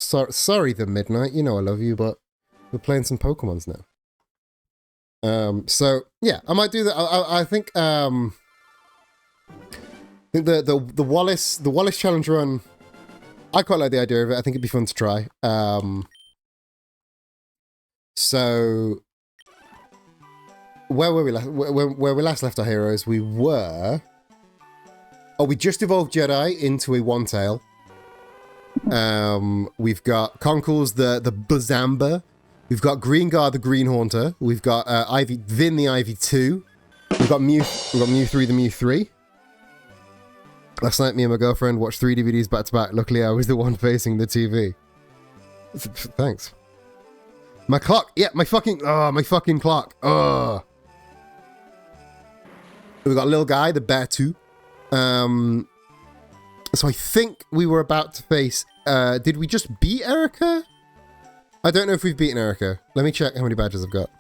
sorry, the Midnight. You know I love you, but we're playing some Pokemons now. So yeah, I might do that. I think the Wallace challenge run. I quite like the idea of it. I think it'd be fun to try. So where were we last? Where we last left our heroes, we were. Oh, we just evolved Jedi into a one-tail. We've got Concours the Bazamba. We've got Greengar the Green Haunter. We've got Vin the Ivy 2. We've got Mew3 the Mew 3. Last night, me and my girlfriend watched 3 DVDs back to back. Luckily, I was the one facing the TV. Thanks. My clock. Yeah, my fucking clock. Oh. We've got Little Guy, the Bear 2. So I think we were about to face... did we just beat Erica? I don't know if we've beaten Erica. Let me check how many badges I've got.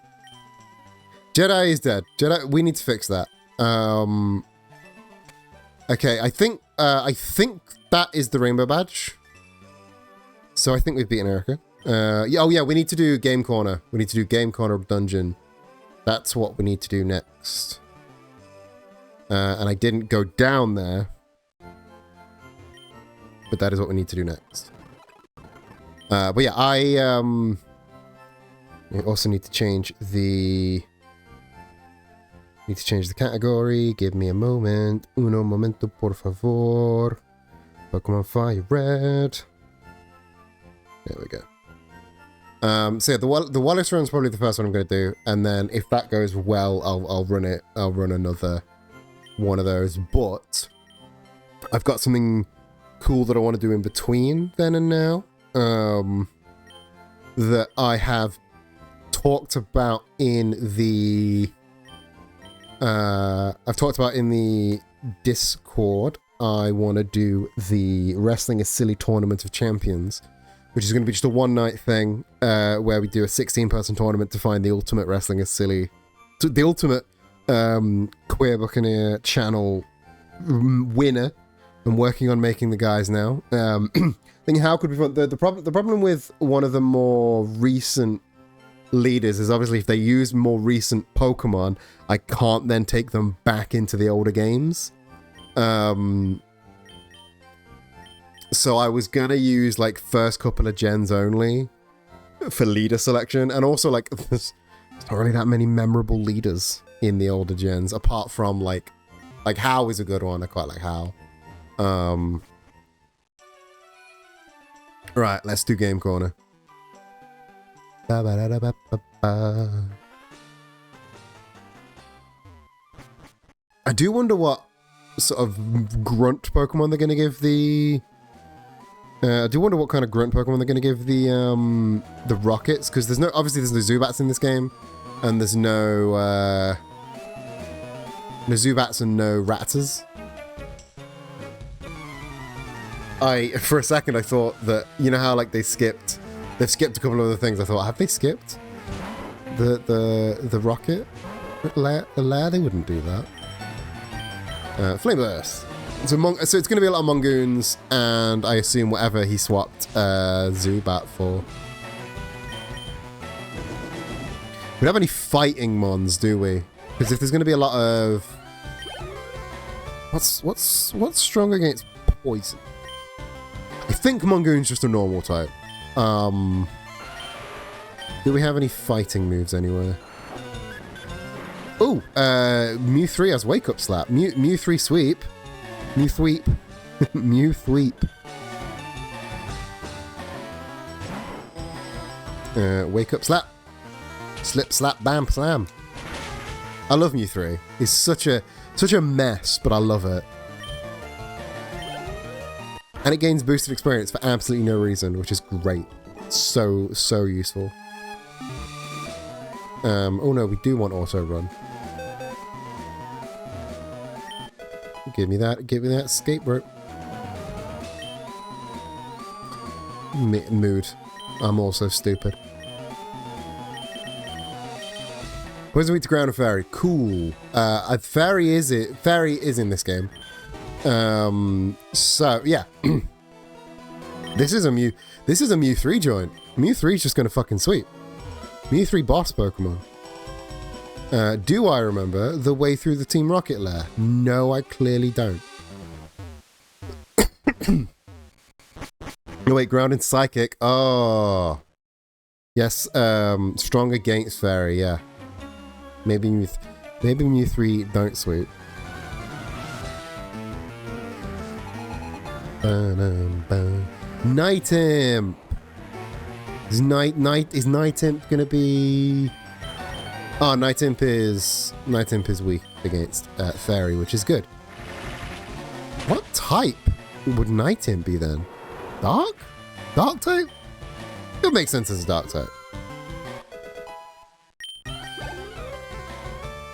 Jedi is dead. Jedi, we need to fix that. Okay, I think that is the rainbow badge. So I think we've beaten Erica. Yeah, oh yeah, we need to do Game Corner. We need to do Game Corner Dungeon. That's what we need to do next. And I didn't go down there. But that is what we need to do next. But yeah, I also need to change the... Need to change the category. Give me a moment. Uno momento, por favor. Pokemon Fire Red. There we go. So yeah, the Wallace run is probably the first one I'm going to do, and then if that goes well, I'll run it. I'll run another one of those. But I've got something cool that I want to do in between then and now. That I have talked about in the. I've talked about in the Discord. I want to do the Wrestling is Silly Tournament of Champions, which is going to be just a one-night thing where we do a 16-person tournament to find the ultimate Wrestling is Silly, the ultimate Queer Buccaneer channel winner. I'm working on making the guys now. Thinking how could we fun? The problem with one of the more recent leaders is obviously if they use more recent Pokemon, I can't then take them back into the older games. So I was gonna use like first couple of gens only for leader selection, and also like there's not really that many memorable leaders in the older gens apart from like How is a good one. I quite like How. Right, let's do Game Corner. I do wonder what sort of grunt Pokemon they're going to give the... I do wonder what kind of grunt Pokemon they're going to give the Rockets, because there's no... Obviously, there's no Zubats in this game, and there's no... no Zubats and no Ratters. For a second, I thought that... You know how, like, they've skipped a couple of other things. I thought, have they skipped the Rocket? The lair? They wouldn't do that. Flame Burst. So it's going to be a lot of Mongoons, and I assume whatever he swapped Zubat for. We don't have any fighting Mons, do we? Because if there's going to be a lot of... What's strong against poison? I think Mongoon's just a normal type. Do we have any fighting moves anywhere? Oh, Mew 3 has Wake Up Slap. Mew 3 Sweep. Mew Thweep. Mew Thweep. Wake Up Slap. Slip, slap, bam, slam. I love Mew 3. It's such a mess, but I love it. And it gains boosted experience for absolutely no reason, which is great. So useful. Oh no, we do want auto run. Give me that escape rope. Mood. I'm also stupid. Poison Weed to Ground and Fairy. Cool. Fairy is in this game. So yeah. This is a Mew 3 joint. Mew 3 is just gonna fucking sweep. Mew 3 boss Pokemon. Do I remember the way through the Team Rocket lair? No, I clearly don't. No, wait, Ground and Psychic. Oh. Yes, strong against Fairy, yeah. Maybe Mew 3 don't sweep. Night Imp! Is Night Imp gonna be... Oh, Night Imp is weak against Fairy, which is good. What type would Night Imp be then? Dark? Dark type? It would make sense as a dark type.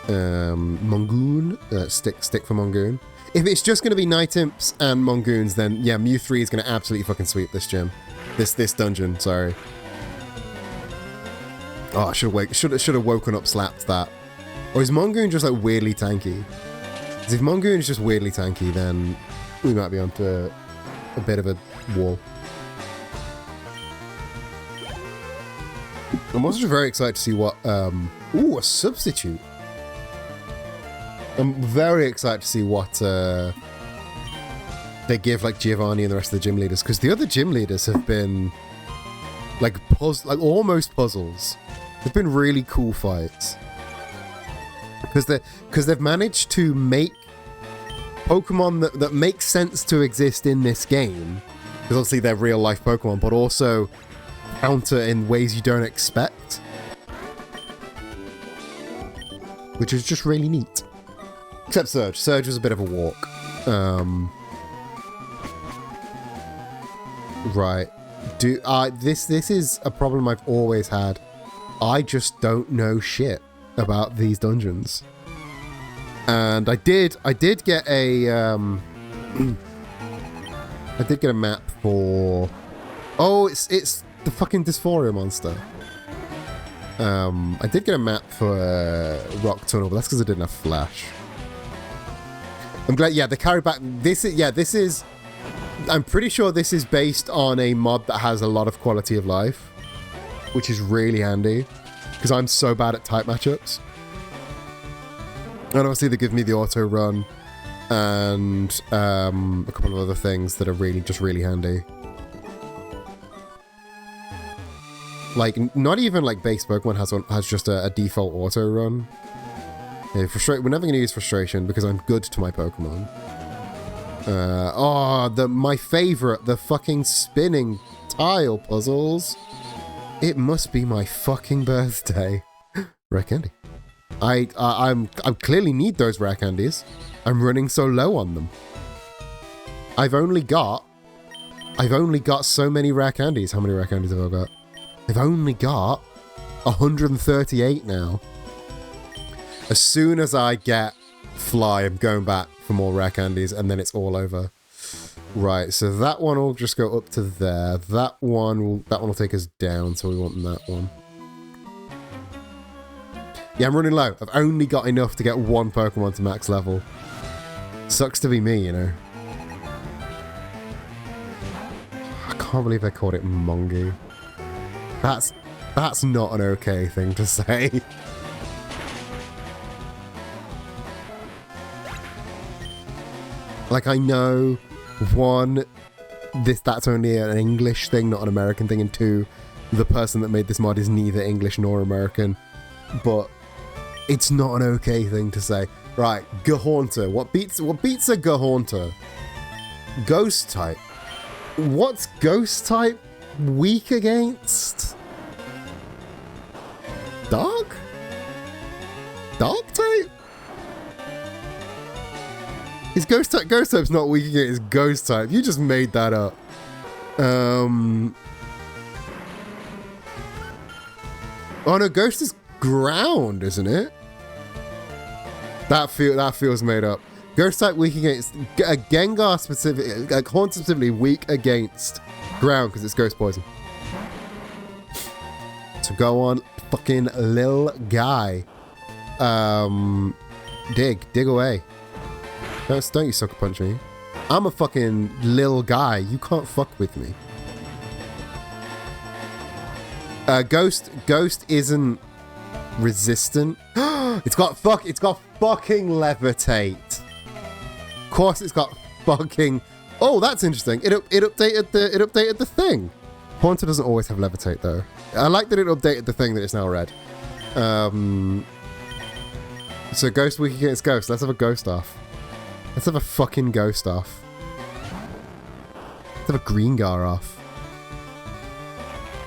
Mongoon. Stick for Mongoon. If it's just going to be Night Imps and Mongoons, then yeah, Mew 3 is going to absolutely fucking sweep this gym. This dungeon, sorry. Oh, I should have woken up, slapped that. Or is Mongoon just like weirdly tanky? Because if Mongoon is just weirdly tanky, then we might be onto a bit of a wall. I'm also very excited to see what... ooh, a substitute. I'm very excited to see what they give like Giovanni and the rest of the gym leaders, because the other gym leaders have been like almost puzzles. They've been really cool fights because they've managed to make Pokemon that make sense to exist in this game, because obviously they're real life Pokemon, but also counter in ways you don't expect, which is just really neat. Except Surge. Surge was a bit of a walk. Right. This is a problem I've always had. I just don't know shit about these dungeons. And I did get a I did get a map for... Oh, it's the fucking Dysphoria monster. I did get a map for Rock Tunnel, but that's because I didn't have Flash. I'm glad, yeah, they carry back... This is... I'm pretty sure this is based on a mod that has a lot of quality of life, which is really handy, because I'm so bad at type matchups. And obviously they give me the auto run and a couple of other things that are really handy. Like, not even like base Pokemon has just a default auto run. Yeah, we're never going to use Frustration because I'm good to my Pokemon. My favorite, the fucking spinning tile puzzles. It must be my fucking birthday. Rare candy. I clearly need those rare candies. I'm running so low on them. I've only got so many rare candies. How many rare candies have I got? I've only got 138 now. As soon as I get Fly, I'm going back for more rare candies, and then it's all over. Right, so that one will just go up to there. That one will take us down, so we want that one. Yeah, I'm running low. I've only got enough to get one Pokemon to max level. Sucks to be me, you know. I can't believe they called it Mongi. That's not an okay thing to say. Like, I know, one, that's only an English thing, not an American thing, and two, the person that made this mod is neither English nor American, but it's not an okay thing to say. Right, Gahaunter. What beats a Gahaunter? Ghost type. What's Ghost type weak against? Dark? Dark type? Is Ghost type's not weak against Ghost type. You just made that up. Oh no, Ghost is ground, isn't it? That feels made up. Ghost type weak against a Gengar specific, like Haunter specifically weak against ground because it's Ghost Poison. So go on, fucking lil guy. Dig away. Don't you sucker punch me. I'm a fucking lil guy. You can't fuck with me. Ghost isn't resistant. It's got fucking levitate. Of course it's got fucking... Oh, that's interesting. It updated the thing. Haunter doesn't always have levitate though. I like that it updated the thing that it's now red. So ghost weak against ghost. Let's have a ghost off. Let's have a fucking ghost off. Let's have a green gar off.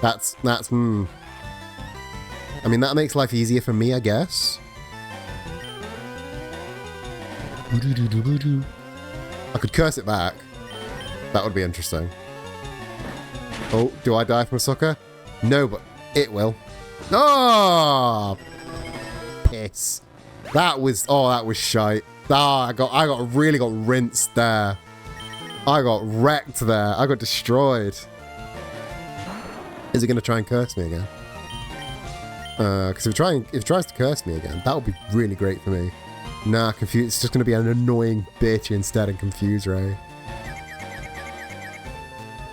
That's I mean, that makes life easier for me, I guess. I could curse it back. That would be interesting. Oh, do I die from a sucker? No, but it will. Oh! Piss. That was shite. I really got rinsed there. I got wrecked there. I got destroyed. Is it going to try and curse me again? Because if it tries to curse me again, that would be really great for me. Nah, confuse. It's just going to be an annoying bitch instead and confuse Ray.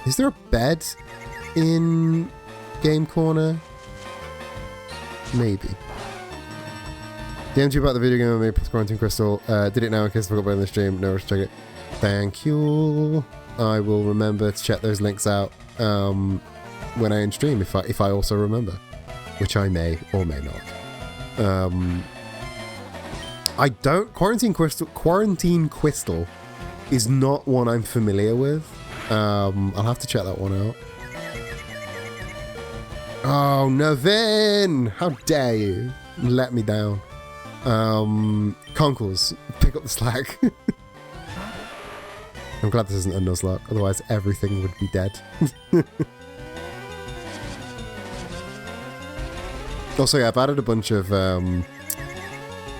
Is there a bed in Game Corner? Maybe. DM'd you about the video game I made plus Quarantine Crystal. Did it now in case I forgot about it in the stream. No rush to check it. Thank you. I will remember to check those links out when I end stream if I also remember, which I may or may not. I don't. Quarantine Crystal is not one I'm familiar with. I'll have to check that one out. Oh, Navin! How dare you let me down? Conkles, pick up the slack. I'm glad this isn't a Nuzlocke, otherwise everything would be dead. Also, yeah, I've added a bunch of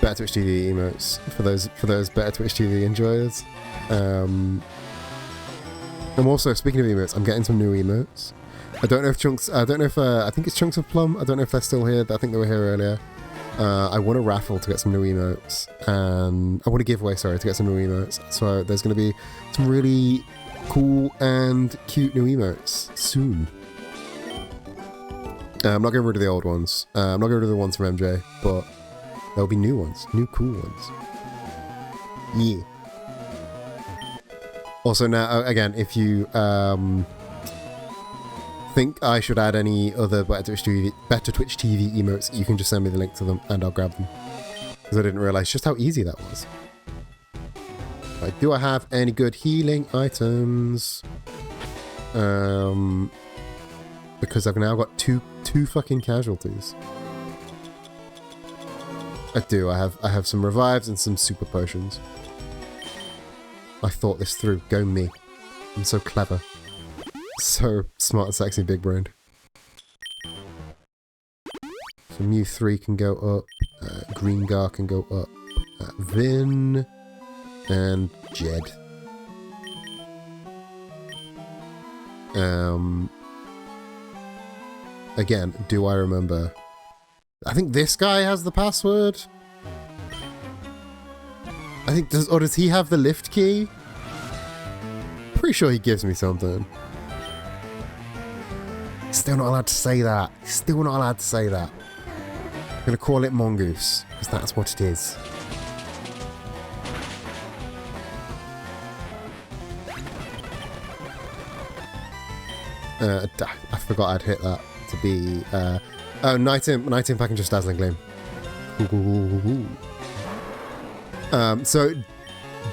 Better Twitch TV emotes for those Better Twitch TV enjoyers. I'm also, speaking of emotes, I'm getting some new emotes. I don't know if I think it's Chunks of Plum. I don't know if they're still here. I think they were here earlier. I won a raffle to get some new emotes, and I won a giveaway, sorry, to get some new emotes. So there's going to be some really cool and cute new emotes soon. I'm not getting rid of the old ones. I'm not getting rid of the ones from MJ, but there'll be new ones, new cool ones. Yeah. Also now, again, if you think I should add any other Better Twitch TV emotes, you can just send me the link to them and I'll grab them. Because I didn't realise just how easy that was. Right, do I have any good healing items? Because I've now got two fucking casualties. I do. I have some revives and some super potions. I thought this through. Go me. I'm so clever. So smart and sexy, big brained. So Mew 3 can go up. Green Gar can go up. Vin. And Jed. Again, do I remember? I think this guy has the password. I think does he have the lift key? Pretty sure he gives me something. Still not allowed to say that. Still not allowed to say that. I'm gonna call it Mongoose, because that's what it is. I forgot I'd hit that to be oh, Night Imp I can just Dazzling Gleam. So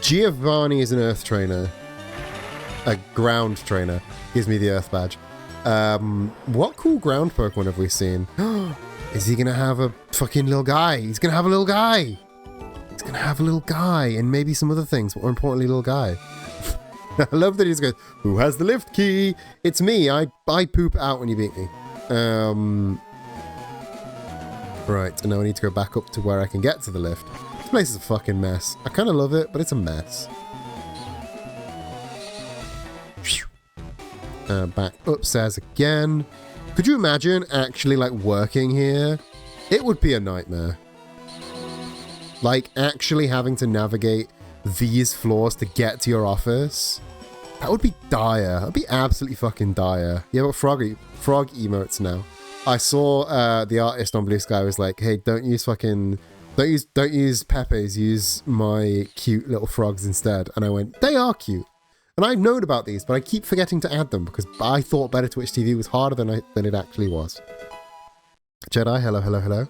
Giovanni is an Earth trainer. A ground trainer. Gives me the Earth badge. What cool ground Pokemon have we seen? Is he gonna have a fucking little guy? He's gonna have a little guy! He's gonna have a little guy and maybe some other things, but more importantly, little guy. I love that he just goes, who has the lift key? It's me. I poop out when you beat me. Right, and now I need to go back up to where I can get to the lift. This place is a fucking mess. I kind of love it, but it's a mess. Back upstairs again. Could you imagine actually like working here? It would be a nightmare. Like actually having to navigate these floors to get to your office. That would be dire. That'd be absolutely fucking dire. Yeah, but frog emotes now. I saw the artist on Blue Sky was like, hey, don't use Pepe's, use my cute little frogs instead. And I went, they are cute. And I've known about these, but I keep forgetting to add them because I thought Better Twitch TV was harder than it actually was. Jedi, hello, hello, hello.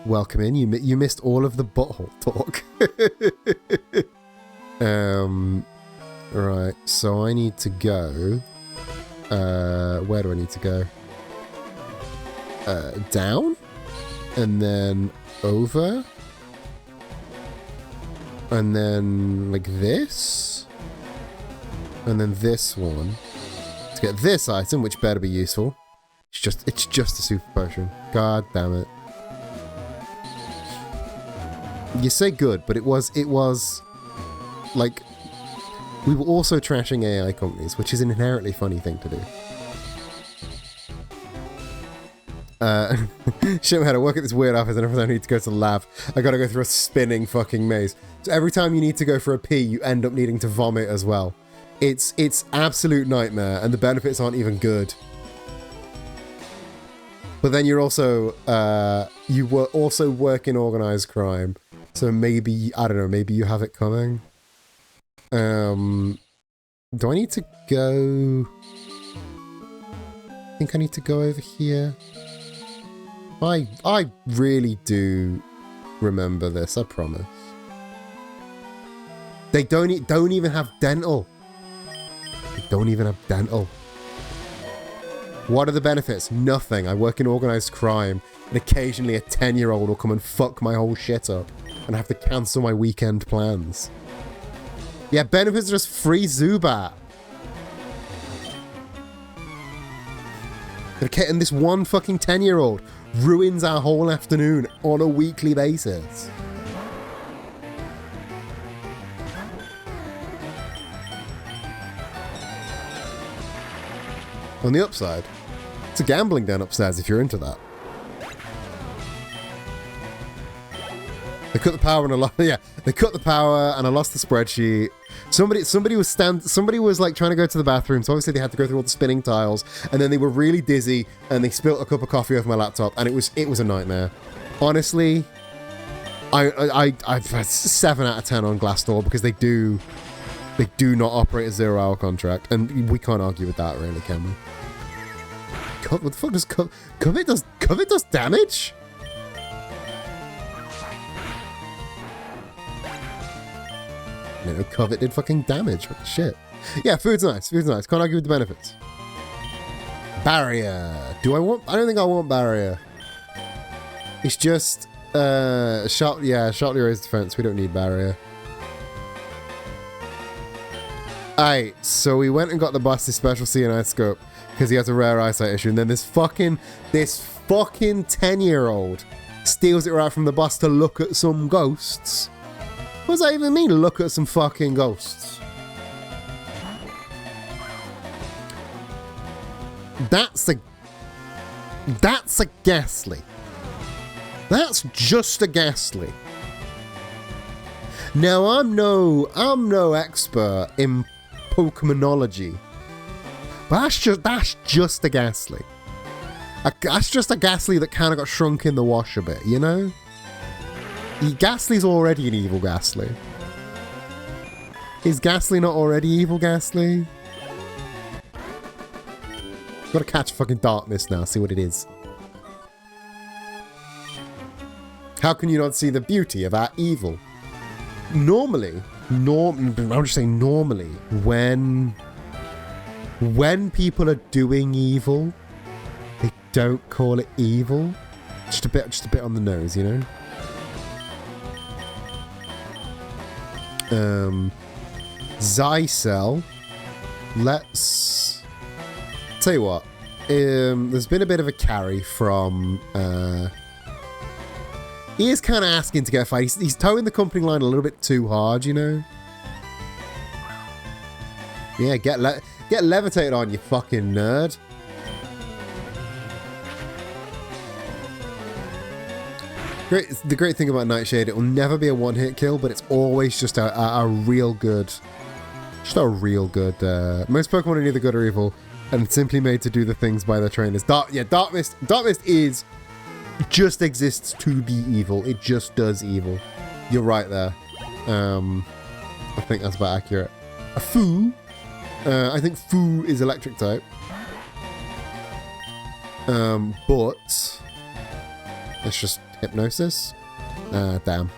Welcome in. You missed all of the butthole talk. Right, so I need to go. Where do I need to go? Down? And then over? And then like this? And then this one. To get this item, which better be useful. It's just a super potion. God damn it. You say good, but it was like we were also trashing AI companies, which is an inherently funny thing to do. Shit, man, I work at this weird office and every time I need to go to the lab, I gotta go through a spinning fucking maze. So every time you need to go for a pee, you end up needing to vomit as well. It's absolute nightmare, and the benefits aren't even good. But then you're also, you were also work in organized crime. So maybe, I don't know, maybe you have it coming. Do I need to go? I think I need to go over here. I really do remember this, I promise. They don't even have dental. They don't even have dental. What are the benefits? Nothing. I work in organized crime, and occasionally a 10-year-old will come and fuck my whole shit up, and I have to cancel my weekend plans. Yeah, benefits are just free Zubat. Okay, and this one fucking 10-year-old ruins our whole afternoon on a weekly basis. On the upside, it's a gambling den upstairs if you're into that. They cut the power and I lost. Yeah, they cut the power and I lost the spreadsheet. Somebody was like trying to go to the bathroom, so obviously they had to go through all the spinning tiles, and then they were really dizzy and they spilt a cup of coffee over my laptop, and it was a nightmare. Honestly, I've 7 out of 10 on Glassdoor because they do not operate a 0-hour contract, and we can't argue with that, really, can we? What the fuck does Covet does damage? No, Covet did fucking damage. What the shit? Yeah, food's nice. Food's nice. Can't argue with the benefits. Barrier. I don't think I want barrier. It's just sharply raised defense. We don't need barrier. Alright, so we went and got the busted special CNI scope because he has a rare eyesight issue, and then this fucking 10-year-old steals it right from the bus to look at some ghosts. What does that even mean, look at some fucking ghosts? That's a ghastly. That's just a ghastly. Now I'm no expert in Pokemonology, but that's just a ghastly. That's just a ghastly that kind of got shrunk in the wash a bit, you know? Ghastly's already an evil Ghastly. Is Ghastly not already evil Ghastly? Gotta catch fucking darkness now, see what it is. How can you not see the beauty of our evil? Normally, I'm just saying normally, when people are doing evil, they don't call it evil. Just a bit on the nose, you know? Zycel. Let's tell you what. There's been a bit of a carry from. He is kind of asking to get a fight. He's towing the company line a little bit too hard, you know. Yeah, get levitated on, you fucking nerd. The great thing about Nightshade, it will never be a one-hit kill, but it's always just a real good... Just a real good... most Pokemon are neither good or evil. and simply made to do the things by their trainers. Dark Mist is just exists to be evil. It just does evil. You're right there. I think that's about accurate. A Fu. I think Fu is electric type. But it's just hypnosis. Damn.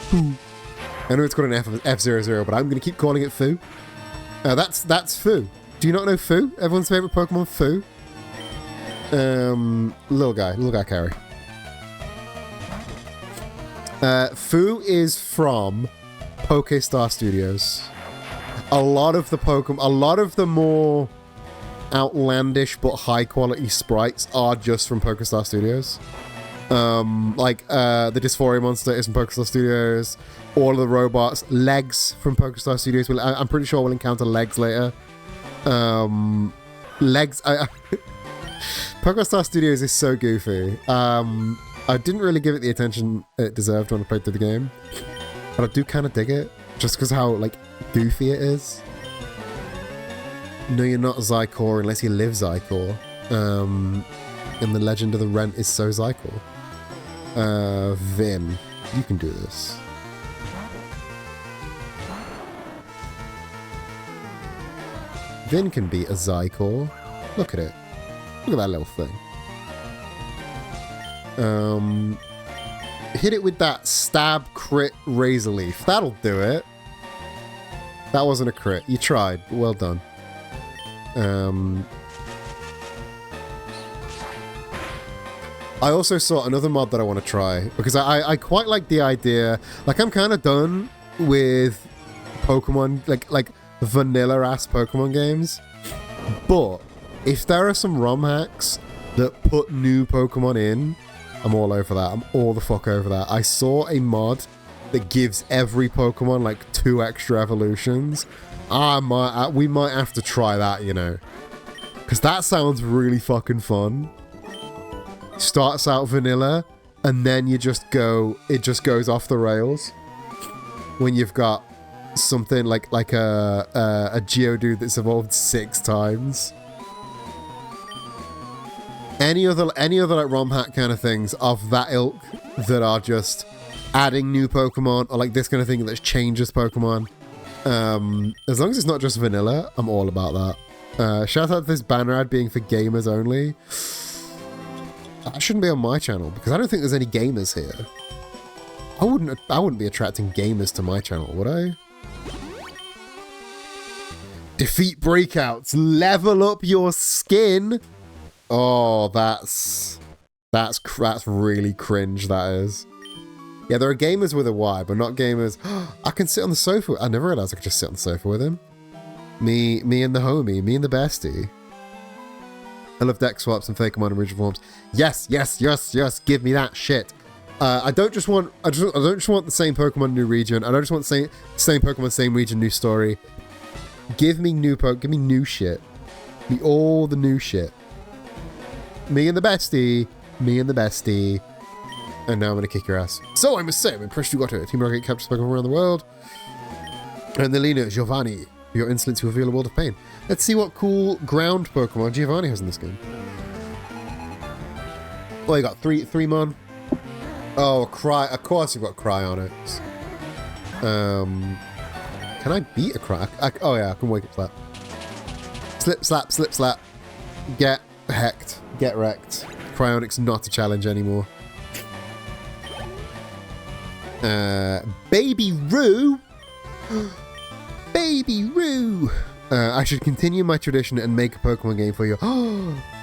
Fu. I know it's got an F00, but I'm going to keep calling it Fu. That's Fu. Do you not know Fu? Everyone's favorite Pokemon, Fu. Little guy carry. Fu is from PokeStar Studios. A lot of the more outlandish but high quality sprites are just from PokeStar Studios. The Dysphoria monster is from PokeStar Studios. All of the robots, Legs from PokeStar Studios. I'm pretty sure we'll encounter Legs later. Legs. PokeStar Studios is so goofy. I didn't really give it the attention it deserved when I played through the game, but I do kind of dig it just because how like goofy it is. No, you're not Zycor unless you live Zycor. And the Legend of the Rent is so Zycor. Vin, you can do this. Vin can be a Zycor. Look at it. Look at that little thing. Hit it with that stab crit razor leaf. That'll do it. That wasn't a crit. You tried. Well done. I also saw another mod that I want to try because I quite like the idea. Like, I'm kind of done with Pokemon, like vanilla ass Pokemon games. But if there are some ROM hacks that put new Pokemon in, I'm all over that. I'm all the fuck over that. I saw a mod that gives every Pokemon like 2 extra evolutions. We might have to try that, you know, because that sounds really fucking fun. Starts out vanilla, and then it just goes off the rails when you've got something like a Geodude that's evolved 6 times. Any other like ROM hack kind of things of that ilk that are just adding new Pokemon, or like this kind of thing that changes Pokemon. As long as it's not just vanilla, I'm all about that. Shout out to this banner ad being for gamers only. That shouldn't be on my channel because I don't think there's any gamers here. I wouldn't be attracting gamers to my channel, would I? Defeat breakouts, level up your skin. Oh, that's really cringe, that is. Yeah, there are gamers with a Y, but not gamers. I can sit on the sofa. I never realized I could just sit on the sofa with him. Me and the homie, me and the bestie. I love deck swaps and Fakemon in original forms. Yes, give me that shit. I don't just want the same Pokemon, new region. I don't just want the same Pokemon, same region, new story. Give me new give me new shit. Give me all the new shit. Me and the bestie. And now I'm gonna kick your ass. So I must say, I'm impressed you got it. Team Rocket captures Pokemon around the world. And the Lena, Giovanni. For your insolence, you reveal a world of pain. Let's see what cool ground Pokemon Giovanni has in this game. Oh, you got three mon. Oh, a Cry. Of course you've got Cryonics. Can I beat a Cry? Oh yeah, I can wake up slap. Slip slap. Get hecked. Get wrecked. Cryonics not a challenge anymore. Baby Roo. Baby Roo. I should continue my tradition and make a Pokemon game for you.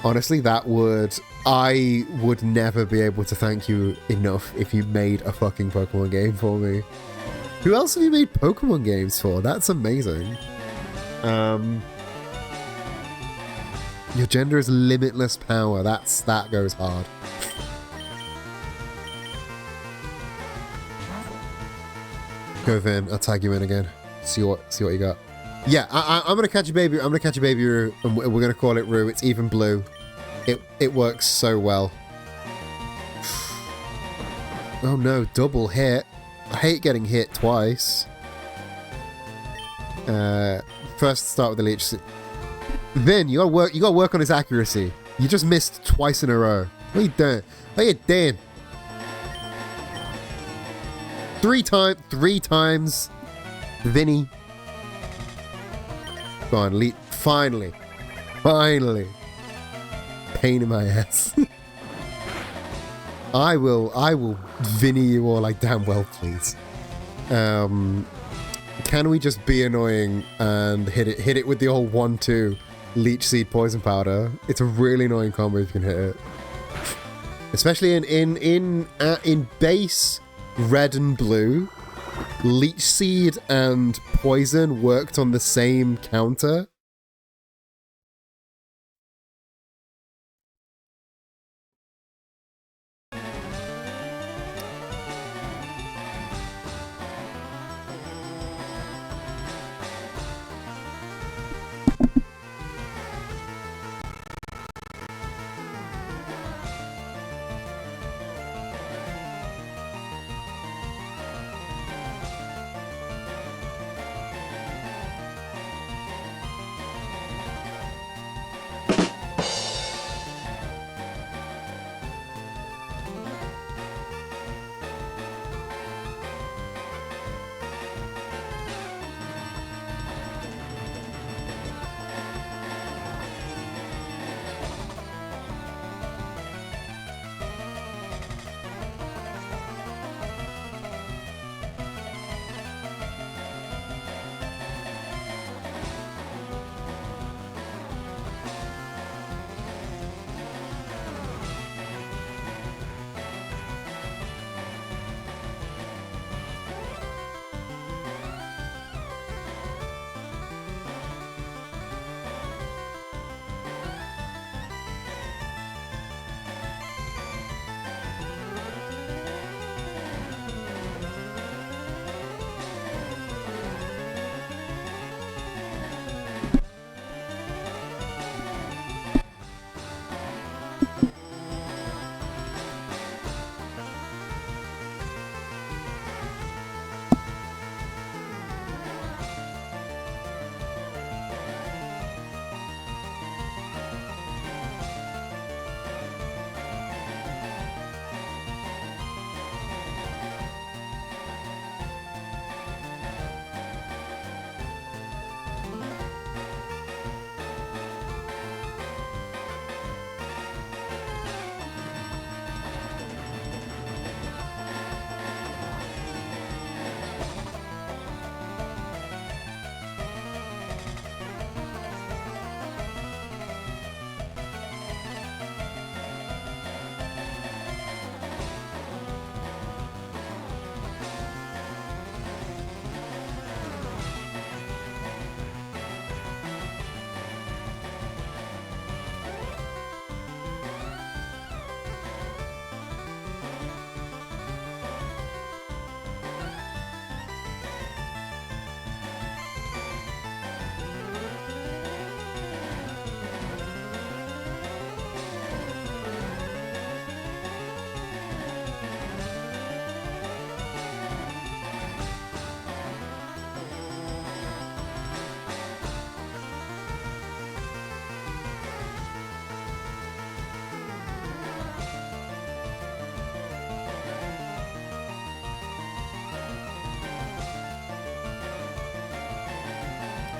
Honestly, I would never be able to thank you enough if you made a fucking Pokemon game for me. Who else have you made Pokemon games for? That's amazing. Your gender is limitless power. That goes hard. Go Vin, I'll tag you in again. See what you got. Yeah, I'm gonna catch a baby. I'm gonna catch a baby Roo, and we're gonna call it Roo. It's even blue. It works so well. Oh no, double hit. I hate getting hit twice. First start with the leech. Vin, you gotta work on his accuracy. You just missed twice in a row. What are you doing? What are you doing? Three times. Vinny. Go on, leap. Finally. Pain in my ass. I will Vinny you all like damn well, please. Can we just be annoying and hit it with the old 1-2 leech seed poison powder? It's a really annoying combo if you can hit it. Especially in base red and blue, leech seed and poison worked on the same counter.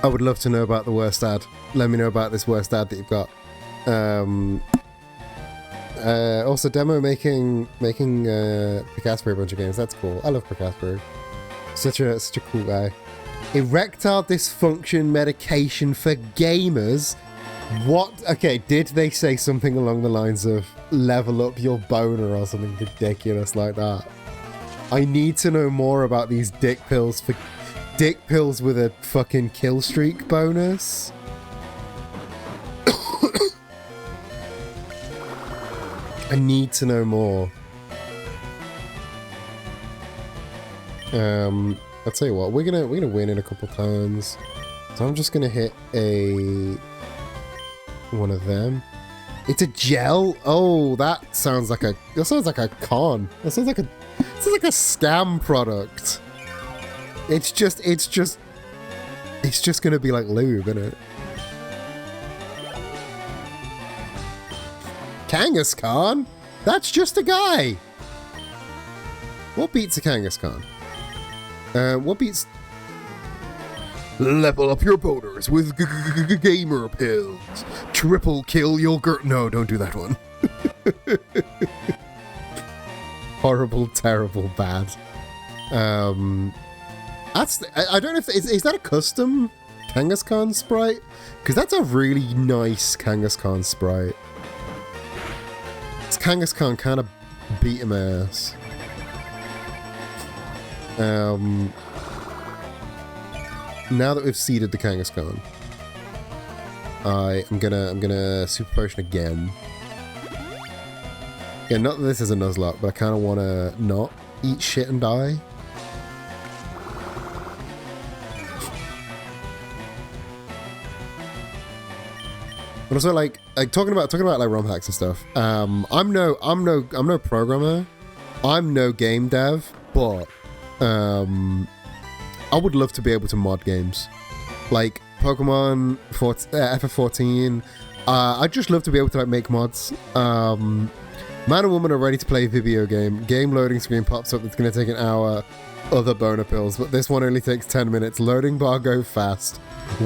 I would love to know about the worst ad. Let me know about this worst ad that you've got. Also, demo making Picasper a bunch of games. That's cool. I love Picasper. Such a cool guy. Erectile dysfunction medication for gamers. What? Okay, did they say something along the lines of level up your boner or something ridiculous like that? I need to know more about these dick pills with a fucking kill streak bonus. I need to know more. I'll tell you what, we're gonna win in a couple turns. So I'm just gonna hit one of them. It's a gel. Oh, that sounds like a con. That sounds like a scam product. It's just gonna be like lube, isn't it? Kangaskhan? That's just a guy. What beats a Kangaskhan? What beats... Level up your boners with gamer pills. Triple kill your No, don't do that one. Horrible, terrible, bad. That's... I don't know if... Is that a custom Kangaskhan sprite? Because that's a really nice Kangaskhan sprite. This Kangaskhan kind of beat him ass. Now that we've seeded the Kangaskhan, I'm gonna Super Potion again. Yeah, not that this is a Nuzlocke, but I kind of want to not eat shit and die. But also, like talking about like ROM hacks and stuff. I'm no programmer. I'm no game dev, but I would love to be able to mod games, like Pokemon FF14. I'd just love to be able to like make mods. Man and woman are ready to play a video game. Game loading screen pops up that's going to take an hour. Other boner pills, but this one only takes 10 minutes. Loading bar go fast.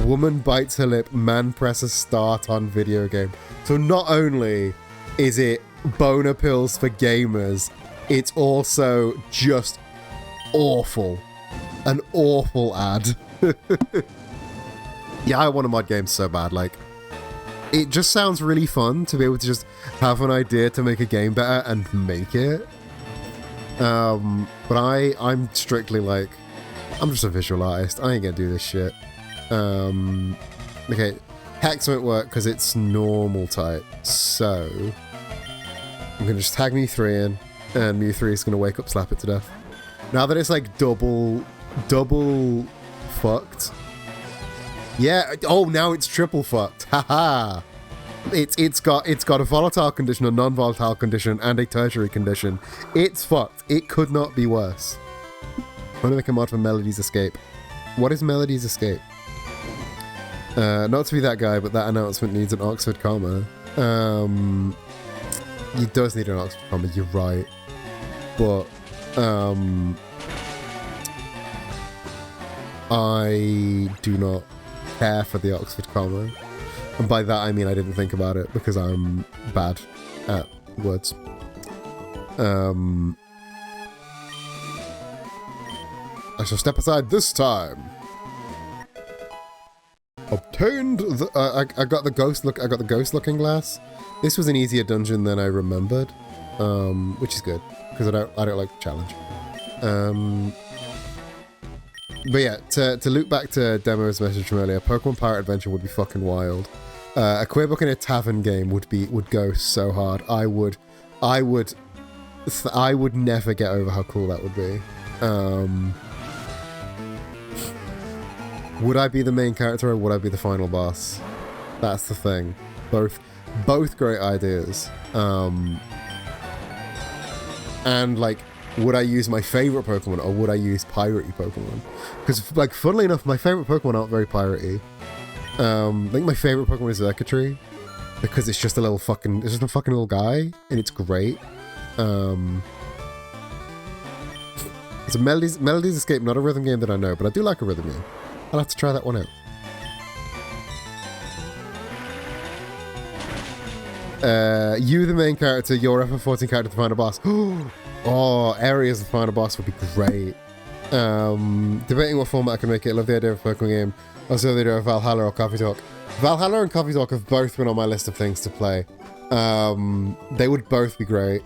Woman bites her lip. Man presses start on video game. So not only is it boner pills for gamers, it's also just awful. An awful ad. Yeah, I want to mod games so bad. Like, it just sounds really fun to be able to just have an idea to make a game better and make it. But I'm strictly like, I'm just a visual artist. I ain't gonna do this shit. Okay, Hex won't work because it's normal type. So I'm gonna just tag Mew 3 in, and Mew 3 is gonna wake up, slap it to death. Now that it's like double fucked. Yeah. Oh, now it's triple fucked. Haha. It's got a volatile condition, a non-volatile condition, and a tertiary condition. It's fucked. It could not be worse. I'm gonna make a mod for Melody's Escape. What is Melody's Escape? Not to be that guy, but that announcement needs an Oxford comma. It does need an Oxford comma, you're right. But, I do not care for the Oxford comma. And by that I mean I didn't think about it because I'm bad at words. I shall step aside this time. Obtained the I got the ghost look. I got the ghost looking glass. This was an easier dungeon than I remembered, which is good because I don't like the challenge. But yeah, to loop back to Demo's message from earlier, Pokemon Pirate Adventure would be fucking wild. A queer book in a tavern game would go so hard. I would never get over how cool that would be. Would I be the main character or would I be the final boss? That's the thing. Both great ideas. And like, would I use my favorite Pokemon or would I use piratey Pokemon? Because like, funnily enough, my favorite Pokemon aren't very piratey. I think my favorite Pokemon is Zerkatry because it's just a fucking little guy and it's great. So Melody's Escape, not a rhythm game that I know, but I do like a rhythm game. I'll have to try that one out. You the main character, your FF14 character, the final boss. Oh, Area as the final boss would be great. Debating what format I can make it. Love the idea of a Pokemon game. Also the idea of Valhalla or Coffee Talk. Valhalla and Coffee Talk have both been on my list of things to play. They would both be great.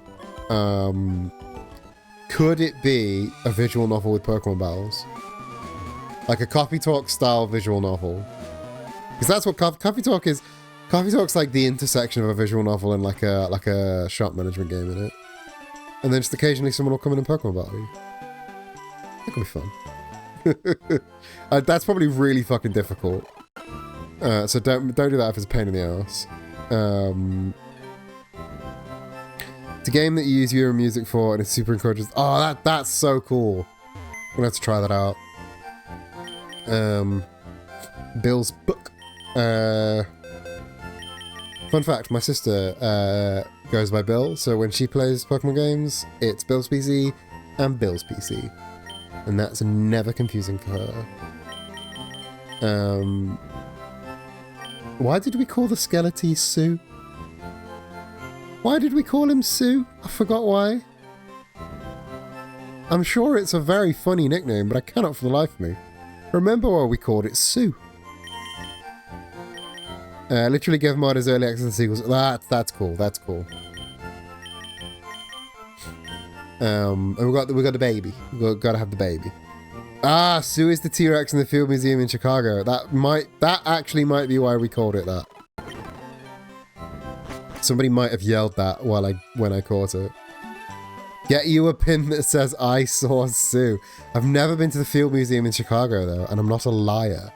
Could it be a visual novel with Pokemon battles? Like a Coffee Talk style visual novel? Because that's what Coffee Talk is. Coffee Talk's like the intersection of a visual novel and like a shop management game in it. And then just occasionally someone will come in and Pokemon battle you. That could be fun. That's probably really fucking difficult. So don't do that if it's a pain in the ass. It's a game that you use Euro music for and it's super encourages. Oh, that's so cool. I'm gonna have to try that out. Bill's book. Fun fact, my sister goes by Bill, so when she plays Pokemon games, it's Bill's PC and Bill's PC. And that's never confusing for her. Why did we call the Skeleton Sue? Why did we call him Sue? I forgot why. I'm sure it's a very funny nickname, but I cannot for the life of me remember why we called it Sue. Literally give modders early access to sequels. That's cool. That's cool. And we got the baby. We got to have the baby. Ah, Sue is the T-Rex in the Field Museum in Chicago. That actually might be why we called it that. Somebody might have yelled that when I caught it. Get you a pin that says I saw Sue. I've never been to the Field Museum in Chicago though, and I'm not a liar.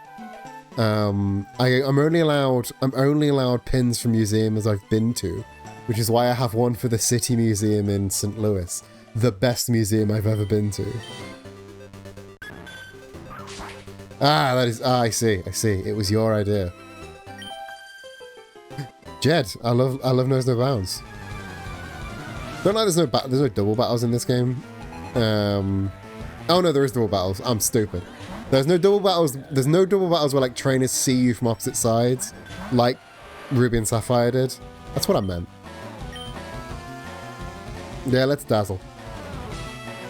I'm only allowed pins from museums I've been to, which is why I have one for the City Museum in St. Louis, the best museum I've ever been to. I see. It was your idea. Jed, I love Knows No Bounds. Don't like there's no double battles in this game. Oh no, there is double battles. I'm stupid. There's no double battles. There's no double battles where like trainers see you from opposite sides, like Ruby and Sapphire did. That's what I meant. Yeah, let's dazzle.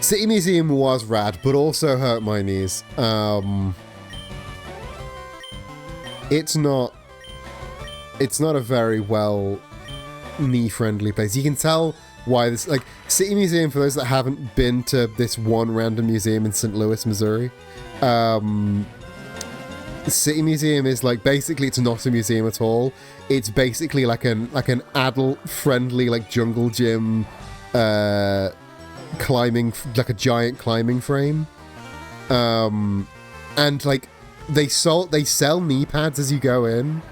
City Museum was rad, but also hurt my knees. It's not a very well knee-friendly place. You can tell why this, like, City Museum, for those that haven't been to this one random museum in St. Louis, Missouri, City Museum is like, basically it's not a museum at all. It's basically like an adult-friendly, like, jungle gym, climbing, like a giant climbing frame. And like, they sell knee pads as you go in,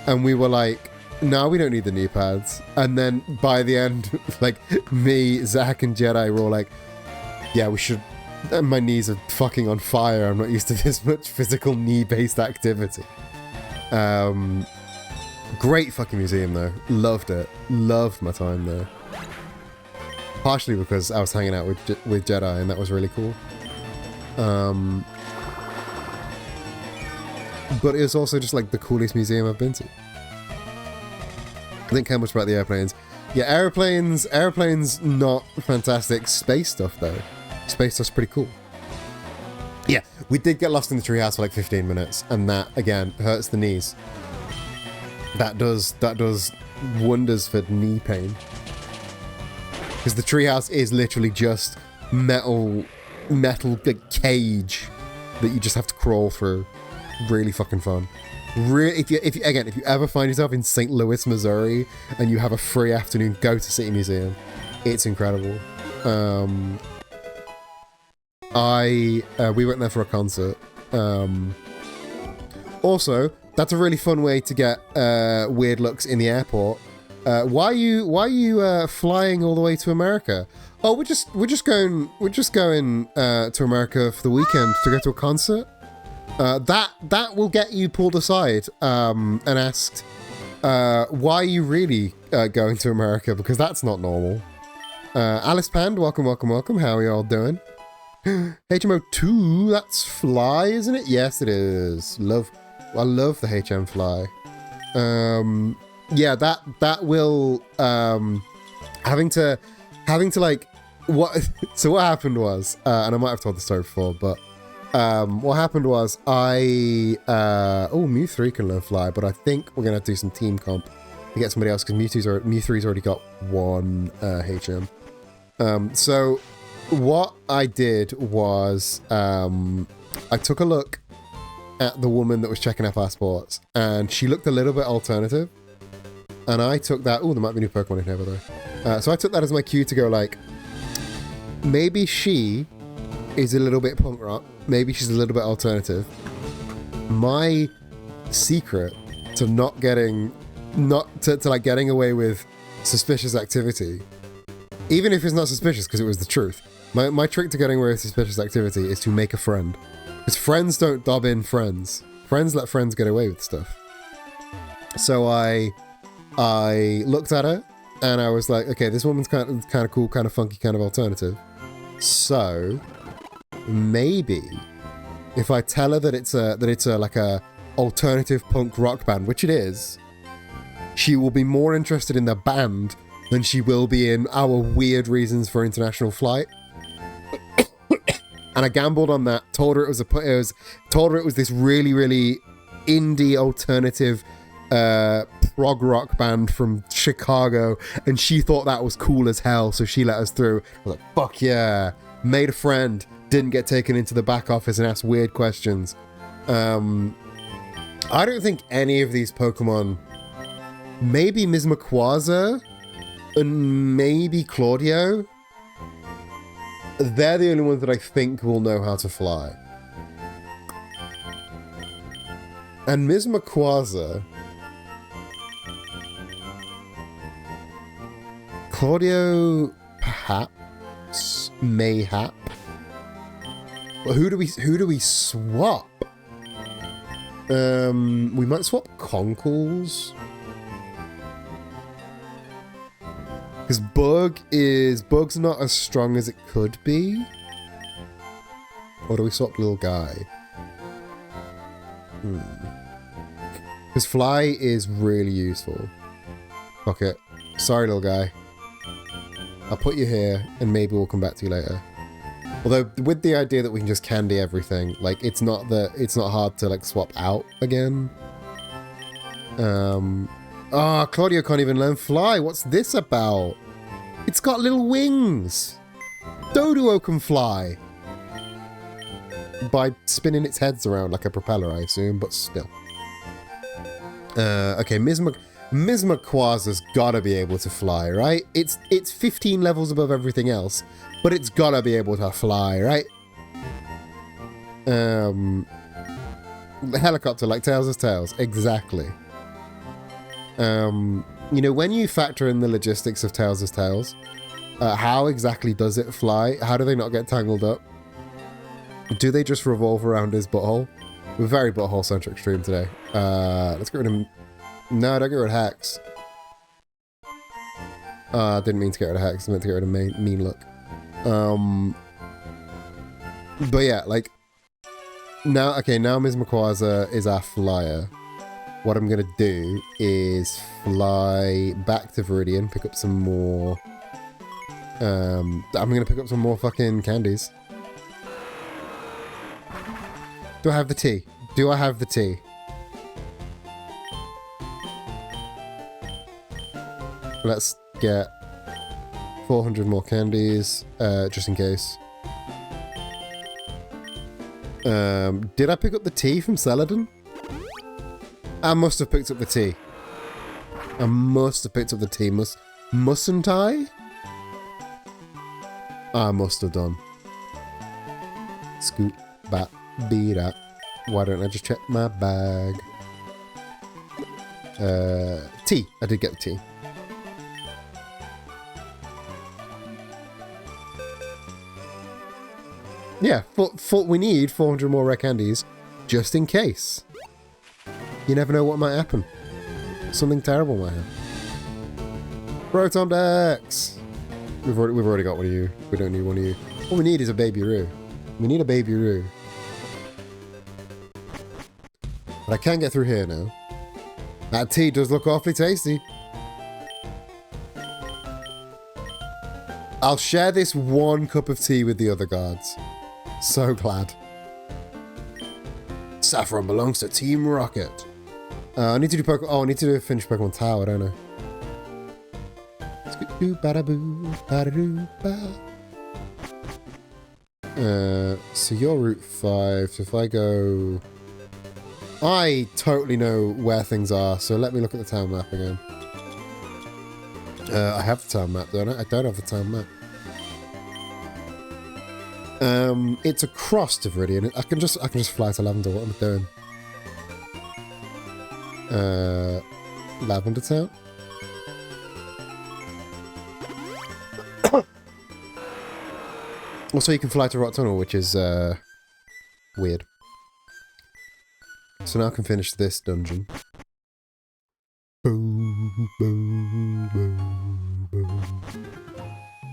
and we were like, no, we don't need the knee pads. And then by the end, like, me, Zach, and Jedi were all like, yeah, we should. My knees are fucking on fire. I'm not used to this much physical knee-based activity. Great fucking museum though. Loved it. Loved my time there. Partially because I was hanging out with Jedi, and that was really cool. But it was also just like the coolest museum I've been to. I didn't care much about the airplanes. Yeah, airplanes not fantastic. Space stuff though. Space stuff's pretty cool. Yeah, we did get lost in the treehouse for like 15 minutes, and that again hurts the knees. That does wonders for knee pain. Because the treehouse is literally just metal like, cage that you just have to crawl through. Really fucking fun. If you ever find yourself in St. Louis, Missouri, and you have a free afternoon, go to City Museum. It's incredible. We went there for a concert. Also, that's a really fun way to get weird looks in the airport. Why are you flying all the way to America? Oh, we're just going to America for the weekend to go to a concert. That will get you pulled aside and asked, why are you really going to America? Because that's not normal. Alice Pand, welcome. How are you all doing? HMO2, that's Fly, isn't it? Yes, it is. I love the HM Fly. Yeah, that will having to like what. So what happened was, and I might have told the story before, but what happened was Mew 3 can learn Fly, but I think we're gonna do some team comp to get somebody else because Mew 3's already got one HM. So what I did was I took a look at the woman that was checking our passports, and she looked a little bit alternative. And I took that. Oh, there might be new Pokemon in here, by the way. So I took that as my cue to go like, maybe she is a little bit punk rock. Maybe she's a little bit alternative. My secret to getting away with suspicious activity, even if it's not suspicious because it was the truth. My trick to getting away with suspicious activity is to make a friend. Because friends don't dob in friends. Friends let friends get away with stuff. So I I looked at her and I was like, okay, this woman's kind of cool, kind of funky, kind of alternative. So maybe if I tell her that it's a like a alternative punk rock band, which it is, she will be more interested in the band than she will be in our weird reasons for international flight. And I gambled on that. Told her it was this really, really indie alternative prog rock band from Chicago, and she thought that was cool as hell, so she let us through. I was like, fuck yeah. Made a friend. Didn't get taken into the back office and asked weird questions. I don't think any of these Pokemon, maybe Mizmaquaza and maybe Claudio, they're the only ones that I think will know how to fly. And Mizmaquaza, Claudio, perhaps, mayhap. But who do we swap? We might swap Conkles. Because Bug's not as strong as it could be. Or do we swap Little Guy? Because Fly is really useful. Fuck it. Sorry, Little Guy. I'll put you here, and maybe we'll come back to you later. Although, with the idea that we can just candy everything, like, it's not hard to, like, swap out again. Claudio can't even learn Fly. What's this about? It's got little wings. Doduo can fly. By spinning its heads around like a propeller, I assume, but still. Okay, Mizmaquaza's gotta be able to fly, right? It's 15 levels above everything else, but it's gotta be able to fly, right? The helicopter, like Tails' Tails, exactly. You know, when you factor in the logistics of Tails' Tails, how exactly does it fly? How do they not get tangled up? Do they just revolve around his butthole? We're very butthole-centric stream today. Let's get rid of... No, don't get rid of Hex. Didn't mean to get rid of Hex. I meant to get rid of Mean Look. But yeah, like... Now Mizmaquaza is our flyer. What I'm gonna do is fly back to Viridian, pick up some more... I'm gonna pick up some more fucking candies. Do I have the tea? Do I have the tea? Let's get 400 more candies, just in case. Did I pick up the tea from Celadon? I must have picked up the tea. I must have picked up the tea. Mustn't I? I must have done. Scoot, bat, beat up. Why don't I just check my bag? Tea. I did get the tea. Yeah, we need 400 more rare candies, just in case. You never know what might happen. Something terrible might happen. Proton Dex! We've already got one of you. We don't need one of you. All we need is a Baby Roo. We need a Baby Roo. But I can get through here now. That tea does look awfully tasty. I'll share this one cup of tea with the other guards. So glad. Saffron belongs to Team Rocket. I need to do I need to finish Pokemon Tower, don't I? So you're Route 5. So if I go... I totally know where things are, so let me look at the town map again. I have the town map, don't I? I don't have the town map. It's across to Viridian. I can just fly to Lavender. What am I doing? Lavender Town. Also, you can fly to Rock Tunnel, which is weird. So now I can finish this dungeon. Boom.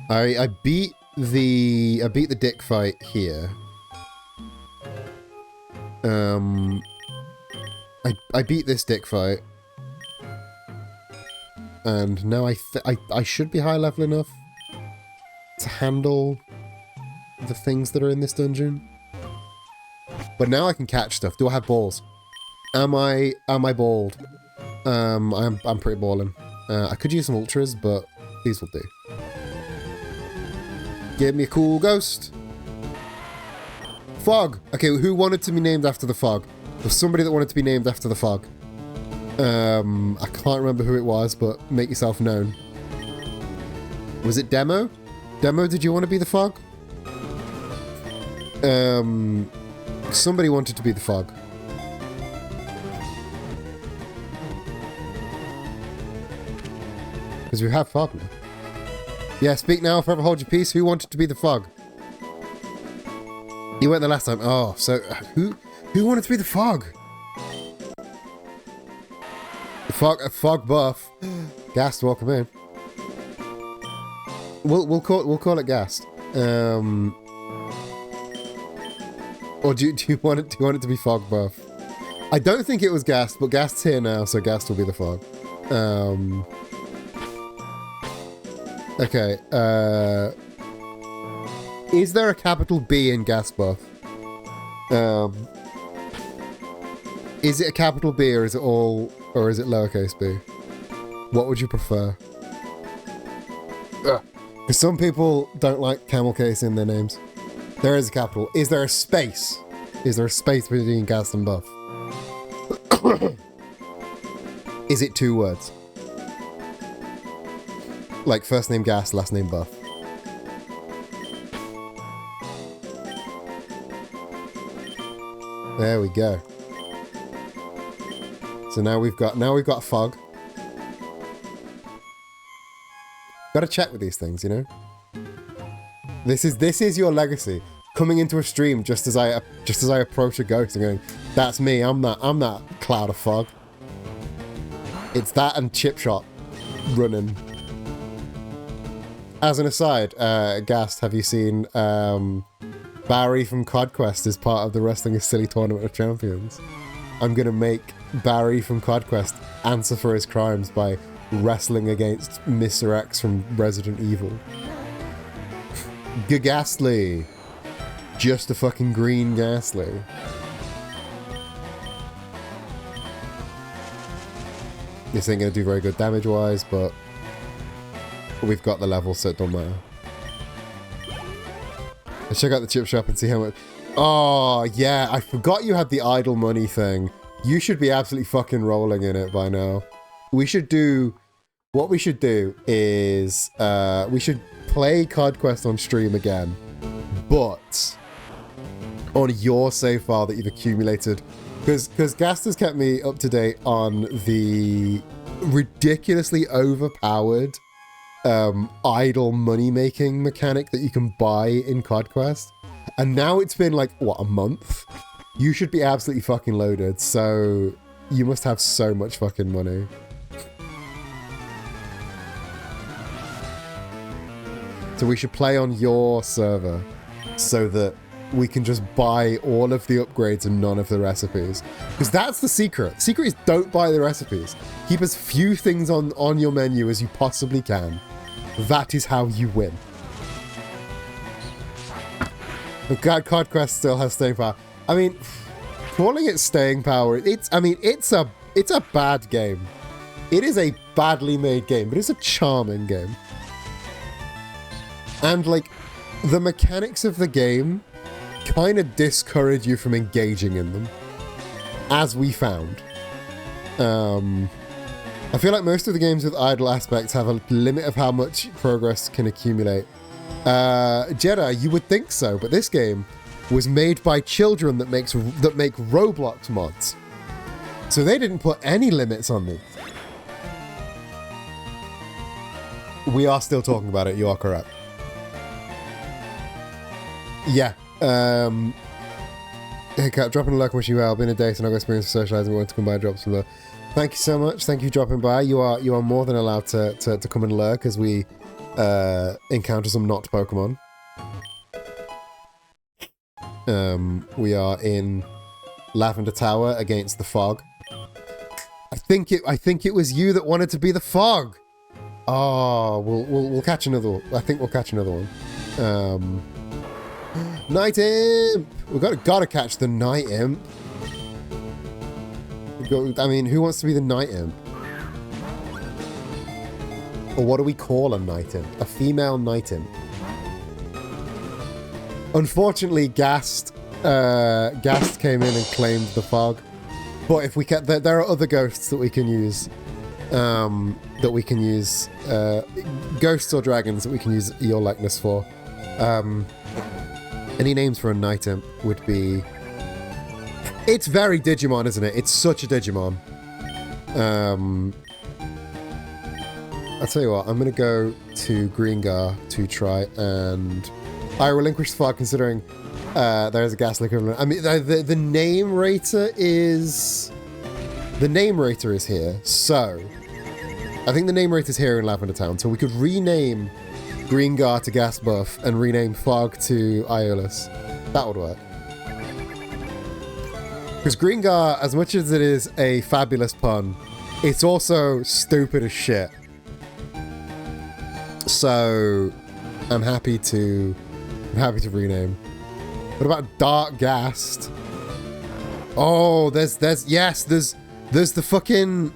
I beat the dick fight here. I beat this dick fight. And now I should be high level enough to handle the things that are in this dungeon. But now I can catch stuff. Do I have balls? Am I bald? I'm pretty balling. I could use some ultras, but these will do. Give me a cool ghost. Fog. Okay, who wanted to be named after the fog? There's somebody that wanted to be named after the fog. I can't remember who it was, but make yourself known. Was it Demo? Demo, did you want to be the fog? Somebody wanted to be the fog. Because we have fog now. Yeah, speak now, forever hold your peace. Who wanted to be the fog? You went the last time. Oh, so who wanted to be the fog? A fog buff. Gast, welcome in. We'll call it Gast. Or do you want it to be fog buff? I don't think it was Gast, but Gast's here now, so Gast will be the fog. Okay. Is there a capital B in Gast buff? Is it a capital B or is it lowercase b? What would you prefer? Because some people don't like camel case in their names. There is a capital. Is there a space? Is there a space between Gast and buff? Is it 2 words? Like first name Gast, last name buff. There we go. So now we've got fog. Gotta check with these things, you know? This is your legacy. Coming into a stream just as I approach a ghost and going, that's me, I'm that cloud of fog. It's that and chip shot running. As an aside, Gast, have you seen Barry from COD Quest is part of the Wrestling is Silly Tournament of Champions? I'm gonna make Barry from COD Quest answer for his crimes by wrestling against Mr. X from Resident Evil. Ghastly. Just a fucking green Ghastly. This ain't gonna do very good damage-wise, but we've got the level, so it don't matter. Let's check out the chip shop and see how much... Oh, yeah, I forgot you had the idle money thing. You should be absolutely fucking rolling in it by now. We should do... What we should do is... we should play COD Quest on stream again, but on your save file that you've accumulated. Because Gast has kept me up to date on the ridiculously overpowered idle money-making mechanic that you can buy in COD Quest. And now it's been like, what, a month? You should be absolutely fucking loaded, so you must have so much fucking money. So we should play on your server so that we can just buy all of the upgrades and none of the recipes. Because that's the secret. Secret is don't buy the recipes. Keep as few things on your menu as you possibly can. That is how you win. God, COD Quest still has staying power. I mean, calling it staying power, it's a bad game. It is a badly made game, but it's a charming game. And like, the mechanics of the game kind of discourage you from engaging in them, as we found. I feel like most of the games with idle aspects have a limit of how much progress can accumulate. Jedi, you would think so, but this game was made by children that make Roblox mods, so they didn't put any limits on them. We are still talking about it. You are correct. Yeah. Hey, Kat, dropping a like, wishing you well. Been a day, so I've got experience of socializing. We want to combine drops from the... Thank you so much. Thank you for dropping by. You are more than allowed to come and lurk as we encounter some not Pokemon. We are in Lavender Tower against the fog. I think it was you that wanted to be the fog. Oh, we'll catch another one. I think we'll catch another one. Night Imp! We gotta catch the Night Imp. I mean, who wants to be the Night Imp? Or what do we call a Night Imp? A female Night Imp. Unfortunately, Gast came in and claimed the fog. But if we can, there are other ghosts that we can use. Ghosts or dragons that we can use your likeness for. Any names for a Night Imp would be... It's very Digimon, isn't it? It's such a Digimon. I'll tell you what, I'm going to go to Greengar to try and... I relinquish the fog considering there is a Ghastly equivalent. I mean, the name rater is... The name rater is here, so... I think the name rater is here in Lavender Town, so we could rename Greengar to Gasbuff and rename Fog to Iolus. That would work. Because Greengar, as much as it is a fabulous pun, it's also stupid as shit. So, I'm happy to rename. What about Dark Gast? Oh, there's the fucking...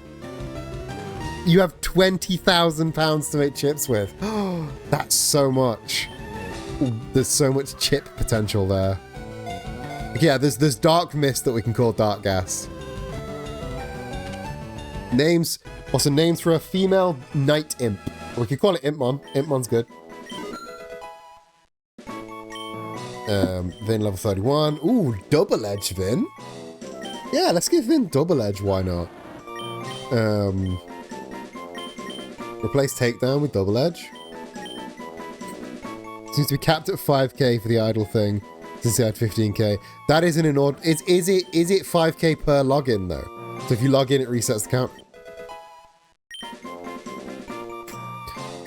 You have £20,000 to make chips with. Oh, that's so much. There's so much chip potential there. Yeah, there's Dark Mist that we can call Dark Gas. Names. Also names for a female Night Imp. Or we could call it Impmon. Impmon's good. Vin level 31. Ooh, Double Edge Vin. Yeah, let's give Vin Double Edge, why not? Replace Takedown with Double Edge. Seems to be capped at 5k for the idle thing, since he had 15k. That isn't an odd... Is it 5k per login, though? So if you log in, it resets the count.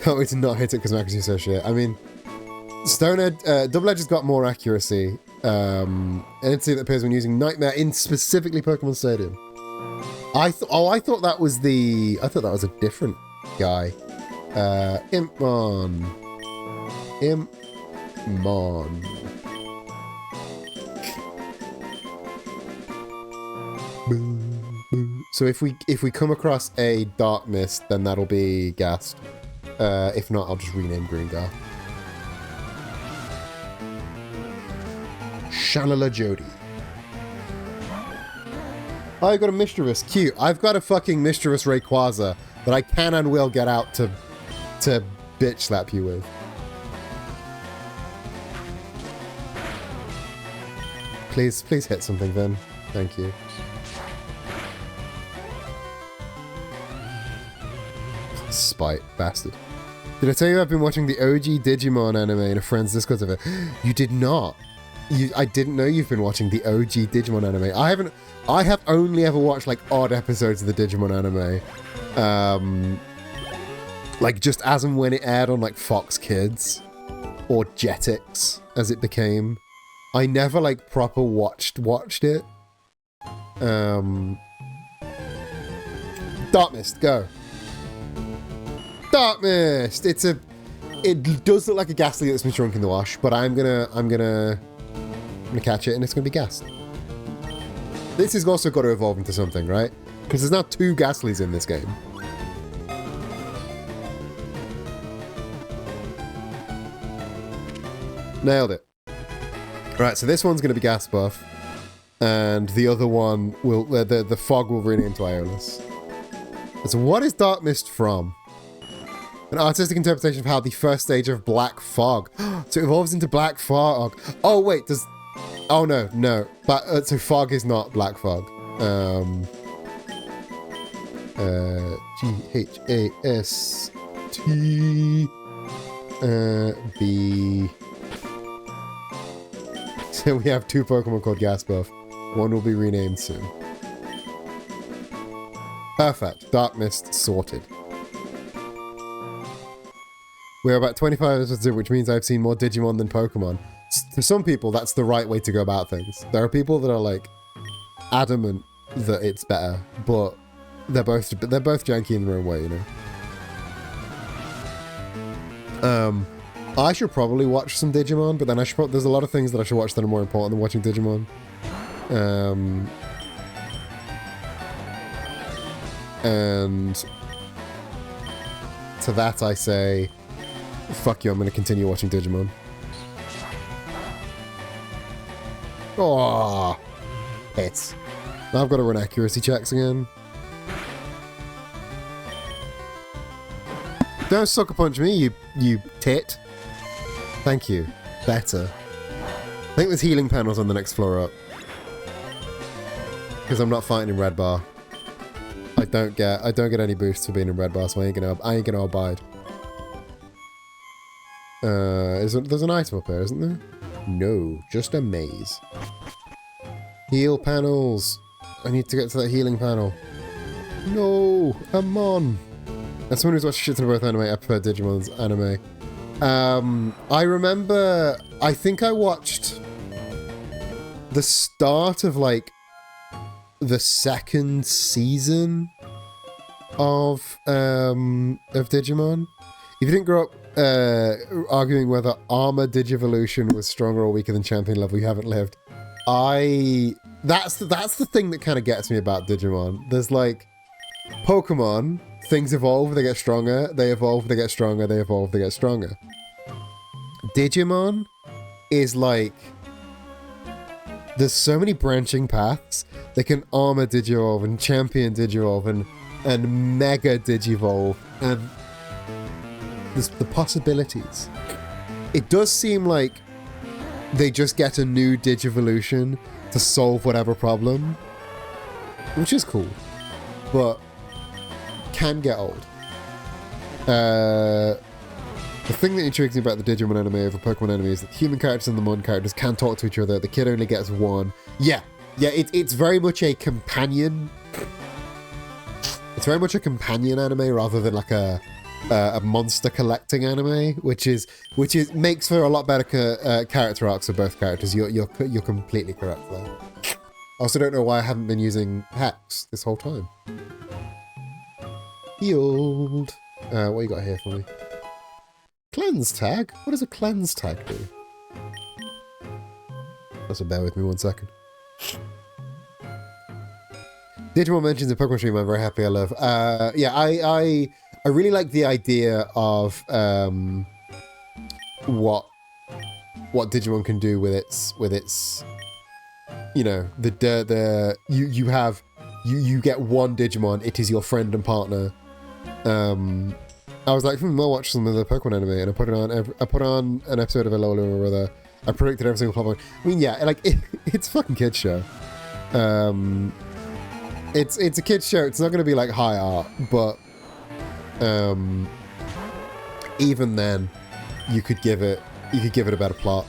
Can't wait to not hit it because my accuracy is so shit. I mean, Stonehead... Double Edge has got more accuracy. Entity that appears when using Nightmare in specifically Pokemon Stadium. I thought that was the... I thought that was a different guy. Impmon. Impmon. So if we come across a Dark Mist, then that'll be Ghast. If not, I'll just rename Greengar. Shalala Jody. I got a Mischievous. Cute. I've got a fucking Mischievous Rayquaza that I can and will get out to bitch slap you with. Please hit something, Vin. Thank you. Spite, bastard. Did I tell you I've been watching the OG Digimon anime in a friend's Discord server? You did not. I didn't know you've been watching the OG Digimon anime. I have only ever watched like odd episodes of the Digimon anime. Like just as and when it aired on like Fox Kids or Jetix as it became. I never like proper watched it. Dark Mist, go. Dark Mist! It does look like a Ghastly that's been shrunk in the wash, but I'm gonna catch it and it's gonna be Ghast. This has also got to evolve into something, right? Because there's now 2 Ghastlies in this game. Nailed it. Right, so this one's gonna be Gasbuff, and the other one will the fog will rename to Iolus. So what is Dark Mist from? An artistic interpretation of how the first stage of Black Fog. So it evolves into Black Fog. Oh wait, does... Oh no. But so Fog is not Black Fog. G-H-A-S-T... B... So we have 2 Pokemon called Gasbuff. One will be renamed soon. Perfect. Dark Mist sorted. We're about 25 episodes in, which means I've seen more Digimon than Pokemon. To some people, that's the right way to go about things. There are people that are like adamant that it's better, but they're both janky in their own way, you know. I should probably watch some Digimon, but then there's a lot of things that I should watch that are more important than watching Digimon. And to that I say, fuck you, I'm going to continue watching Digimon. Oh, hits. Now I've got to run accuracy checks again. Don't sucker punch me, you tit. Thank you. Better. I think there's healing panels on the next floor up. Because I'm not fighting in Red Bar. I don't get any boosts for being in Red Bar, so I ain't gonna abide. There's an item up there, isn't there? No, just a maze. Heal panels. I need to get to that healing panel. No, I'm on. As someone who's watched shit ton of both anime, I prefer Digimon's anime. I remember, I think I watched the start of like the second season of Digimon. If you didn't grow up arguing whether Armor Digivolution was stronger or weaker than Champion level, you haven't lived. That's the thing that kind of gets me about Digimon. There's like Pokemon, things evolve, they get stronger, they evolve, they get stronger, they evolve, they get stronger. Digimon is like, there's so many branching paths. They can Armor Digivolve and Champion Digivolve and Mega Digivolve, and there's the possibilities. It does seem like they just get a new Digivolution to solve whatever problem, which is cool, but can get old. The thing that intrigues me about the Digimon anime over Pokemon anime is that human characters and the Mon characters can talk to each other. The kid only gets one. Yeah, it's very much a companion. It's very much a companion anime rather than like a monster collecting anime, which makes for a lot better character arcs for both characters. You're completely correct there. I also don't know why I haven't been using Hex this whole time. Healed. What you got here for me? Cleanse tag? What does a cleanse tag do? Also, bear with me 1 second. Digimon mentions in Pokemon stream I'm very happy I love. Yeah, I really like the idea of what Digimon can do with its you know, you get one Digimon, it is your friend and partner. I was like, I'll watch some of the Pokemon anime, and I put on an episode of Alola or other. I predicted every single plot point. I mean, yeah, like it's a fucking kids show. It's a kids show. It's not going to be like high art, but even then, you could give it a better plot.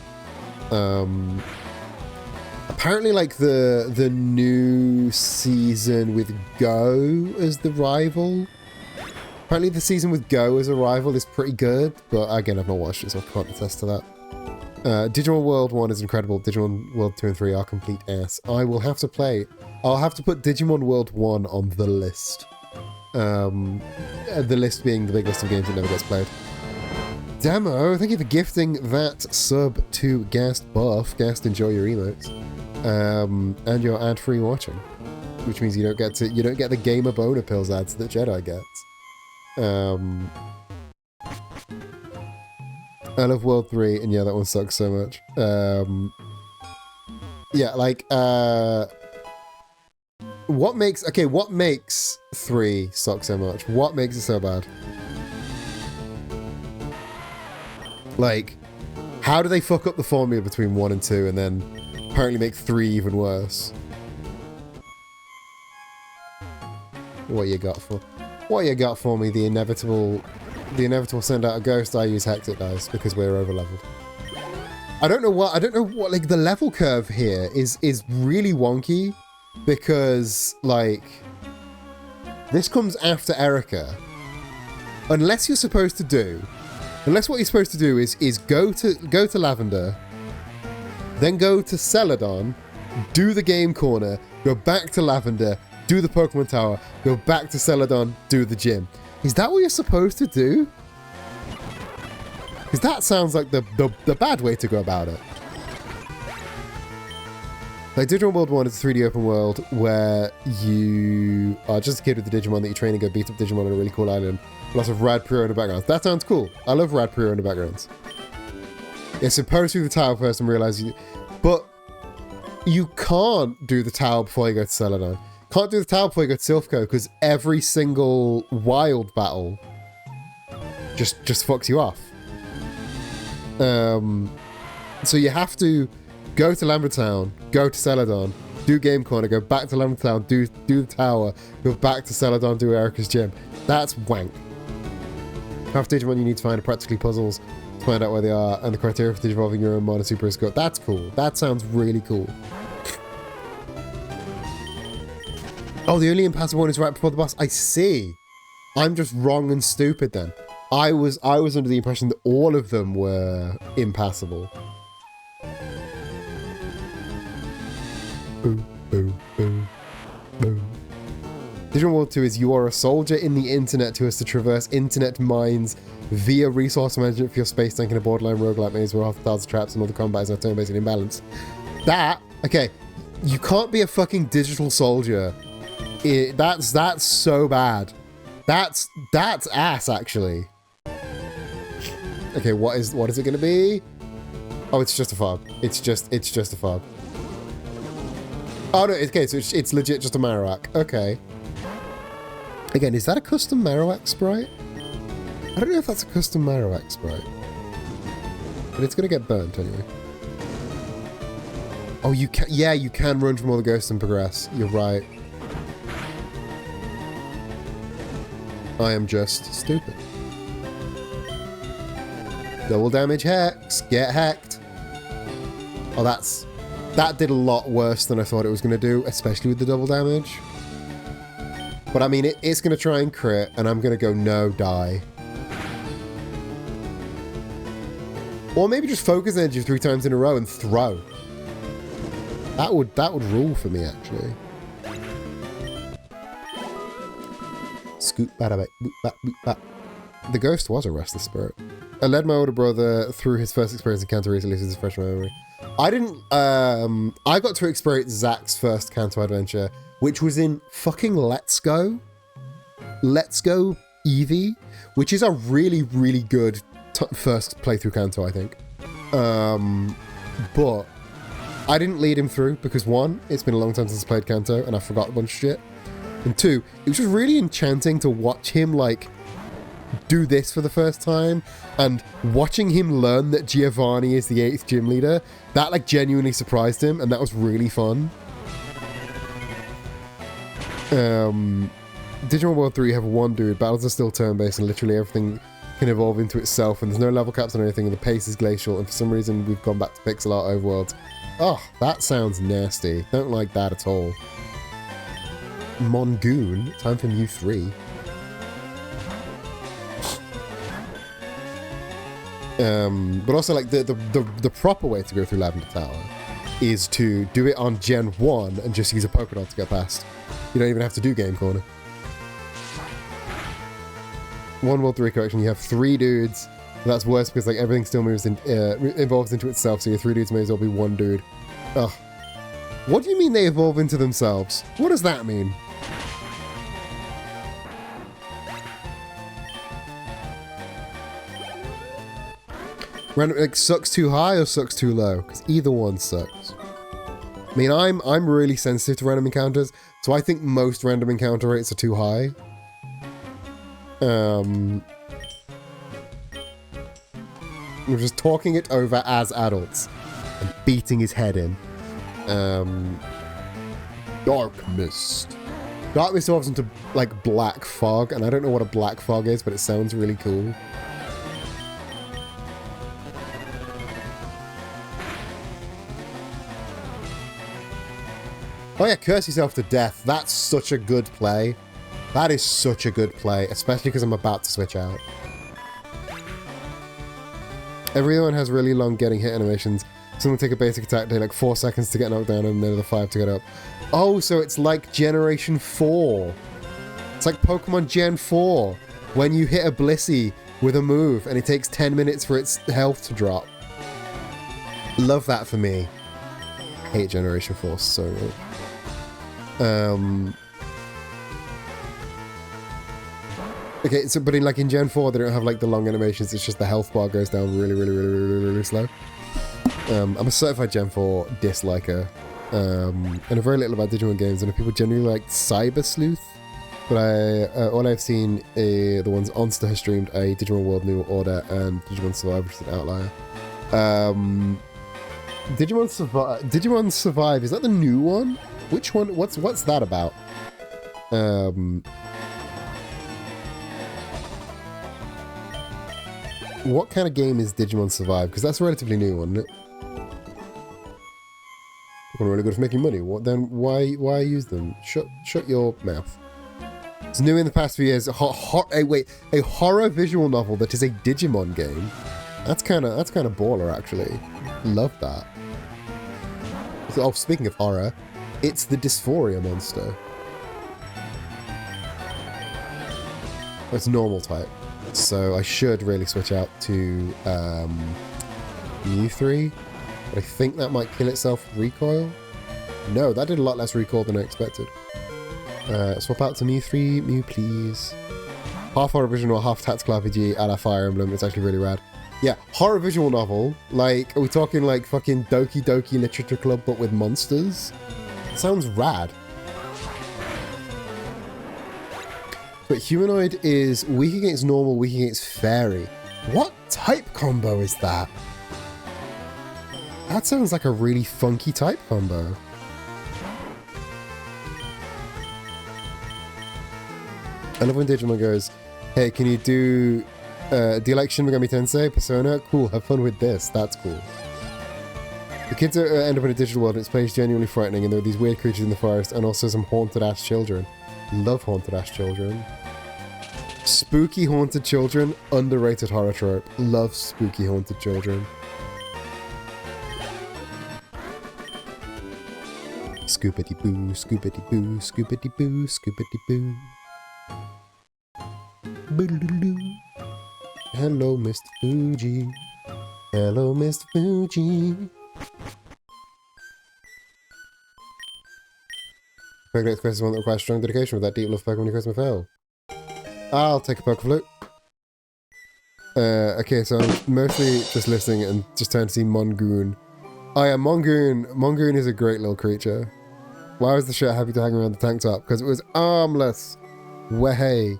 Apparently, like the new season with Go as the rival. Apparently the season with Go as a rival is pretty good, but again, I've not watched it, so I can't attest to that. Digimon World 1 is incredible. Digimon World 2 and 3 are complete ass. I'll have to put Digimon World 1 on the list. The list being the big list of games that never gets played. Damo, thank you for gifting that sub to Gast Buff. Gast, enjoy your emotes. And your ad-free watching. Which means you don't get the Gamer Boner Pills ads that Jedi gets. I love World 3, and yeah, that one sucks so much. Yeah, like, what makes 3 suck so much? What makes it so bad? Like, how do they fuck up the formula between 1 and 2 and then apparently make 3 even worse? What you got for me? The inevitable send out a ghost. I use Hex, it dies because we're over leveled. I don't know what like the level curve here is really wonky because like This comes after Erica. Unless what you're supposed to do is go to Lavender, then go to Celadon, do the game corner, go back to Lavender, do the Pokemon Tower, go back to Celadon, do the gym. Is that what you're supposed to do? Because that sounds like the bad way to go about it. Like Digimon World 1 is a 3D open world where you are just a kid with the Digimon that you train and go beat up Digimon on a really cool island. Lots of rad pre-order in the backgrounds. That sounds cool. I love rad pre-order in the backgrounds. It's supposed to be the tower first and realize you... But you can't do the tower before you go to Celadon. Can't do the tower before you go to Silphco because every single wild battle just fucks you off. So you have to go to Lambert Town, go to Celadon, do Game Corner, go back to Lambert Town, do the tower, go back to Celadon, do Erica's gym. That's wank. After Digimon, you need to find practically puzzles to find out where they are, and the criteria for Digivolving your own Mon Super is good. That's cool. That sounds really cool. Oh, the only impassable one is right before the boss. I see. I'm just wrong and stupid then. I was under the impression that all of them were impassable. Boo, boo, boo, boo. Digimon World 2 is you are a soldier in the internet who has to traverse internet mines via resource management for your space tank in a borderline roguelike maze where half the thousands of traps and all the combat is now turn-based and imbalanced. Okay, you can't be a fucking digital soldier. That's so bad. That's ass, actually. Okay, what is it gonna be? Oh, it's just a fog. It's just a fog. Oh no, okay, so it's legit just a Marowak. Okay. Again, is that a custom Marowak sprite? I don't know if that's a custom Marowak sprite. But it's gonna get burnt anyway. Oh, you can, yeah, you can run from all the ghosts and progress. You're right. I am just stupid. Double damage hex. Get hecked. Oh, that did a lot worse than I thought it was going to do, especially with the double damage. But I mean, it's going to try and crit, and I'm going to go no, die. Or maybe just focus energy 3 times in a row and throw. That would rule for me, actually. Scoop, bada, boop, boop, boop. The ghost was a restless spirit. I led my older brother through his first experience in Kanto recently since his fresh memory. I didn't, I got to experience Zach's first Kanto adventure, which was in fucking Let's Go Eevee, which is a really, really good first playthrough Kanto, I think. But I didn't lead him through because 1, it's been a long time since I played Kanto and I forgot a bunch of shit. And 2, it was just really enchanting to watch him, like, do this for the first time, and watching him learn that Giovanni is the 8th gym leader, that, like, genuinely surprised him, and that was really fun. Digimon World 3, you have one dude, battles are still turn-based, and literally everything can evolve into itself, and there's no level caps on anything, and the pace is glacial, and for some reason we've gone back to pixel art overworlds. Oh, that sounds nasty. Don't like that at all. Mongoon, time for Mew 3. But also, like, the proper way to go through Lavender Tower is to do it on Gen 1 and just use a Pokédoll to get past. You don't even have to do Game Corner. One World 3 correction, you have 3 dudes. That's worse because, like, everything still moves in, evolves into itself, so your 3 dudes may as well be 1 dude. Ugh. What do you mean they evolve into themselves? What does that mean? Random, like, sucks too high or sucks too low? Because either one sucks. I mean, I'm really sensitive to random encounters, so I think most random encounter rates are too high. We're just talking it over as adults and beating his head in. Dark Mist. Dark Mist evolves into, like, black fog, and I don't know what a black fog is, but it sounds really cool. Oh yeah, curse yourself to death. That's such a good play. That is such a good play, especially because I'm about to switch out. Everyone has really long getting hit animations. Someone take a basic attack, take like 4 seconds to get knocked down and another 5 to get up. Oh, so it's like Generation 4. It's like Pokemon Gen 4. When you hit a Blissey with a move and it takes 10 minutes for its health to drop. Love that for me. Hate Generation 4 so much. Okay, so but in Gen 4 they don't have like the long animations, it's just the health bar goes down really slow. I'm a certified Gen 4 disliker. And a very little about Digimon games, and people generally like Cyber Sleuth. But all I've seen the ones Onster has streamed a Digimon World New Order and Digimon Survive, which is an outlier. Digimon Survive, is that the new one? Which one? What's that about? What kind of game is Digimon Survive? Because that's a relatively new one, isn't it? Really good for making money. What then? Why use them? Shut your mouth. It's new in the past few years. A horror visual novel that is a Digimon game. That's kind of baller, actually. Love that. So, oh, speaking of horror, it's the Dysphoria monster. It's normal type, so I should really switch out to Mew 3. But I think that might kill itself recoil. No, that did a lot less recoil than I expected. Swap out to Mew 3, Mew please. Half horror visual, half tactical RPG a la Fire Emblem. It's actually really rad. Yeah, horror visual novel. Like, are we talking like fucking Doki Doki Literature Club but with monsters? Sounds rad. But humanoid is weak against normal, weak against fairy. What type combo is that? That sounds like a really funky type combo. I love when Digimon goes, hey, can you do you like Shin Megami Tensei, Persona? Cool, have fun with this. That's cool. The kids end up in a digital world and its place genuinely frightening, and there are these weird creatures in the forest and also some haunted-ass children. Love haunted-ass children. Spooky haunted children, underrated horror trope. Love spooky haunted children. Scoopity-boo, scoopity-boo, scoopity-boo, scoopity-boo. Boo-doo-doo. Hello, Mr. Fuji. Hello, Mr. Fuji. Pregnant Quest one that requires strong dedication with that deep love Pokemon request my fail. I'll take a Pokeflute. Okay, so I'm mostly just listening and just trying to see Mongoon. Oh yeah, Mongoon. Mongoon is a great little creature. Why was the shirt happy to hang around the tank top? Because it was armless. Way.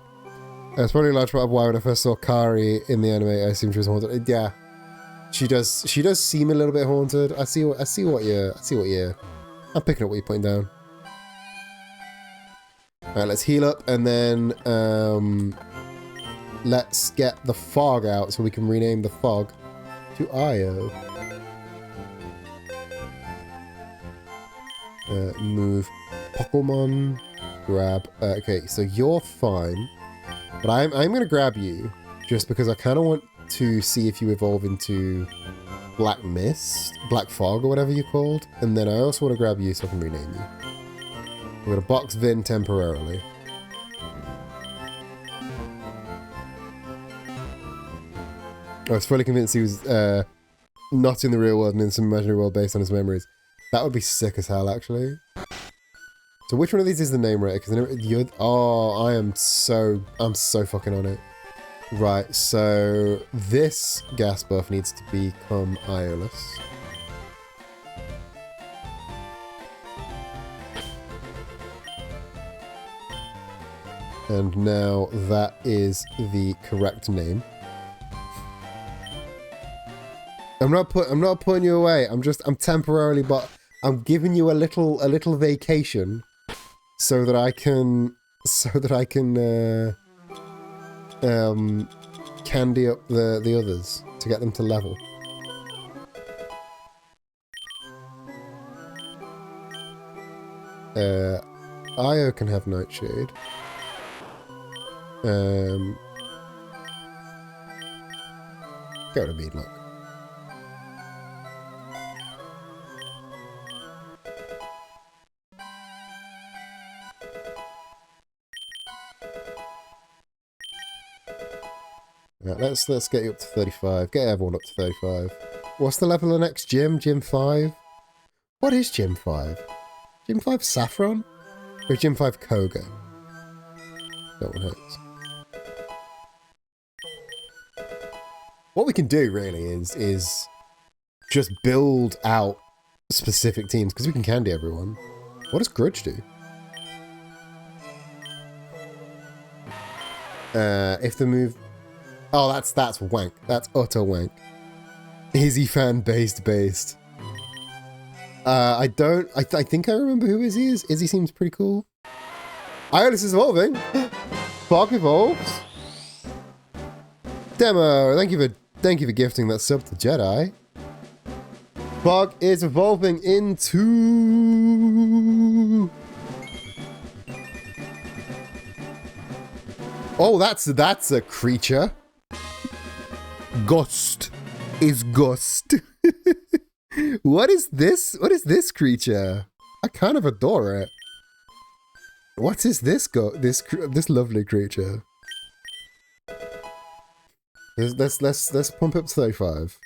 It's probably a large part of why when I first saw Kari in the anime, I assumed she was haunted. Yeah, she does seem a little bit haunted. I see what you're. I'm picking up what you're putting down. All right, let's heal up and then let's get the fog out so we can rename the fog to Io. Move Pokemon. Grab. Okay, so you're fine. But I'm going to grab you, just because I kind of want to see if you evolve into Black Mist, Black Fog, or whatever you're called. And then I also want to grab you so I can rename you. I'm going to box Vin temporarily. I was fully convinced he was not in the real world and in some imaginary world based on his memories. That would be sick as hell, actually. So which one of these is the name right? Because oh, I'm so fucking on it. Right, so this gas buff needs to become Iolus. And now that is the correct name. I'm not putting you away. I'm temporarily, but I'm giving you a little vacation. So that I can candy up the others to get them to level. Io can have Nightshade. Go to Meadlock. Right, let's get you up to 35. Get everyone up to 35. What's the level of the next gym? Gym 5? What is Gym 5? Gym 5 Saffron? Or Gym 5 Koga? That one hurts. What we can do, really, is just build out specific teams, because we can candy everyone. What does Grudge do? If the move... Oh, that's wank. That's utter wank. Izzy fan based. I think I remember who Izzy is. Izzy seems pretty cool. Iris is evolving. Fog evolves. Demo, thank you for gifting that sub to Jedi. Fog is evolving into... Oh, that's a creature. Ghost is Ghost. What is this? What is this creature? I kind of adore it. What is this this lovely creature? Let's pump up to 35.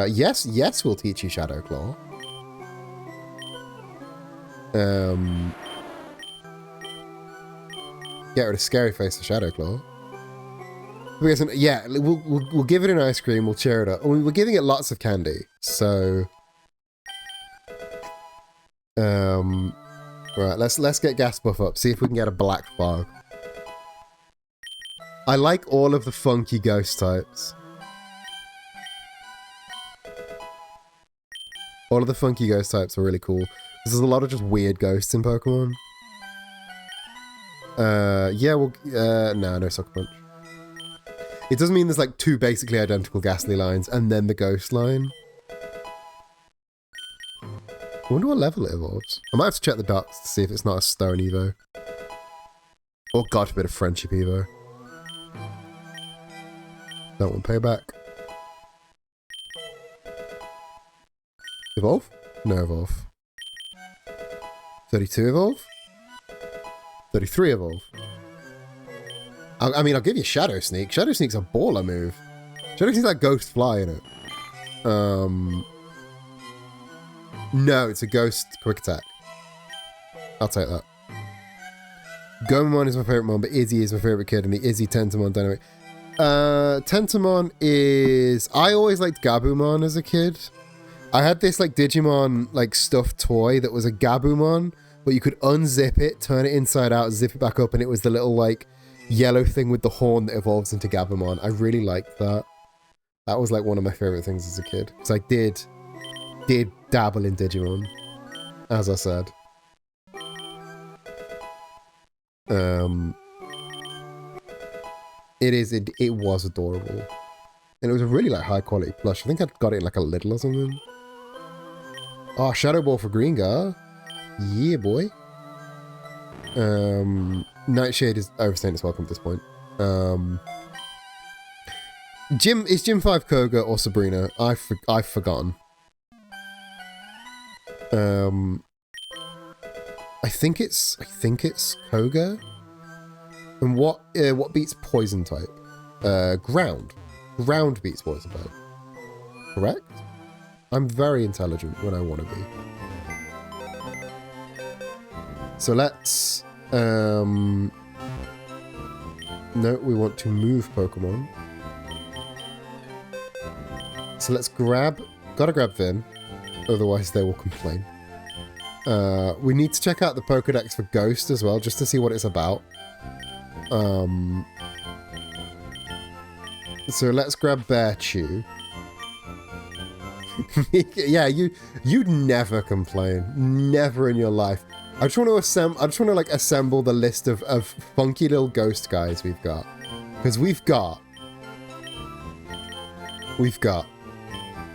Yes, we'll teach you Shadow Claw. Get rid of Scary Face for Shadow Claw. Yeah, we'll give it an ice cream. We'll cheer it up. I mean, we're giving it lots of candy, so. Right, let's get gas buff up. See if we can get a black fog. I like all of the funky ghost types. All of the funky ghost types are really cool. There's a lot of just weird ghosts in Pokemon. Yeah, well, no Sucker Punch. It doesn't mean there's like two basically identical Ghastly lines and then the ghost line. I wonder what level it evolves. I might have to check the docs to see if it's not a Stone Evo. Or God forbid a Friendship Evo. Don't want payback. Evolve? No evolve. 32 evolve? 33 evolve. I mean, I'll give you Shadow Sneak. Shadow Sneak's a baller move. Shadow Sneak's like Ghost Fly in it. No, it's a Ghost Quick Attack. I'll take that. Gomamon is my favourite mon, but Izzy is my favourite kid, and the Izzy Tentamon dynamic. Tentamon is... I always liked Gabumon as a kid. I had this like Digimon like stuffed toy that was a Gabumon, but you could unzip it, turn it inside out, zip it back up, and it was the little like yellow thing with the horn that evolves into Gabumon. I really liked that. That was like one of my favorite things as a kid. Because I did dabble in Digimon, as I said. It was adorable. And it was a really like high quality plush. I think I got it in like a Lidl or something. Oh, Shadow Ball for Gringar. Yeah, boy. Nightshade is overstaying its welcome at this point. Is Gym 5 Koga or Sabrina? I've forgotten. I think it's Koga. And what beats Poison type? Ground. Ground beats Poison type. Correct? I'm very intelligent when I want to be. So let's... No, we want to move Pokemon. So let's grab... Gotta grab Vin. Otherwise they will complain. We need to check out the Pokedex for Ghost as well, just to see what it's about. So let's grab Bearchew. Yeah, you'd never complain. Never in your life. I just want to like assemble the list of funky little ghost guys we've got. Because we've got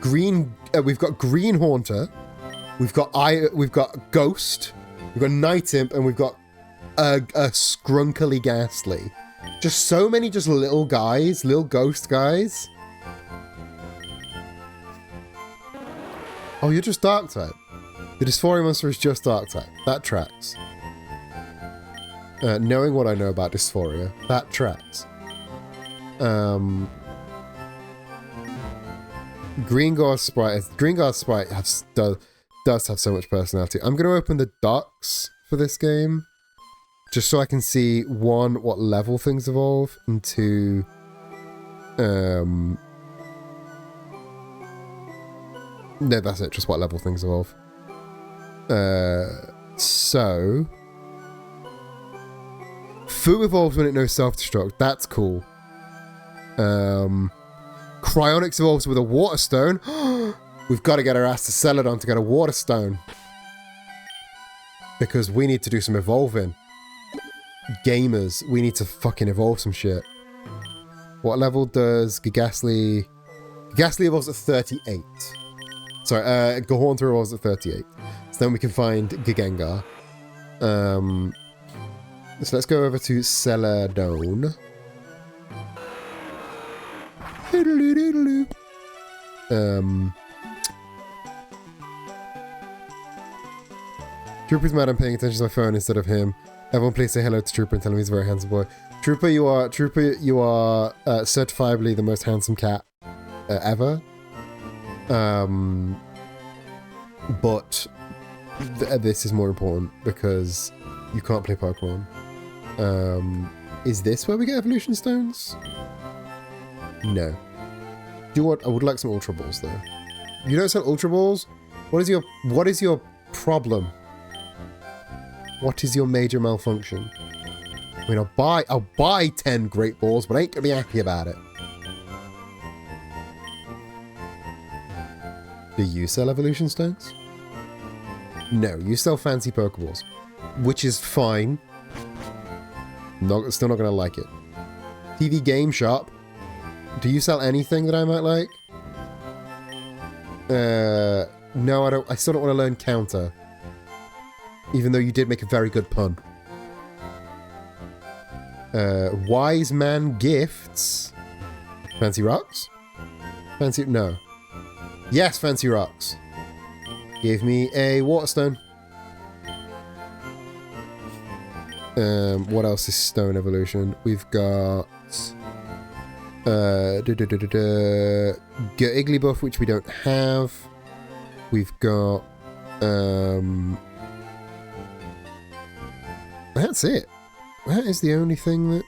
Green Haunter, We've got Ghost, we've got Night Imp, and we've got a Scrunkily Ghastly. Just so many just little guys, little ghost guys. Oh, you're just Dark type. The Dysphoria monster is just Dark type. That tracks. Knowing what I know about Dysphoria, that tracks. Greengar Sprite does have so much personality. I'm going to open the ducks for this game, just so I can see, one, what level things evolve, and two, no, that's it, just what level things evolve. So... Fu evolves when it knows self-destruct. That's cool. Cryonics evolves with a water stone. We've got to get our ass to Celadon to get a water stone. Because we need to do some evolving. Gamers, we need to fucking evolve some shit. What level does Gigastly... Gigastly evolves at 38. Sorry, Gahornthor evolves at 38. So then we can find Gigengar. So let's go over to Celadon. Trooper's mad I'm paying attention to my phone instead of him. Everyone please say hello to Trooper and tell him he's a very handsome boy. Trooper, you are certifiably the most handsome cat ever. But this is more important because you can't play Pokemon. Is this where we get evolution stones? No. I would like some Ultra Balls though. You don't sell Ultra Balls? What is your problem? What is your major malfunction? I mean, I'll buy 10 Great Balls, but I ain't gonna be happy about it. Do you sell evolution stones? No, you sell fancy Pokeballs, which is fine. Still not gonna like it. TV Game Shop. Do you sell anything that I might like? No, I don't. I still don't want to learn counter. Even though you did make a very good pun. Wise Man Gifts. Fancy Rocks? No. Yes, Fancy Rocks. Give me a Waterstone. What else is Stone Evolution? We've got... Igglybuff, which we don't have. We've got... That's it. That is the only thing that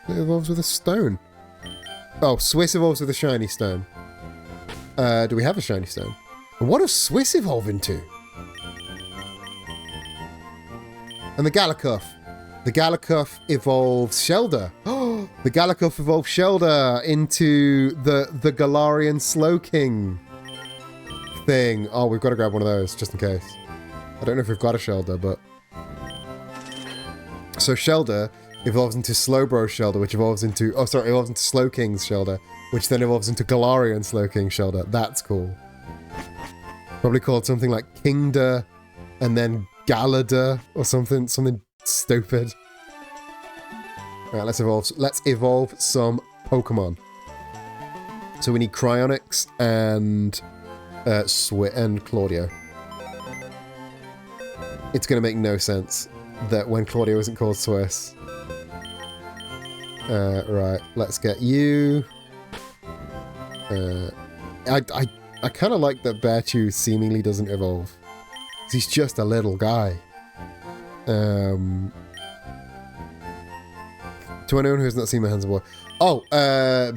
evolves with a stone. Oh, Swiss evolves with a shiny stone. Do we have a shiny stone? And what does Swiss evolve into? And the Gallicuff. The Gallicuff evolves Shelder. Oh, the Gallicuff evolves Shelder into the Galarian Slowking thing. Oh, we've got to grab one of those just in case. I don't know if we've got a Shelder, but... So Shelder evolves into Slowbro Shelder, which evolves into... Oh, sorry, evolves into Slowking's Shelder, which then evolves into Galarian Slowking Shelder. That's cool. Probably called something like Kingda, and then Galada, or something stupid. Alright, let's evolve some Pokemon. So we need Cryonics and Claudio. It's gonna make no sense that when Claudio isn't called Swiss. Right, let's get you. I kind of like that Bearchew seemingly doesn't evolve. He's just a little guy. To anyone who has not seen my handsome boy. Oh,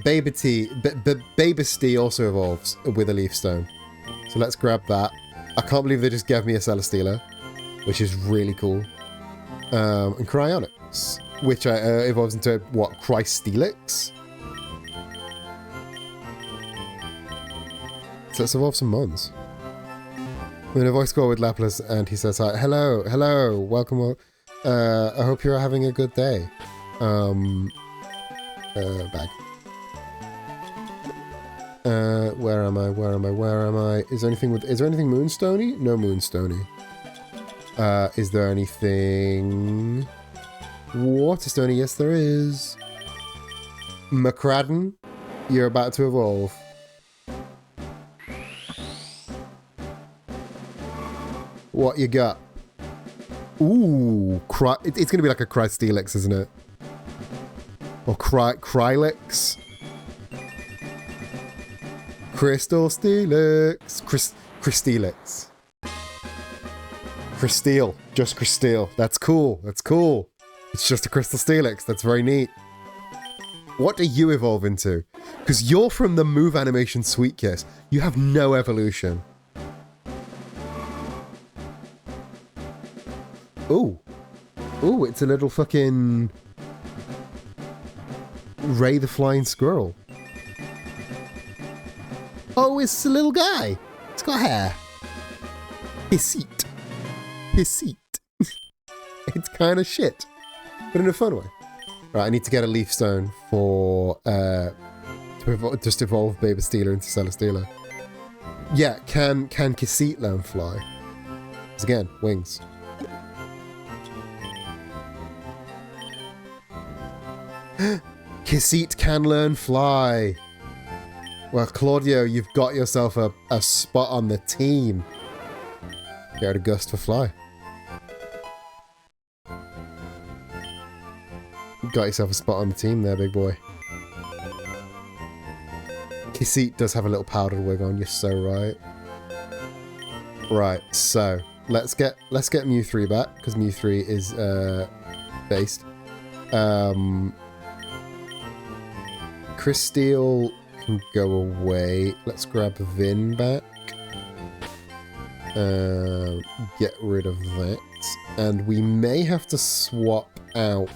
Babysty also evolves with a Leaf Stone. So let's grab that. I can't believe they just gave me a Celesteela, which is really cool. And Cryonics, which evolves into, what, Crystelix? So let's evolve some Mons. We're in a voice call with Lapras, and he says, hi, hello, welcome. I hope you're having a good day. Bag. Where am I? Where am I? Where am I? Is there anything Moonstony? No Moonstony. Is there anything Waterstony? Yes, there is. McCradden, you're about to evolve. What you got? Ooh, it's gonna be like a Crystelix, isn't it? Or Krylix? Crystal Steelix. Crystelix. Crysteel. Just Crysteel. That's cool. That's cool. It's just a Crystal Steelix. That's very neat. What do you evolve into? Because you're from the move animation Sweet Kiss. You have no evolution. Ooh. Ooh, it's a little fucking Ray the Flying Squirrel. Oh, it's a little guy. It's got hair. His seat. His seat. It's kind of shit, but in a fun way. Right, I need to get a Leaf Stone for just evolve Babysteeler into Celesteela. Yeah, can Cassette learn fly? Because again, wings. Cassette can learn fly. Well, Claudio, you've got yourself a spot on the team. Get out a gust for fly. You got yourself a spot on the team there, big boy. Cassette does have a little powdered wig on, you're so right. Right, so let's get Mew 3 back, because Mew 3 is based. Crysteel can go away. Let's grab Vin back. Get rid of that. And we may have to swap out.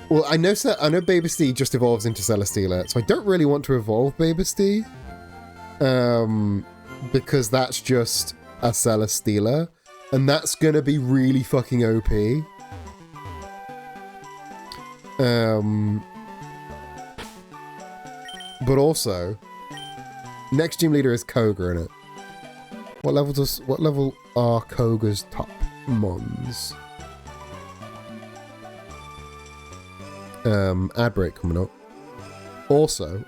Well, I know Babystea just evolves into Celesteela, so I don't really want to evolve Babystea. Because that's just a Celesteela. And that's gonna be really fucking OP. But also, next gym leader is Koga in it. What level are Koga's top mons? Ad break coming up. Also,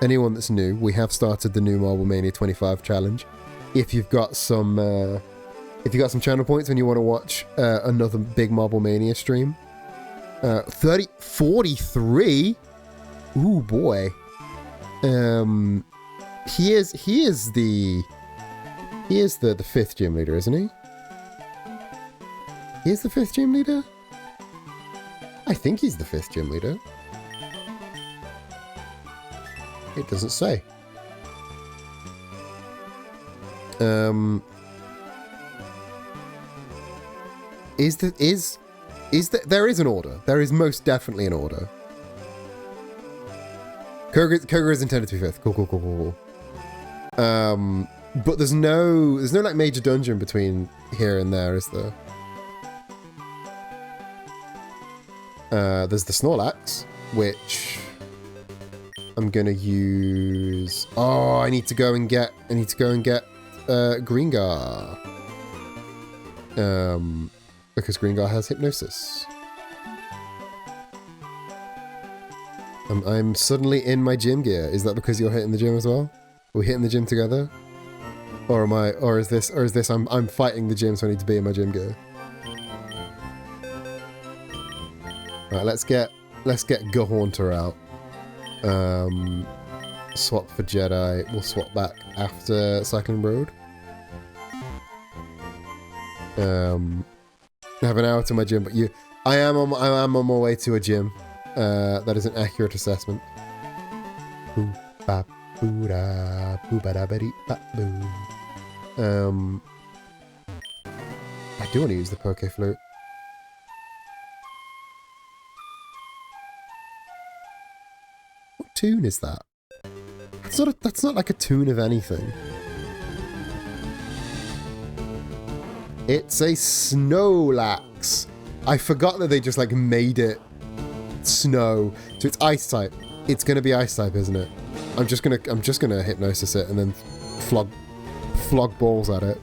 anyone that's new, we have started the new Marble Mania 25 challenge. If you've got some channel points and you want to watch another big Marble Mania stream, 43. Ooh boy. He is the fifth gym leader, isn't he? He is the fifth gym leader? I think he's the fifth gym leader. It doesn't say. There is an order. There is most definitely an order. Koga is intended to be fifth. Cool. But there's no like major dungeon between here and there, is there? There's the Snorlax, which I'm gonna use. Oh, I need to go and get Gringar. Because Gringar has Hypnosis. I'm suddenly in my gym gear. Is that because you're hitting the gym as well? Are we hitting the gym together? Or is this I'm fighting the gym, so I need to be in my gym gear? Right, let's get Gahaunter out. Swap for Jedi. We'll swap back after Cycling Road. I have an hour to my gym, but I am on my way to a gym. That is an accurate assessment. I do want to use the Poke Flute. What tune is that? That's not like a tune of anything. It's a Snorlax. I forgot that they just like made it snow. So it's ice type. It's gonna be ice type, isn't it? I'm just gonna hypnosis it and then flog balls at it.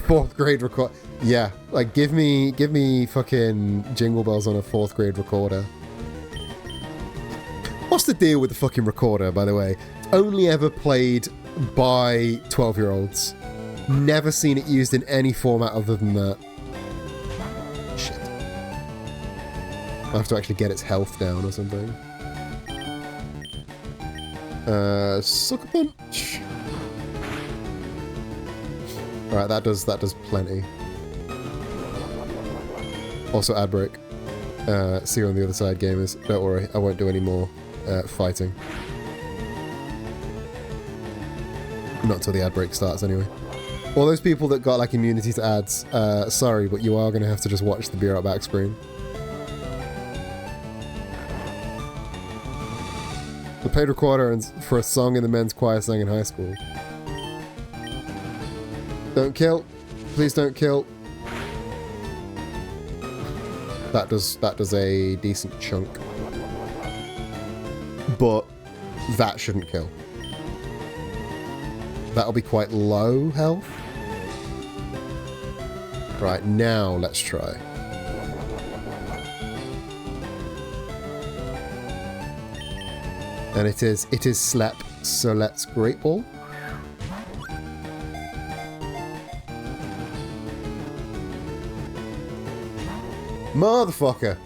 4th grade record. Yeah, like give me fucking Jingle Bells on a 4th grade recorder. What's the deal with the fucking recorder, by the way? It's only ever played by 12-year-olds. Never seen it used in any format other than that. Shit. I have to actually get its health down or something. Sucker Punch. Alright, that does plenty. Also ad break. See you on the other side, gamers. Don't worry, I won't do any more fighting. Not till the ad break starts, anyway. All those people that got like immunity to ads, sorry, but you are going to have to just watch the Beer Out back screen. I paid recorder for a song in the men's choir sang in high school. Don't kill. Please don't kill. That does a decent chunk. But that shouldn't kill. That'll be quite low health. Right, now let's try. And it is slap, so let's Great Ball. Motherfucker.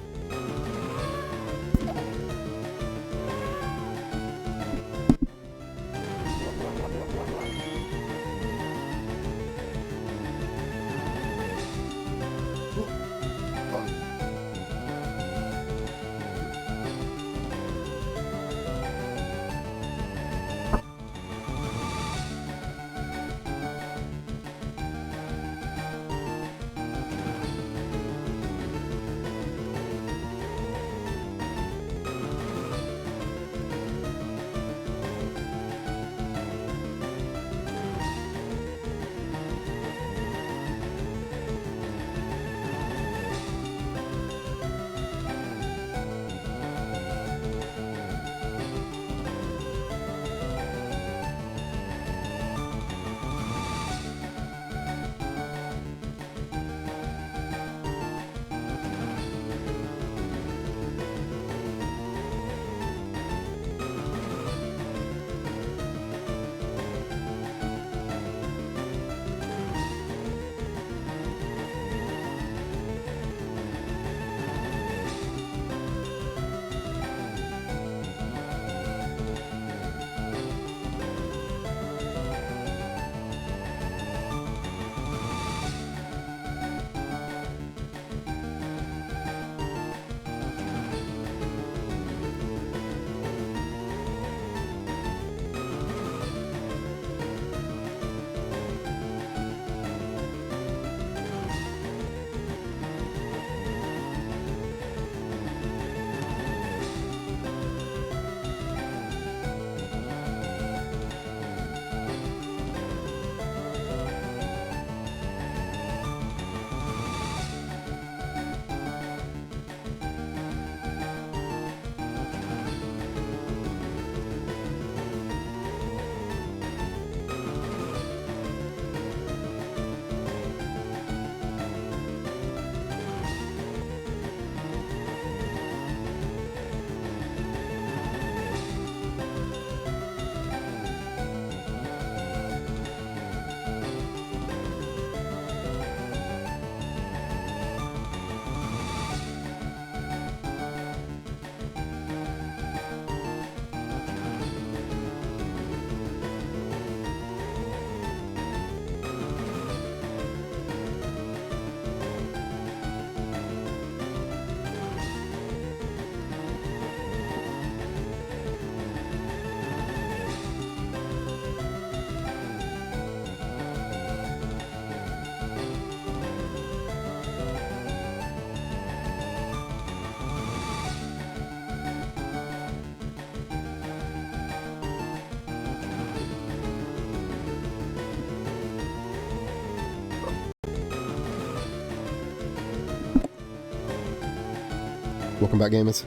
Welcome back, gamers.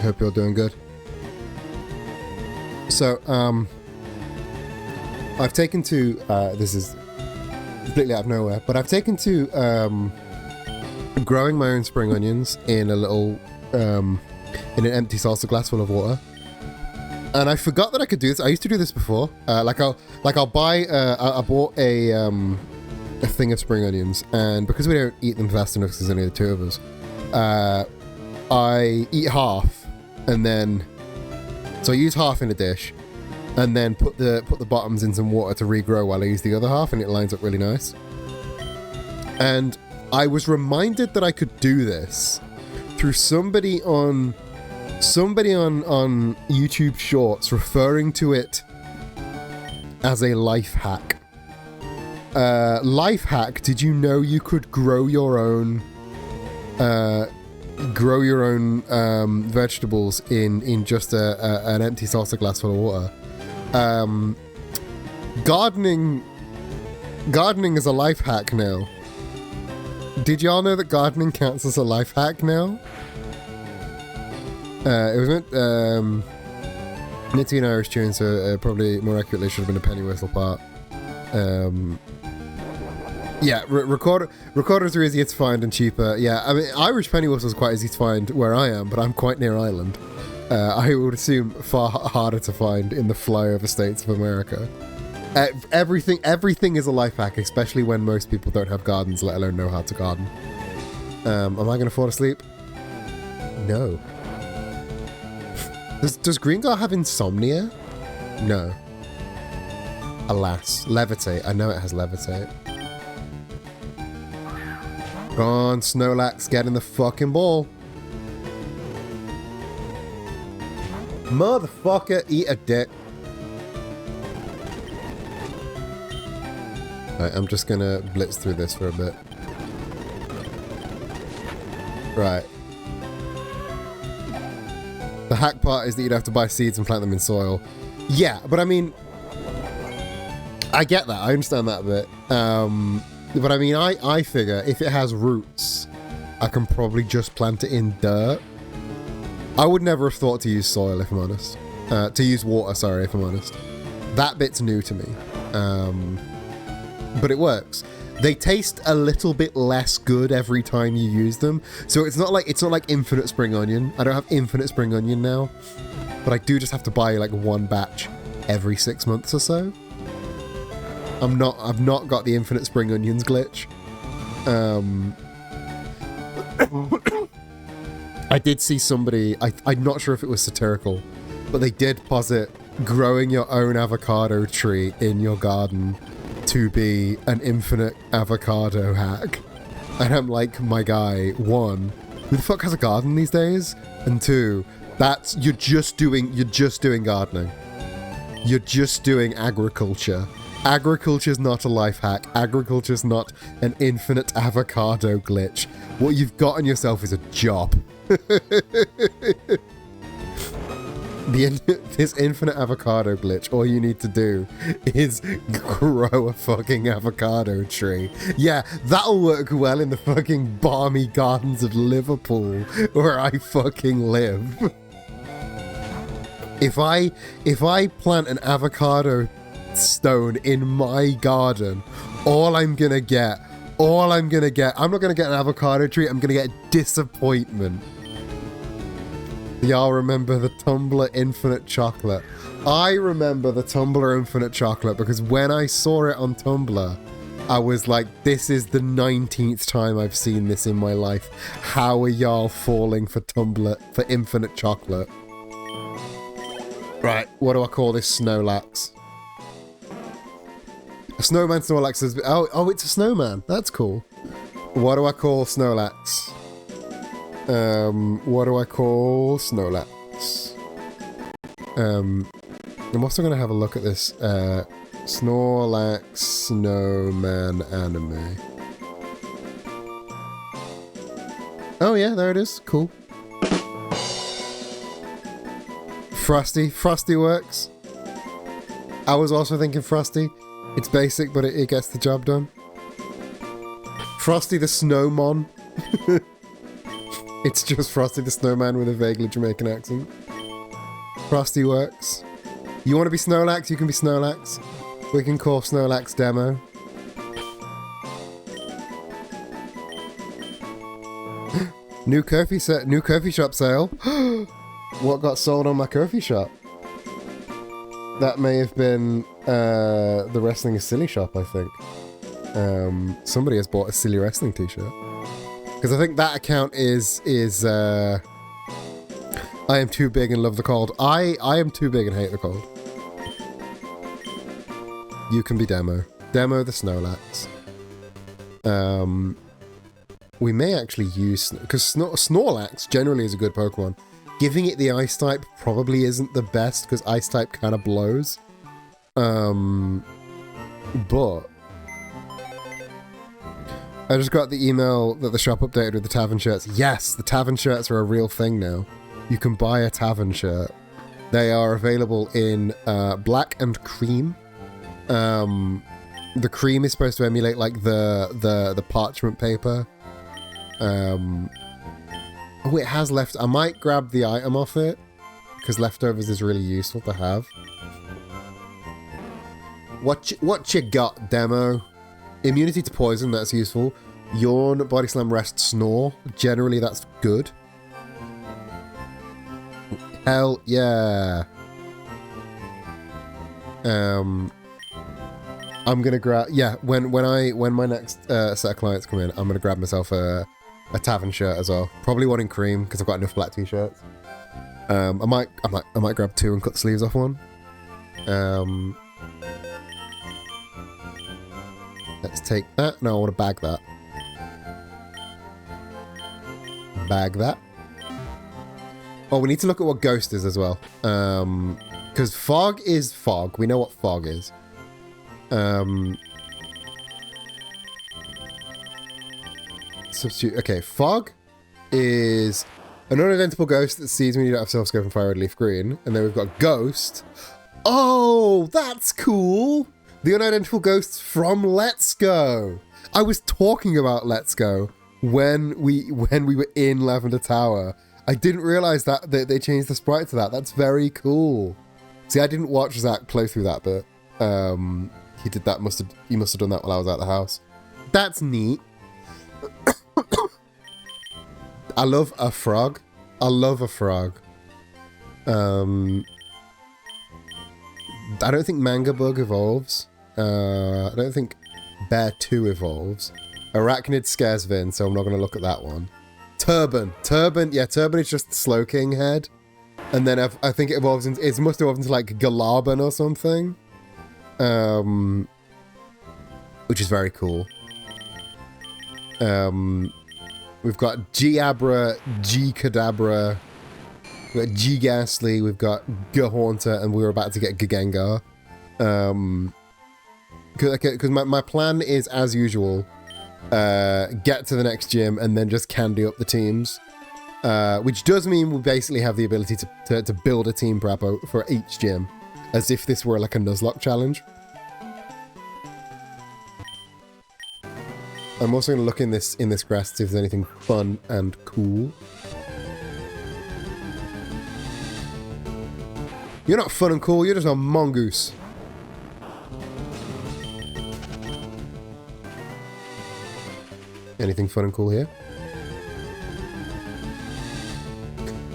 Hope you're doing good. So, I've taken to, this is completely out of nowhere, but I've taken to growing my own spring onions in a little, in an empty salsa glass full of water. And I forgot that I could do this. I used to do this before. I'll buy, I bought a thing of spring onions, and because we don't eat them fast enough because there's only the two of us, I eat half, and then, so I use half in a dish, and then put the bottoms in some water to regrow while I use the other half, and it lines up really nice. And I was reminded that I could do this through somebody on YouTube Shorts referring to it as a life hack. Life hack, did you know you could grow your own vegetables in just an empty salsa glass full of water? Gardening is a life hack now. Did y'all know that gardening counts as a life hack now? It was meant to be an Irish tune, so probably more accurately should have been a penny whistle part. Yeah, recorders are easier to find and cheaper. Yeah, I mean, Irish penny whistles are quite easy to find where I am, but I'm quite near Ireland. I would assume far harder to find in the flyover states of America. Everything is a life hack, especially when most people don't have gardens, let alone know how to garden. Am I going to fall asleep? No. Does Gringar have insomnia? No. Alas. Levitate. I know it has levitate. Go on, Snorlax, get in the fucking ball. Motherfucker, eat a dick. Right, I'm just gonna blitz through this for a bit. Right. The hack part is that you'd have to buy seeds and plant them in soil. Yeah, but I mean, I get that. I understand that a bit. But I mean, I figure if it has roots, I can probably just plant it in dirt. I would never have thought to use soil, if I'm honest. To use water, sorry, if I'm honest. That bit's new to me. But it works. They taste a little bit less good every time you use them. So it's not like infinite spring onion. I don't have infinite spring onion now. But I do just have to buy like one batch every 6 months or so. I've not got the infinite spring onions glitch. I did see somebody, I'm not sure if it was satirical, but they did posit growing your own avocado tree in your garden to be an infinite avocado hack. And I'm like, my guy, one, who the fuck has a garden these days? And two, you're just doing gardening. You're just doing agriculture. Agriculture's not a life hack. Agriculture's not an infinite avocado glitch. What you've got on yourself is a job. This infinite avocado glitch, all you need to do is grow a fucking avocado tree. Yeah, that'll work well in the fucking balmy gardens of Liverpool, where I fucking live. If I plant an avocado stone in my garden, I'm not gonna get an avocado tree, I'm gonna get disappointment. Y'all remember the Tumblr Infinite Chocolate? I remember the Tumblr Infinite Chocolate because when I saw it on Tumblr, I was like, this is the 19th time I've seen this in my life. How are y'all falling for Infinite Chocolate? Right, what do I call this Snorlax? A snowman Snorlax says, oh, it's a snowman. That's cool. What do I call Snorlax? What do I call Snorlax? I'm also going to have a look at this Snorlax Snowman anime. Oh yeah, there it is. Cool. Frosty works. I was also thinking Frosty. It's basic, but it gets the job done. Frosty the Snowmon. It's just Frosty the Snowman with a vaguely Jamaican accent. Frosty works. You want to be Snorlax? You can be Snorlax. We can call Snorlax demo. New coffee shop sale. What got sold on my coffee shop? That may have been the Wrestling is Silly shop, I think. Somebody has bought a Silly Wrestling t-shirt. Because I think that account is I am too big and love the cold. I am too big and hate the cold. You can be Demo. Demo the Snorlax. We may actually use... Because Snorlax generally is a good Pokemon. Giving it the Ice type probably isn't the best, because Ice type kind of blows. But... I just got the email that the shop updated with the Tavern shirts. Yes, the Tavern shirts are a real thing now. You can buy a Tavern shirt. They are available in black and cream. The cream is supposed to emulate like the parchment paper. Oh, it has left. I might grab the item off it because leftovers is really useful to have. What you got, Demo? Immunity to poison, that's useful. Yawn, body slam, rest, snore. Generally, that's good. Hell yeah. I'm gonna grab... Yeah, when my next set of clients come in, I'm gonna grab myself a Tavern shirt as well. Probably one in cream because I've got enough black t-shirts. I might grab two and cut the sleeves off one. Let's take that. No, I want to bag that. Bag that. Oh, we need to look at what Ghost is as well. Because Fog is Fog. We know what Fog is. Substitute. Okay, Fog is an unidentifiable ghost that sees when you don't have Self-Scope and Fire Red Leaf Green. And then we've got Ghost. Oh, that's cool. The unidentifiable ghosts from Let's Go. I was talking about Let's Go when we were in Lavender Tower. I didn't realize that they changed the sprite to that. That's very cool. See, I didn't watch Zach play through that, but he did that. He must have done that while I was out of the house. That's neat. I love a frog. I love a frog. I don't think Mangabug evolves. I don't think Bear 2 evolves. Arachnid scares Vin, so I'm not going to look at that one. Turban. Yeah, Turban is just Slowking head. And then I think it evolves into... It must evolve into like Galaban or something. Which is very cool. We've got G-Abra, G-Kadabra... We've got G-Ghastly, we've got G-Haunter, and we're about to get Gigengar. Because my plan is, as usual, get to the next gym and then just candy up the teams. Which does mean we basically have the ability to build a team prep for each gym, as if this were like a Nuzlocke challenge. I'm also going to look in this grass to see if there's anything fun and cool. You're not fun and cool, you're just a mongoose. Anything fun and cool here?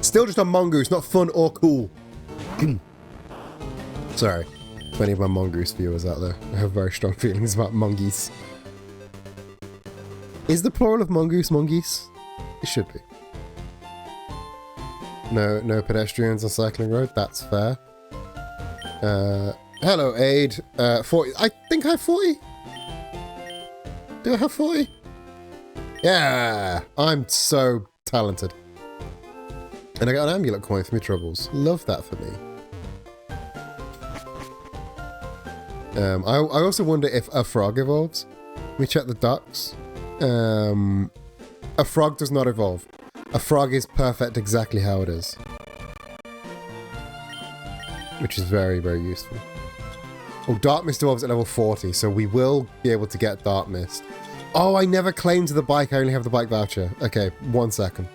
Still just a mongoose, not fun or cool. Sorry, for any of my mongoose viewers out there. I have very strong feelings about mongoose. Is the plural of mongoose mongoose? It should be. No pedestrians on cycling road. That's fair. Hello, Aid. 40. I think I have 40. Do I have 40? Yeah, I'm so talented. And I got an amulet coin for my troubles. Love that for me. I also wonder if a frog evolves. Let me check the ducks. A frog does not evolve. A frog is perfect exactly how it is. Which is very, very useful. Oh, Dark Mist evolves at level 40, so we will be able to get Dark Mist. Oh, I never claimed the bike. I only have the bike voucher. Okay, 1 second.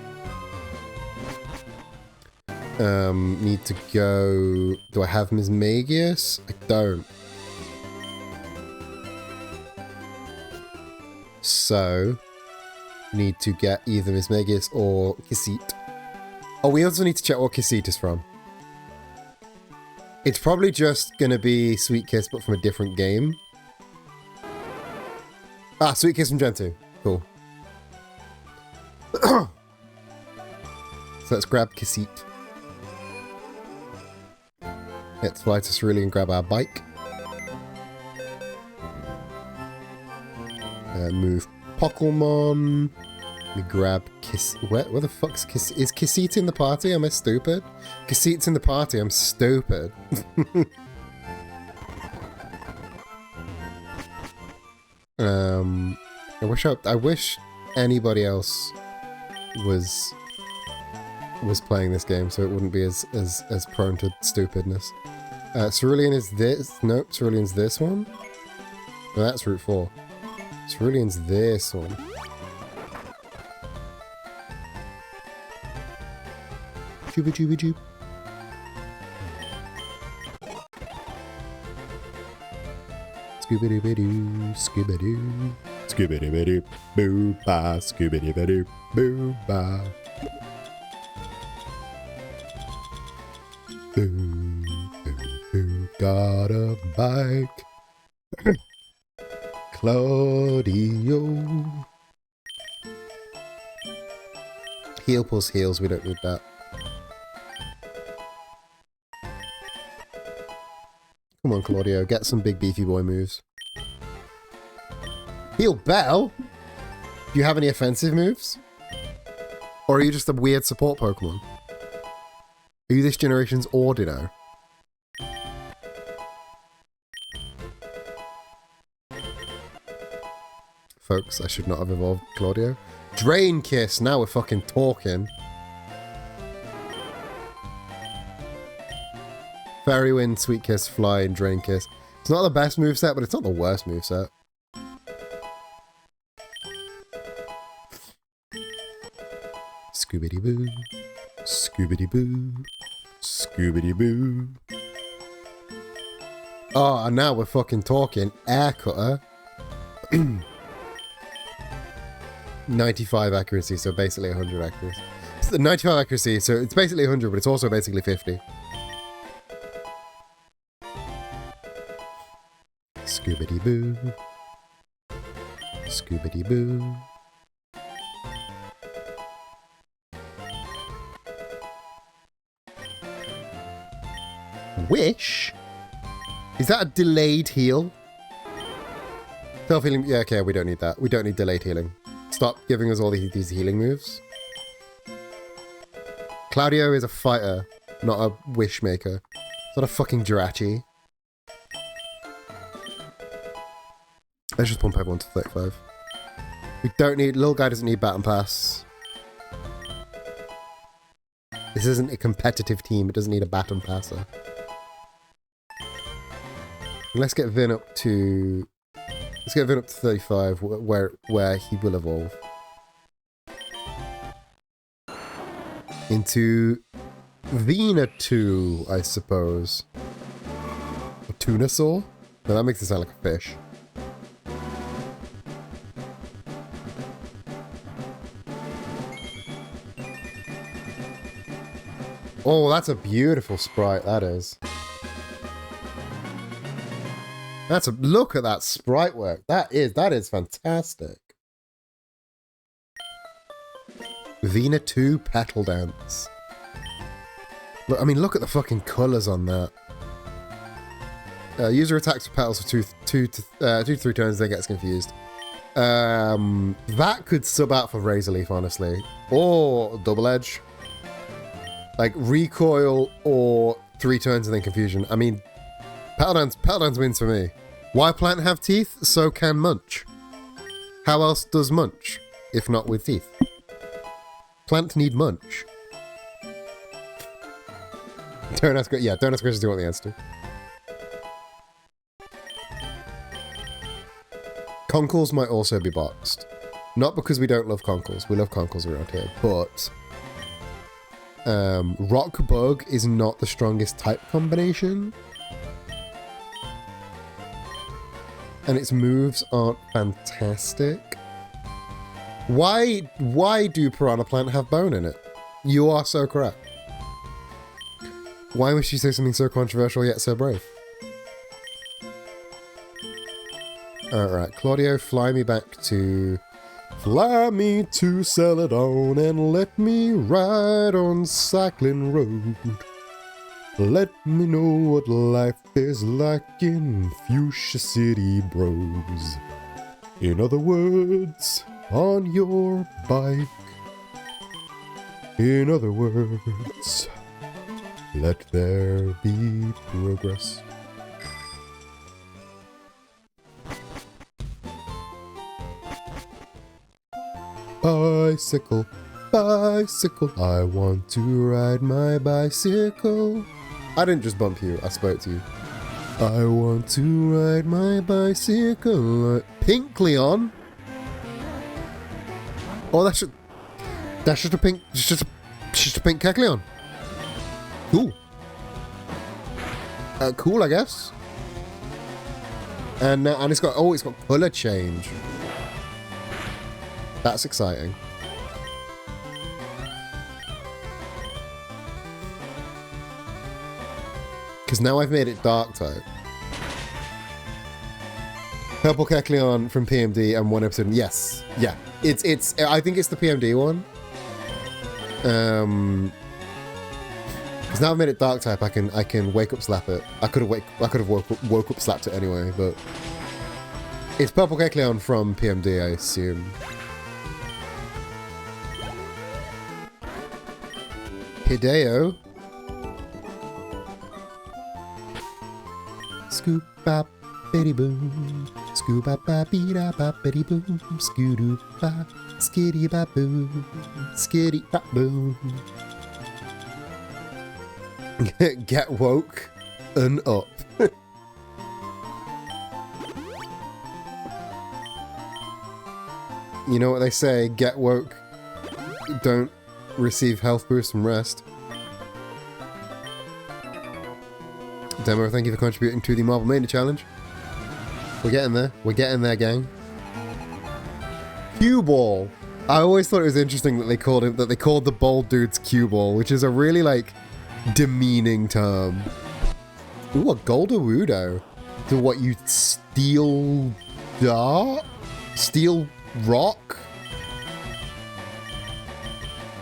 Need to go... Do I have Ms. Magius? I don't. So, need to get either Ms. Magius or Kissit. Oh, we also need to check what Kissit is from. It's probably just going to be Sweet Kiss, but from a different game. Ah, Sweet Kiss from Gen 2. Cool. So let's grab Kissit. Let's fly to Cerulean and grab our bike. Move Pokemon. We grab Kiss. Where the fuck's Kiss? Is Kissit in the party? Am I stupid? Kissit's in the party. I'm stupid. I wish anybody else was playing this game, so it wouldn't be as prone to stupidness. Cerulean is this. Nope, Cerulean's this one. No, that's Route 4. Cerulean's this one. Jooba jooba joop. Scooby-dooby-doo, scooby-doo. Scooby-dooby-doo, boo-ba, scooby-dooby-doo, boo-ba. Boo, boo, boo, got a bike. Claudio. Heal pulse heals, we don't need that. Come on, Claudio, get some big beefy boy moves. Heal Bell? Do you have any offensive moves? Or are you just a weird support Pokemon? Are you this generation's Ordino? Folks, I should not have evolved Claudio. Drain Kiss, now we're fucking talking. Fairy Wind, Sweet Kiss, Fly, and Drain Kiss. It's not the best moveset, but it's not the worst moveset. Scooby-Doo, Scooby-Doo, Scooby-Doo. Oh, and now we're fucking talking. Air Cutter. 95 accuracy, so basically 100 accuracy. It's the 95 accuracy, so it's basically 100, but it's also basically 50. Scooby-Doo. Scooby-Doo. Wish? Is that a delayed heal? Self-healing? Yeah, okay, we don't need that. We don't need delayed healing. Stop giving us all these healing moves. Claudio is a fighter, not a wish maker. It's not a fucking Jirachi. Let's just pump everyone to 35. We don't need... Little guy doesn't need Baton Pass. This isn't a competitive team. It doesn't need a Baton Passer. Let's get Vin up to... Let's get Vin up to 35, where he will evolve. Into Venusaur, I suppose. A Tunasaur? No, that makes it sound like a fish. Oh, that's a beautiful sprite, that is. Look at that sprite work. That is fantastic. Vena 2 Petal Dance. Look, I mean, look at the fucking colours on that. User attacks with petals for 2 to 3 turns, then gets confused. That could sub out for Razor Leaf, honestly. Or Double Edge. Like, recoil or 3 turns and then confusion. I mean, Petal Dance wins for me. Why plant have teeth? So can Munch. How else does Munch, if not with teeth? Plant need Munch. Don't ask questions you want the answer to. Conkles might also be boxed. Not because we don't love Conkles. We love Conkles around here, but... Rock Bug is not the strongest type combination. And its moves aren't fantastic. Why do Piranha Plant have bone in it? You are so correct. Why must you say something so controversial yet so brave? Alright, Claudio, fly me to Celadon and let me ride on Cycling Road. Let me know what life is like in Fuchsia City, bros. In other words, on your bike. In other words, let there be progress. Bicycle, bicycle, I want to ride my bicycle. I didn't just bump you, I spoke to you. I want to ride my bicycle. Pink Leon? Oh, that's just a pink, just a pink Kecleon. Cool. Cool, I guess. And it's got color change. That's exciting. Because now I've made it dark type. Purple Kecleon from PMD and one episode. Yes. Yeah. It's I think it's the PMD one. Because now I've made it dark type, I can wake up slap it. I could have woke up slapped it anyway, but it's Purple Kecleon from PMD, I assume. Hideo. Scoop bop bitty boom. Scoop bop bop beat up bop bitty boom. Scoodoo bop skitty bop boom. Skitty bop boom. Get woke and up. You know what they say, get woke, don't receive health boost from rest. Demo, thank you for contributing to the Marble Mania Challenge. We're getting there. We're getting there, gang. Cue Ball. I always thought it was interesting that they called the bald dudes Cue Ball, which is a really, like, demeaning term. Ooh, a Golderudo. So what, you steal dart? Steal rock?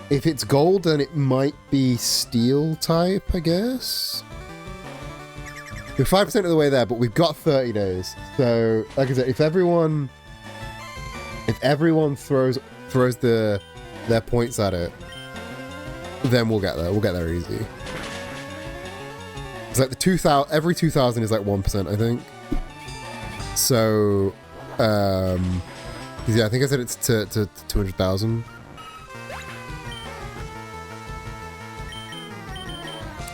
If it's gold, then it might be steel type, I guess. We're 5% of the way there, but we've got 30 days. So, like I said, if everyone throws their points at it, then we'll get there. We'll get there easy. It's like the 2,000. Every 2,000 is like 1%, I think. So, yeah, I think I said it's to 200,000.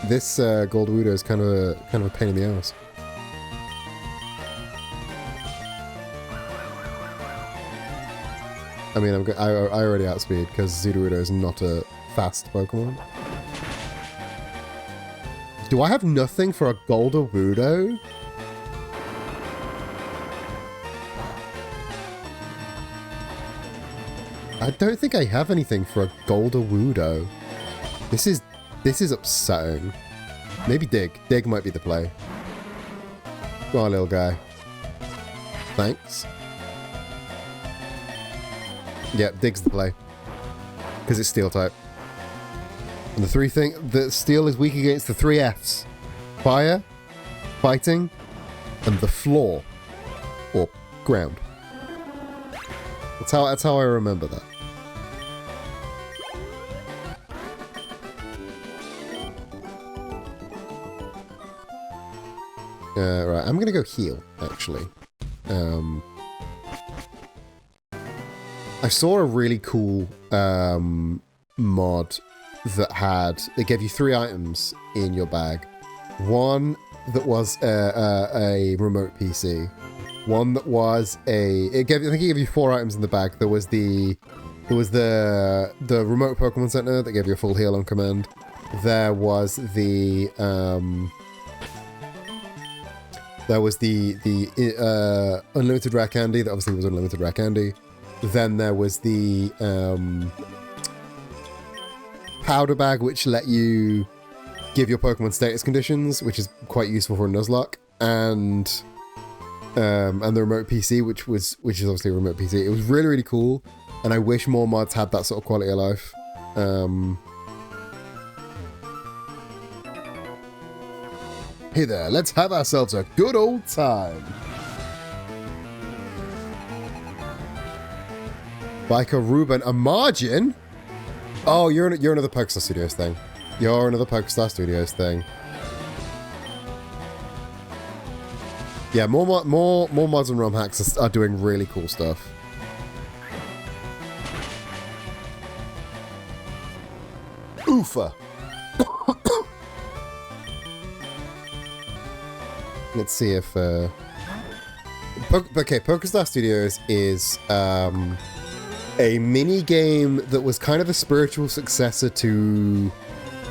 This Golderudo is kind of a pain in the ass. I mean, I already outspeed because Zoodorudo is not a fast Pokemon. Do I have nothing for a Golderudo? I don't think I have anything for a Golderudo. This is upsetting. Maybe Dig. Dig might be the play. Go on, little guy. Thanks. Yep, Dig's the play. Because it's Steel type. And the Steel is weak against the 3 Fs. Fire, Fighting, and the floor. Or ground. That's how I remember that. Right, I'm gonna go heal, actually. I saw a really cool mod that it gave you 3 items in your bag. One that was a remote PC. One that was I think it gave you 4 items in the bag. There was the There was the remote Pokemon Center that gave you a full heal on command. There was the unlimited rare candy that obviously was unlimited rare candy. Then there was the powder bag, which let you give your Pokemon status conditions, which is quite useful for a Nuzlocke, and the remote PC, which is obviously a remote PC. It was really, really cool, and I wish more mods had that sort of quality of life. Hey there, let's have ourselves a good old time. Biker Ruben, a margin? Oh, you're another Pokestar Studios thing. You're another Pokestar Studios thing. Yeah, more mods and ROM hacks are doing really cool stuff. Oofa. Let's see if okay, Pokestar Studios is a mini game that was kind of a spiritual successor to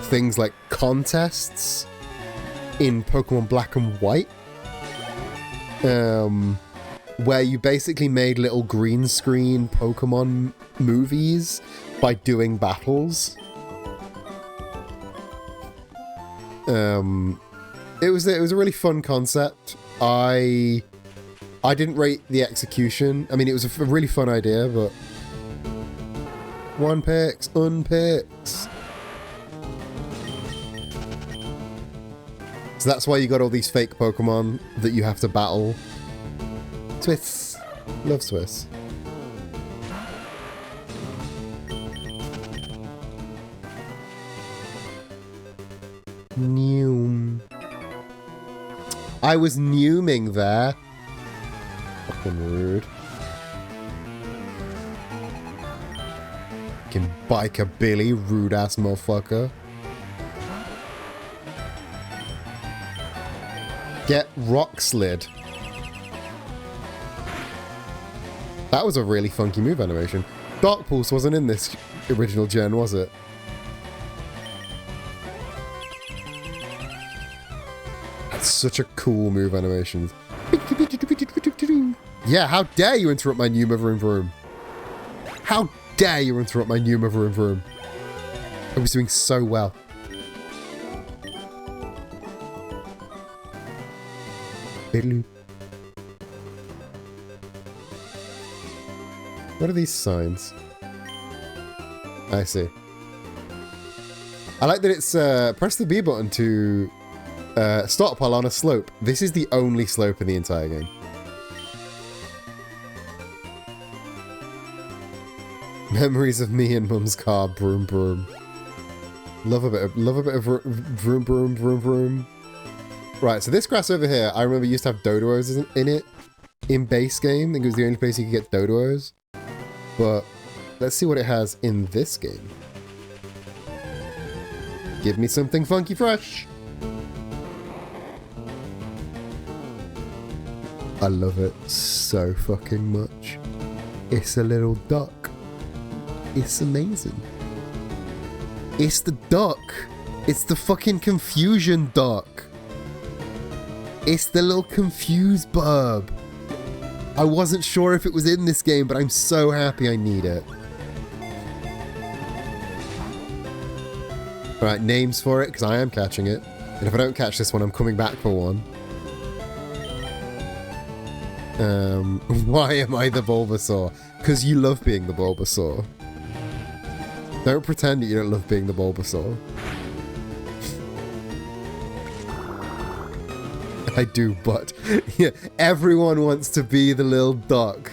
things like contests in Pokemon Black and White, where you basically made little green screen Pokemon movies by doing battles. It was a really fun concept. I didn't rate the execution. I mean, it was a really fun idea, but one picks, unpicks. So that's why you got all these fake Pokemon that you have to battle. Swiss. Love Swiss. Neum. I was neuming there. Fucking rude. Fucking biker Billy, rude ass motherfucker. Get rock slid. That was a really funky move animation. Dark Pulse wasn't in this original gen, was it? That's such a cool move animation. Yeah, how dare you interrupt my Numa Vroom Vroom? How dare you interrupt my Numa Vroom Vroom? I was doing so well. What are these signs? I see. I like that it's press the B button to stop while on a slope. This is the only slope in the entire game. Memories of me and Mum's car, broom broom. Love a bit of vroom broom vroom vroom. Right, so this grass over here, I remember used to have Doduos in it in base game. I think it was the only place you could get Doduos. But let's see what it has in this game. Give me something funky fresh. I love it so fucking much. It's a little duck. It's amazing. It's the duck. It's the fucking confusion duck. It's the little confused burb. I wasn't sure if it was in this game, but I'm so happy I need it. Alright, names for it, because I am catching it. And if I don't catch this one, I'm coming back for one. Why am I the Bulbasaur? Because you love being the Bulbasaur. Don't pretend that you don't love being the Bulbasaur. I do, but yeah, everyone wants to be the little duck.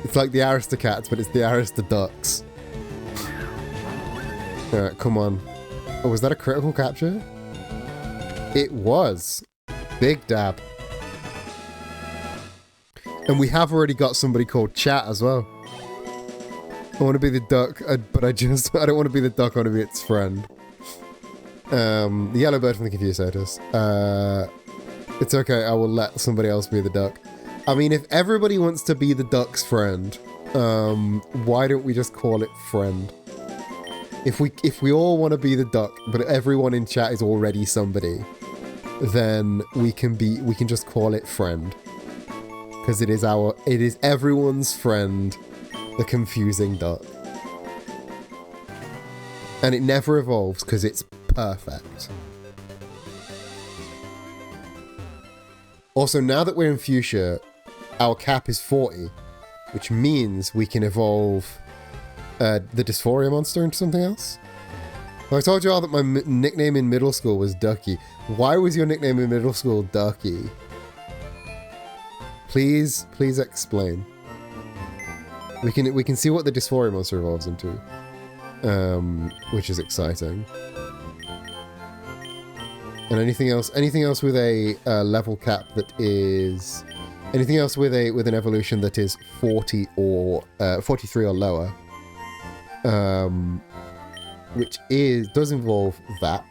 It's like the Aristocats, but it's the Aristoducks. Alright, come on. Oh, was that a critical capture? It was. Big dab. And we have already got somebody called Chat as well. I want to be the duck, but I don't want to be the duck, I want to be its friend. The yellow bird from the Confused Satyrs. It's okay, I will let somebody else be the duck. I mean, if everybody wants to be the duck's friend, Why don't we just call it friend? If we all want to be the duck, but everyone in chat is already somebody, then we can just call it friend. Because it is everyone's friend, the confusing duck. And it never evolves because it's perfect. Also, now that we're in fuchsia, our cap is 40, which means we can evolve the dysphoria monster into something else. Well, I told you all that my nickname in middle school was Ducky. Why was your nickname in middle school Ducky? Please explain. We can see what the dysphoria monster evolves into, which is exciting. And anything else with a level cap that is anything else with an evolution that is 40 or 43 or lower, which does involve that,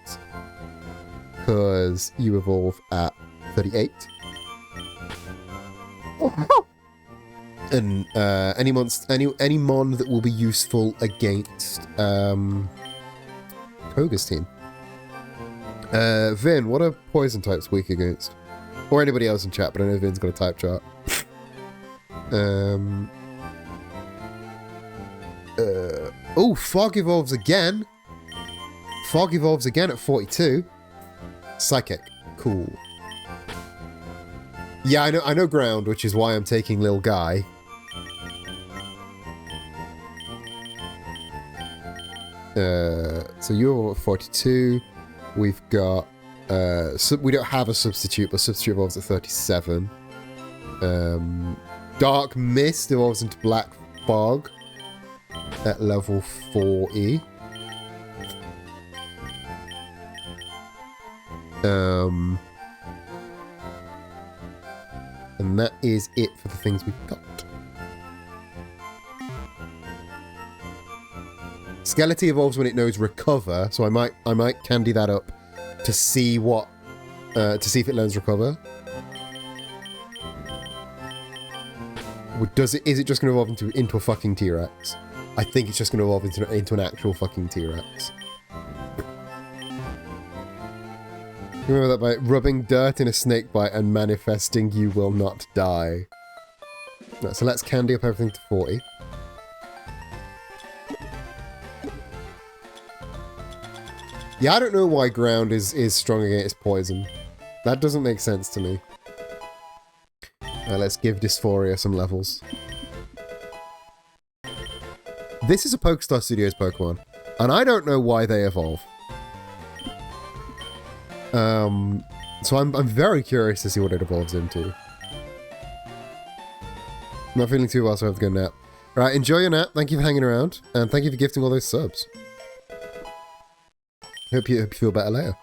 because you evolve at 38. And any mon that will be useful against Koga's team. Vin, what are poison types weak against? Or anybody else in chat, but I know Vin's got a type chart. Oh, Fog evolves again. Fog evolves again at 42. Psychic. Cool. Yeah, I know ground, which is why I'm taking Lil Guy. So you're at 42. We've got we don't have a substitute, but substitute evolves at 37. Dark Mist evolves into Black Fog at level 40. And that is it for the things we've got. Skeleton evolves when it knows Recover, so I might candy that up to see what to see if it learns Recover. Is it just going to evolve into a fucking T-Rex? I think it's just going to evolve into an actual fucking T-Rex. Remember that by rubbing dirt in a snake bite and manifesting you will not die. Right, so let's candy up everything to 40. Yeah, I don't know why ground is strong against poison. That doesn't make sense to me. Let's give Dysphoria some levels. This is a Pokestar Studios Pokemon, and I don't know why they evolve. So I'm very curious to see what it evolves into. I'm not feeling too well, so I have to go nap. Right, enjoy your nap. Thank you for hanging around, and thank you for gifting all those subs. Hope you feel better later.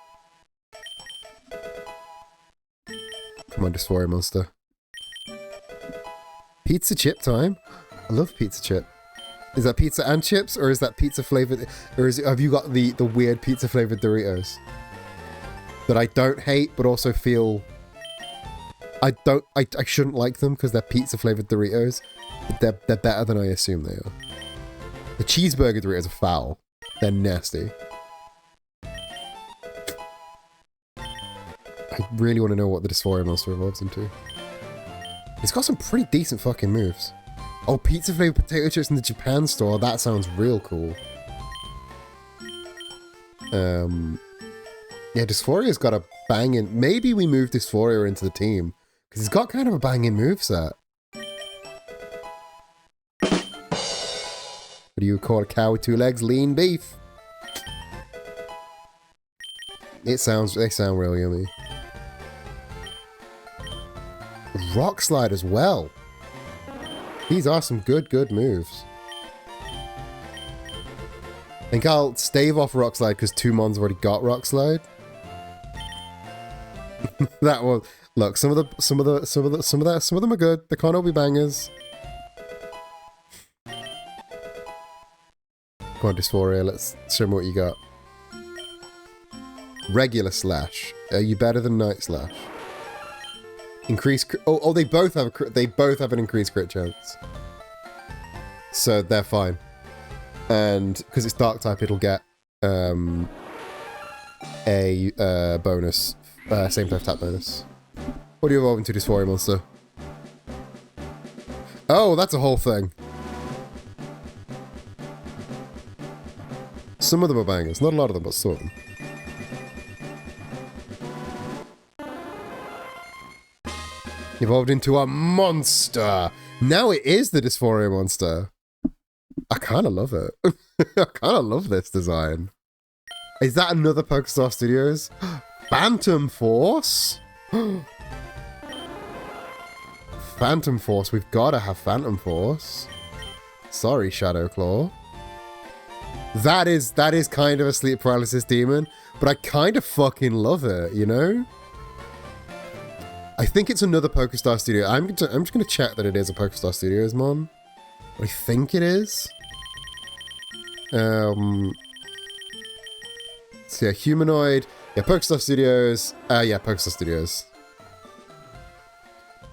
Come on, Dysphoria monster. Pizza chip time? I love pizza chip. Is that pizza and chips, or is that pizza flavored, or have you got the weird pizza flavored Doritos? That I don't hate, but also feel... I shouldn't like them because they're pizza flavored Doritos. But they're better than I assume they are. The cheeseburger Doritos are foul. They're nasty. I really want to know what the Dysphoria monster evolves into. It's got some pretty decent fucking moves. Oh, pizza flavored potato chips in the Japan store. That sounds real cool. Yeah, Dysphoria's got a banging... Maybe we move Dysphoria into the team. Because he's got kind of a banging moveset. What do you call a cow with 2 legs? Lean beef. They sound real yummy. Rock Slide as well. These are some good moves. I think I'll stave off Rock Slide because 2 mons already got Rock Slide. That one. Look, some of them are good. They can't all be bangers. Come on, Dysphoria, let's show me what you got. Regular Slash. Are you better than Night Slash? Increase. Oh, they both have an increased crit chance. So they're fine. And because it's dark type, it'll get a bonus, same type tap bonus. What do you evolve into, Dysphoria monster? Oh, that's a whole thing. Some of them are bangers. Not a lot of them, but some of them. Evolved into a monster. Now it is the Dysphoria monster. I kind of love it. I kind of love this design. Is that another PokeStar Studios? Phantom Force? Phantom Force. We've got to have Phantom Force. Sorry, Shadow Claw. That is kind of a sleep paralysis demon, but I kind of fucking love it, you know? I think it's another PokeStar Studio. I'm just going to check that it is a PokeStar Studios mon. I think it is. So yeah, humanoid. Yeah, PokeStar Studios. Yeah, PokeStar Studios.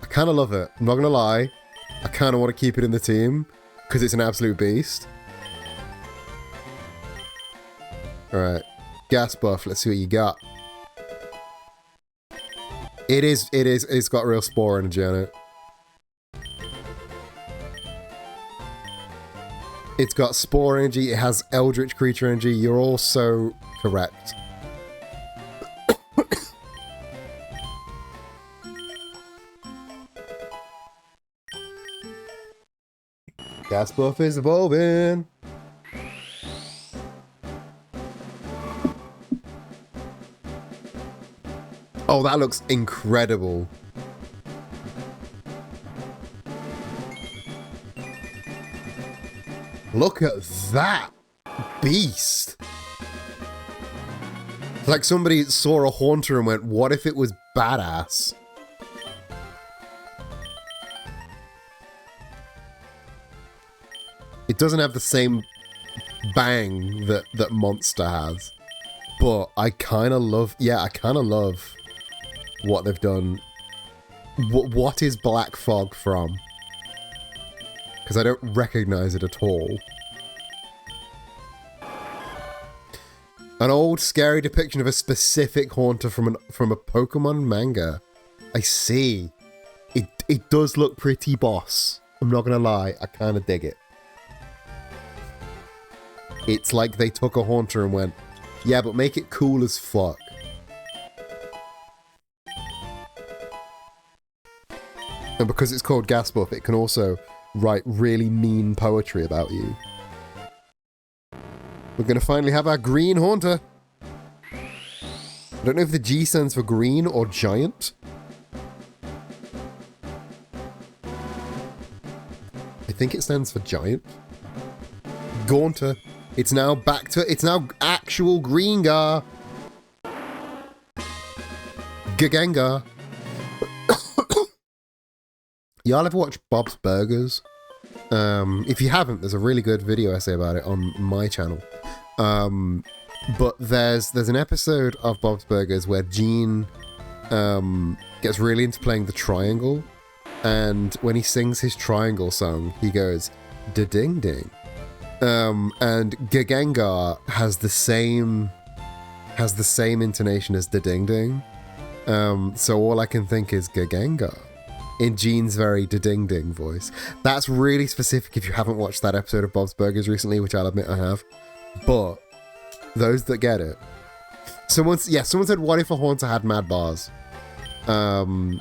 I kind of love it. I'm not going to lie. I kind of want to keep it in the team because it's an absolute beast. Alright. Gas buff. Let's see what you got. It's got real spore energy on it. It's got spore energy, it has eldritch creature energy, you're all so correct. Gas buff is evolving! Oh, that looks incredible. Look at that beast. Like somebody saw a Haunter and went, what if it was badass? It doesn't have the same bang that Monster has. But I kind of love, yeah, I kind of love what they've done. What is Black Fog from? Because I don't recognize it at all. An old scary depiction of a specific Haunter from a Pokemon manga. I see. It does look pretty boss. I'm not gonna lie, I kind of dig it. It's like they took a Haunter and went, yeah, but make it cool as fuck. And because it's called Gas Buff, it can also write really mean poetry about you. We're gonna finally have our green Haunter. I don't know if the G stands for green or giant. I think it stands for giant. Gaunter. It's now back to, it's now actual Greengar. Gagengar. Y'all ever watch Bob's Burgers? If you haven't, there's a really good video essay about it on my channel. But there's an episode of Bob's Burgers where Gene gets really into playing the triangle, and when he sings his triangle song, he goes da-ding-ding. And Gagengar has the same intonation as da-ding-ding. So all I can think is Gagengar in Gene's very da-ding-ding voice. That's really specific if you haven't watched that episode of Bob's Burgers recently, which I'll admit I have. But those that get it. Someone said, what if a Haunter had mad bars? I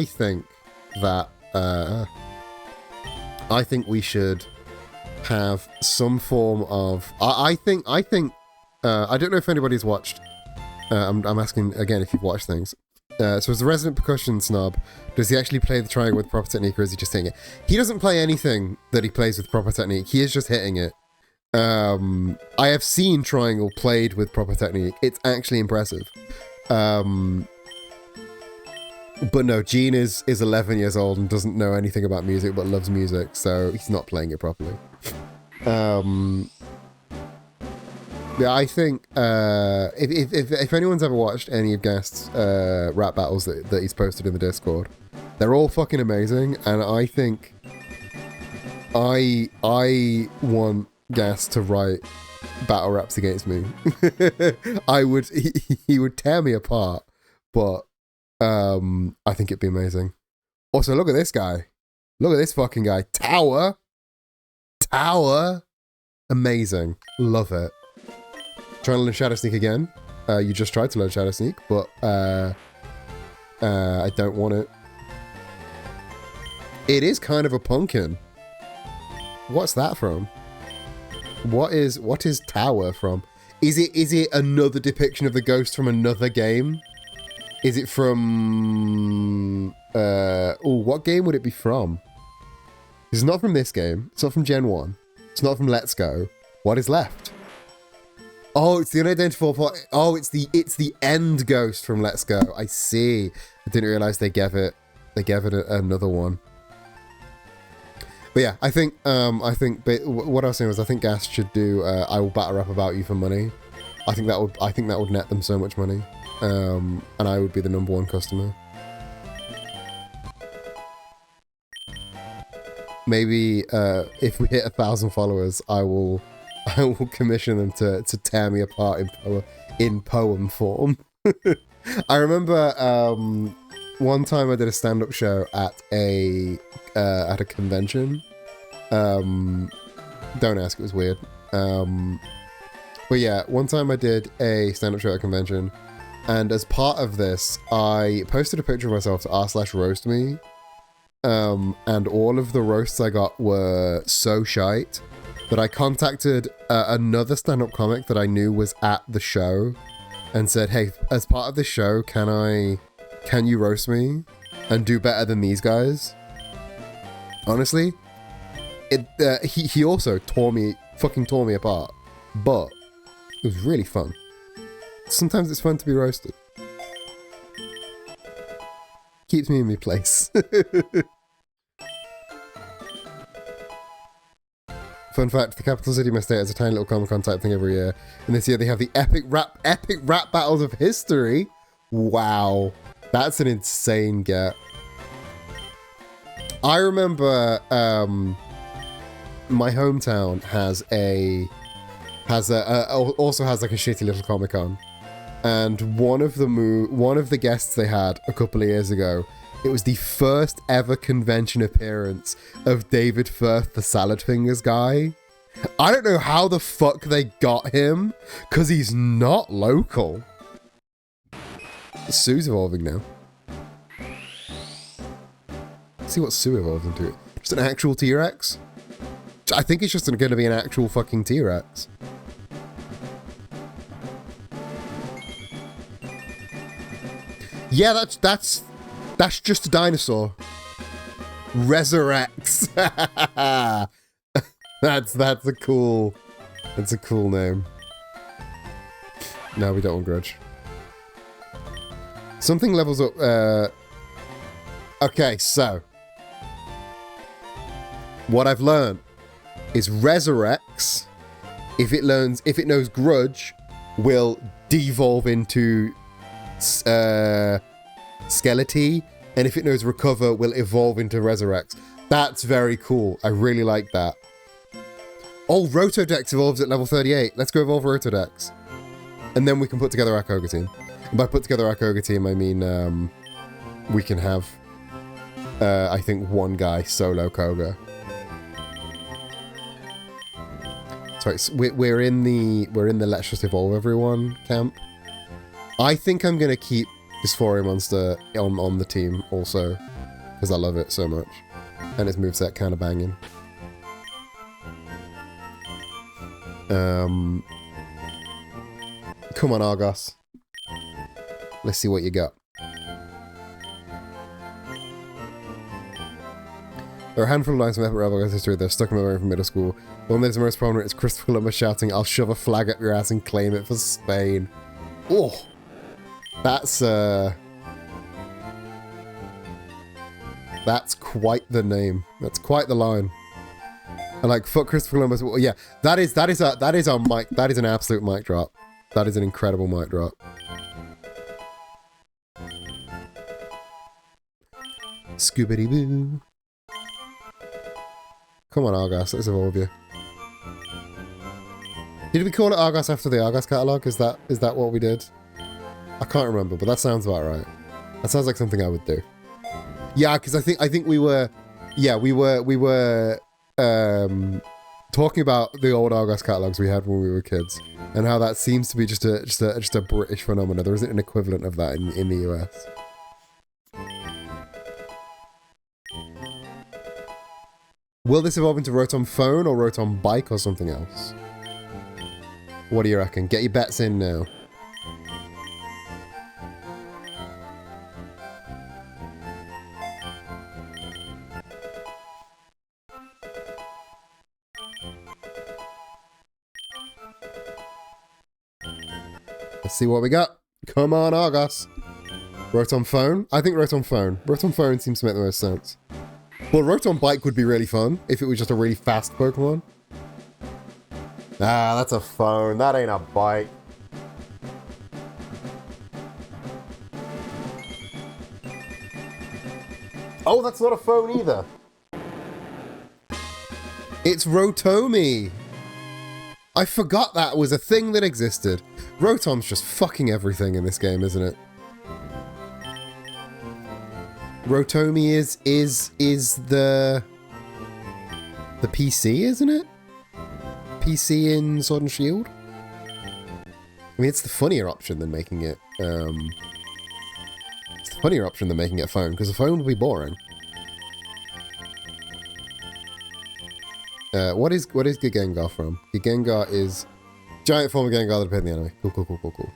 think that I think we should have some form of I think I don't know if anybody's watched. I'm asking again if you've watched things. So as the resident percussion snob, does he actually play the triangle with proper technique, or is he just hitting it? He doesn't play anything that he plays with proper technique. He is just hitting it. I have seen triangle played with proper technique. It's actually impressive. But no, Gene is 11 years old and doesn't know anything about music but loves music, so he's not playing it properly. Yeah, I think if anyone's ever watched any of Gast's rap battles that he's posted in the Discord, They're all fucking amazing, and I think I want Gas to write battle raps against me. I would he would tear me apart, but I think it'd be amazing. Also, look at this guy. Look at this fucking guy. Tower. Amazing. Love it. Trying to learn Shadow Sneak again. You just tried to learn Shadow Sneak, but I don't want it. It is kind of a pumpkin. What's that from? What is Tower from? Is it another depiction of the ghost from another game? Is it from what game would it be from? It's not from this game. It's not from Gen 1. It's not from Let's Go. What is left? Oh, it's the unidentifiable part. Oh, it's the end ghost from Let's Go. I see. I didn't realize they gave it another one. But yeah, I think what I was saying was I think Gas should do I will battle rap about you for money. I think that would net them so much money. And I would be the #1 customer. Maybe if we hit 1,000 followers, I will commission them to tear me apart in poem form. I remember one time I did a stand-up show at a convention. Don't ask, it was weird. But yeah, one time I did a stand-up show at a convention, and as part of this, I posted a picture of myself to r/roast me. And all of the roasts I got were so shite that I contacted another stand-up comic that I knew was at the show and said, hey, as part of this show, can you roast me and do better than these guys? Honestly, he also fucking tore me apart, but it was really fun. Sometimes it's fun to be roasted. Keeps me in my place. Fun fact, the capital city of my state has a tiny little Comic-Con type thing every year. And this year they have the epic rap battles of history. Wow. That's an insane get. I remember my hometown also has like a shitty little Comic-Con. And one of the guests they had a couple of years ago, it was the first ever convention appearance of David Firth, the Salad Fingers guy. I don't know how the fuck they got him, because he's not local. Sue's evolving now. Let's see what Sue evolves into. Just an actual T-Rex? I think it's just going to be an actual fucking T-Rex. Yeah, that's just a dinosaur. Resurrects. That's a cool name. No, we don't want Grudge. Something levels up. Okay, so what I've learned is Resurrects, if it knows Grudge, will devolve into Skelety, and if it knows Recover, will evolve into Resurrects. That's very cool. I really like that. Oh, Rotodex evolves at level 38. Let's go evolve Rotodex. And then we can put together our Koga team. And by put together our Koga team, I mean we can have I think one guy solo Koga. Sorry, so we're in the Let's Just Evolve Everyone camp. I think I'm gonna keep Dysphoria Monster on the team also, because I love it so much, and its moveset kind of banging. Come on, Argos. Let's see what you got. There are a handful of lines from Epic Rebel history that are stuck in my memory from middle school. The one that is the most prominent is Christopher Columbus shouting, "I'll shove a flag up your ass and claim it for Spain." Oh, that's quite the name. That's quite the line. And like, fuck Christopher Columbus. Well, yeah, that is our mic. That is an absolute mic drop. That is an incredible mic drop. Scoobity-boo. Come on, Argos, let's evolve you. Did we call it Argos after the Argos catalogue? Is that what we did? I can't remember, but that sounds about right. That sounds like something I would do. Yeah, because I think we were talking about the old Argos catalogues we had when we were kids, and how that seems to be just a British phenomenon. There isn't an equivalent of that in the US. Will this evolve into Rotom Phone or Rotom Bike or something else? What do you reckon? Get your bets in now. Let's see what we got. Come on, Argos. Rotom Phone? I think Rotom Phone. Rotom Phone seems to make the most sense. Well, Rotom Bike would be really fun if it was just a really fast Pokemon. Ah, that's a phone. That ain't a bike. Oh, that's not a phone either. It's Rotomi. I forgot that was a thing that existed. Rotom's just fucking everything in this game, isn't it? Rotomi is the PC, isn't it? PC in Sword and Shield? I mean, it's the funnier option than making it, it's the funnier option than making it a phone, because a phone would be boring. What is Gigengar from? Gigengar is giant form of Gengar that appeared in the anime. Cool.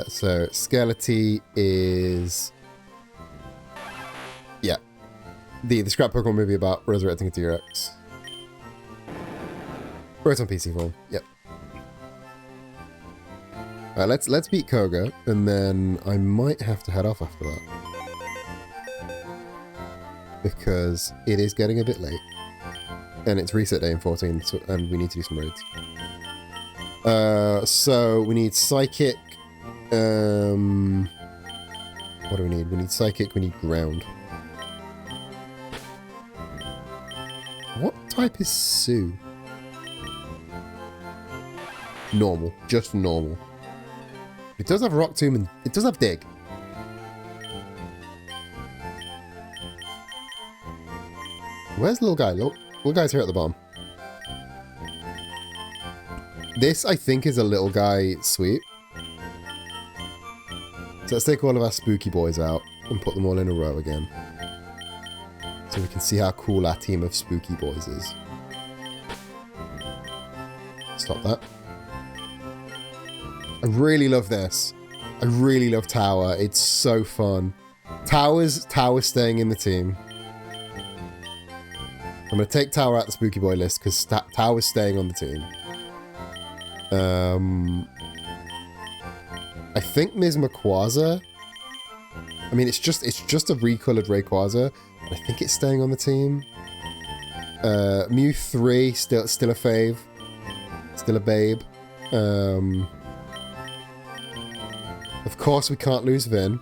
So Skelety is, yeah, the scrap Pokemon movie about resurrecting a T-Rex. Rotom PC form. Yep. Alright, let's beat Koga, and then I might have to head off after that. Because it is getting a bit late. And it's reset day in 14, so, and we need to do some raids. So we need Psychic. What do we need? We need Psychic, we need Ground. What type is Sue? Normal. Just normal. It does have Rock Tomb and it does have Dig. Where's the little guy? Little guy's here at the bottom. This, I think, is a little guy sweep. So let's take all of our spooky boys out and put them all in a row again. So we can see how cool our team of spooky boys is. Stop that. I really love this. I really love Tower. It's so fun. Tower's staying in the team. I'm going to take Tower out the Spooky Boy list because Tower's staying on the team. I think Ms. Quasar. I mean, it's just a recolored Rayquaza. I think it's staying on the team. Mew 3, still a fave. Still a babe. Of course, we can't lose Vin.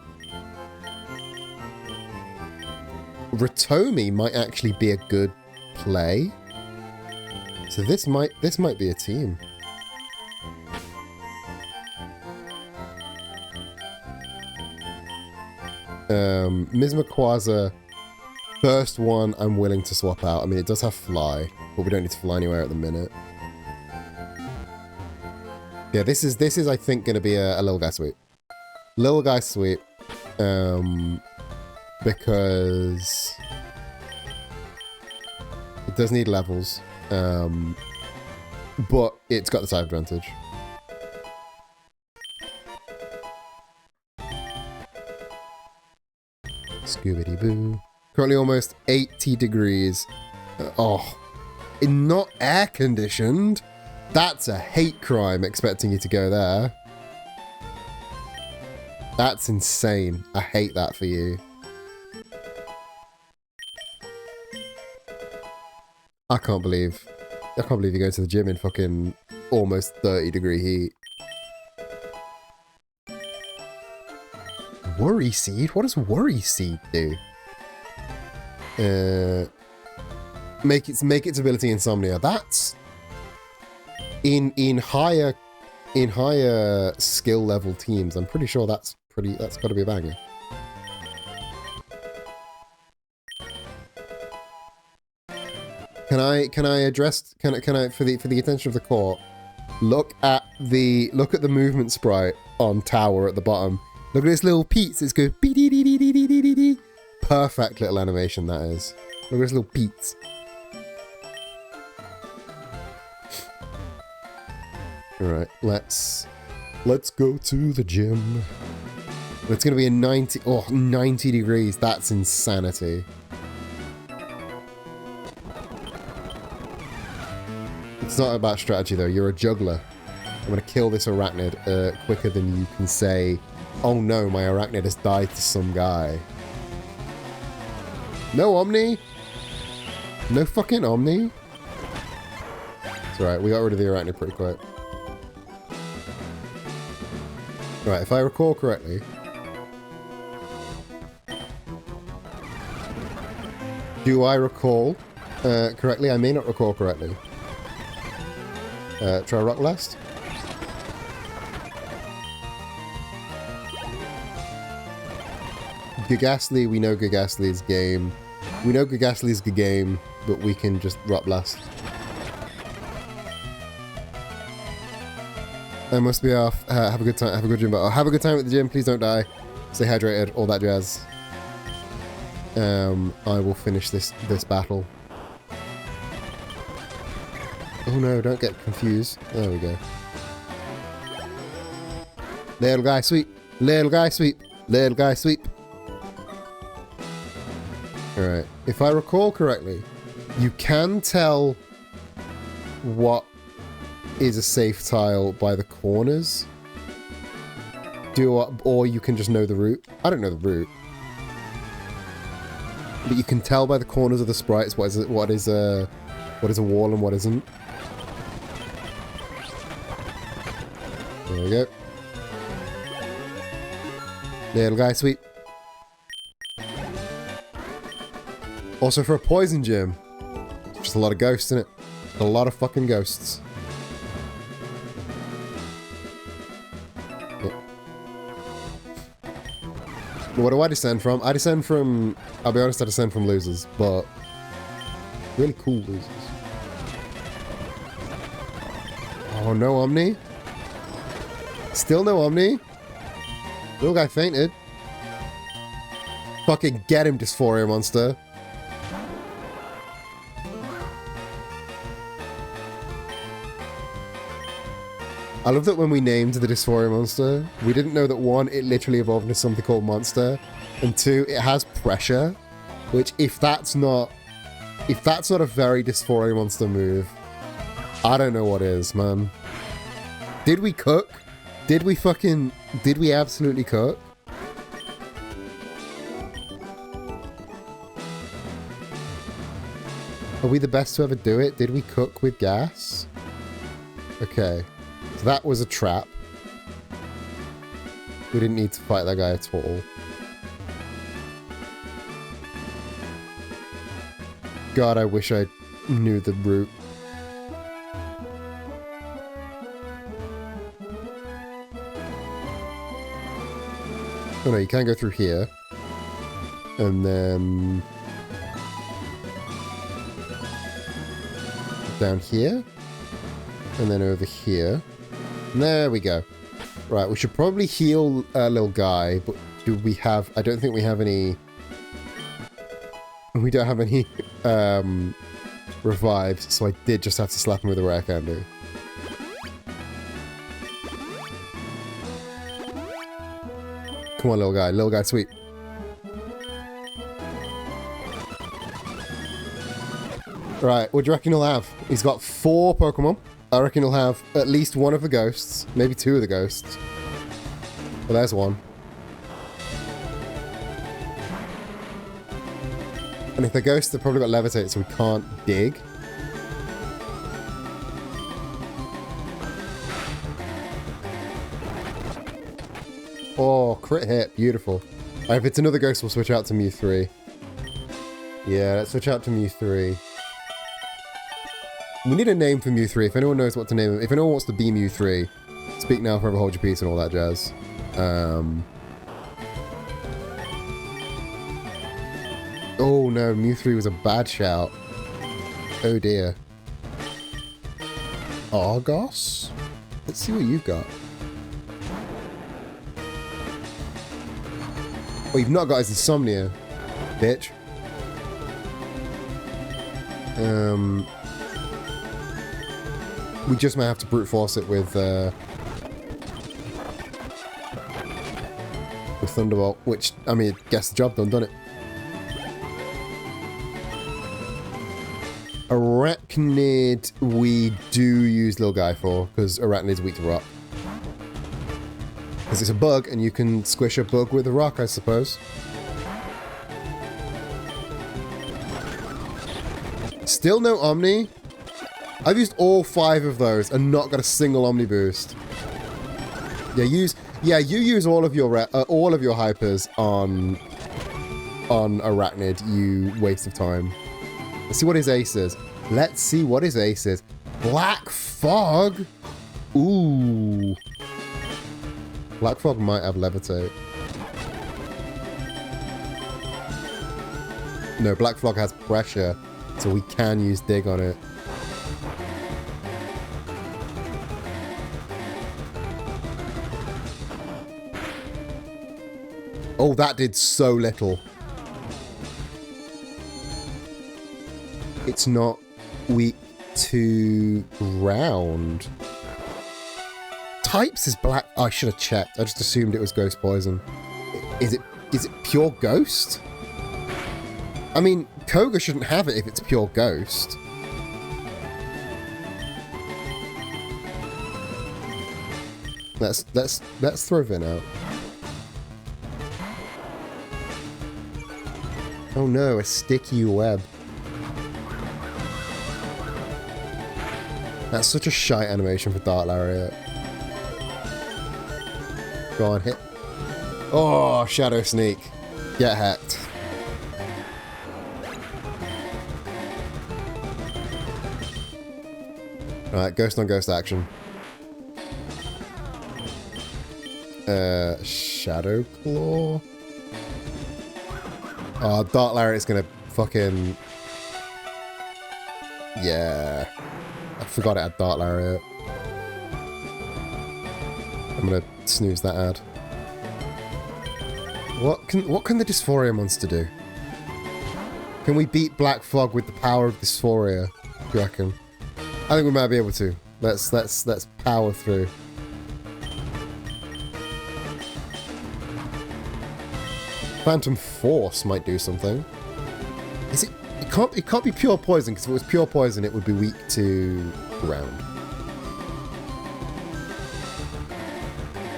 Ratomi might actually be a good play. So this might be a team. Ms. Quasar, first one I'm willing to swap out. I mean, it does have Fly, but we don't need to fly anywhere at the minute. Yeah, this is I think gonna be a little guy sweep. Little guy sweep. Because it does need levels. But it's got the side advantage. Scooby-Doo. Currently almost 80 degrees. Not air conditioned. That's a hate crime expecting you to go there. That's insane. I hate that for you. I can't believe you go to the gym in fucking almost 30-degree heat. Worry Seed? What does Worry Seed do? Make its ability Insomnia. That's in higher skill level teams. I'm pretty sure that's got to be a banger. Can I address for the attention of the court? Look at the movement sprite on Tower at the bottom. Look at this little Pete's. It's good. Perfect little animation that is. Look at this little Pete's. All right, let's go to the gym. It's gonna be a 90 degrees. That's insanity. It's not about strategy though. You're a juggler. I'm gonna kill this arachnid quicker than you can say, oh no, my arachnid has died to some guy. No Omni? No fucking Omni? It's alright, we got rid of the arachnid pretty quick. Right, if I recall correctly... Do I recall correctly? I may not recall correctly. Try Rock Blast. Gigastly, we know Gigastly's game. We know Gigastly's good game, but we can just Rock Blast. I must be off. Have a good time. Have a good gym. Have a good time at the gym. Please don't die. Stay hydrated. All that jazz. I will finish this battle. Oh no! Don't get confused. There we go. Little guy sweep. Little guy sweep. Little guy sweep. All right. If I recall correctly, you can tell what is a safe tile by the corners. Or you can just know the route. I don't know the route. But you can tell by the corners of the sprites what is a wall and what isn't. There we go. Little guy sweep. Also for a poison gym. Just a lot of ghosts in it. A lot of fucking ghosts. What do I descend from? I descend from... I'll be honest, I descend from losers, but... really cool losers. Oh, no Omni? Still no Omni? Little guy fainted. Fucking get him, Dysphoria monster. I love that when we named the Dysphoria monster, we didn't know that one, it literally evolved into something called monster, and two, it has pressure, which if that's not a very Dysphoria monster move, I don't know what is, man. Did we cook? Did we absolutely cook? Are we the best to ever do it? Did we cook with gas? Okay. So that was a trap. We didn't need to fight that guy at all. God, I wish I knew the route. Oh no, you can go through here. And then... down here. And then over here. And there we go. Right, we should probably heal a little guy, but do we have... I don't think we have any... We don't have any revives, so I did just have to slap him with a rare candy. Come on, little guy, sweep. Right, what do you reckon he'll have? He's got 4 Pokemon. I reckon he'll have at least one of the ghosts, maybe 2 of the ghosts. Well, there's one. And if they're ghosts, they've probably got levitate, so we can't dig. Oh, crit hit. Beautiful. If it's another ghost, we'll switch out to Mew 3. Yeah, let's switch out to Mew 3. We need a name for Mew 3. If anyone knows what to name him, if anyone wants to be Mew 3, speak now, forever hold your peace and all that jazz. Oh no, Mew 3 was a bad shout. Oh dear. Argos? Let's see what you've got. Oh, you've not got his Insomnia, bitch. We just might have to brute force it with Thunderbolt, which, I mean, gets the job done, doesn't it? Arachnid we do use Little Guy for, because Arachnid's weak to rock. Because it's a bug, and you can squish a bug with a rock, I suppose. Still no Omni? I've used all 5 of those and not got a single Omni boost. Yeah, you use all of your hypers on Arachnid, you waste of time. Let's see what his ace is. Let's see what his ace is. Black Fog? Ooh. Black Fog might have Levitate. No, Black Fog has pressure, so we can use Dig on it. Oh, that did so little. It's not weak to ground. Types is black. Oh, I should have checked. I just assumed it was Ghost Poison. Is it pure Ghost? I mean, Koga shouldn't have it if it's pure Ghost. Let's throw Vin out. Oh no, a sticky web. That's such a shite animation for Dart Lariat. Go on, hit. Oh, Shadow Sneak. Get hacked. Alright, ghost on ghost action. Shadow Claw? Oh, Dart Lariat's gonna fucking... Yeah. I forgot it had Dart Lariat. I'm gonna snooze that ad. What can the Dysphoria monster do? Can we beat Black Fog with the power of Dysphoria? Do you reckon? I think we might be able to. Let's power through. Phantom Force might do something. Is it? It can't be pure poison, because if it was pure poison, it would be weak to ground.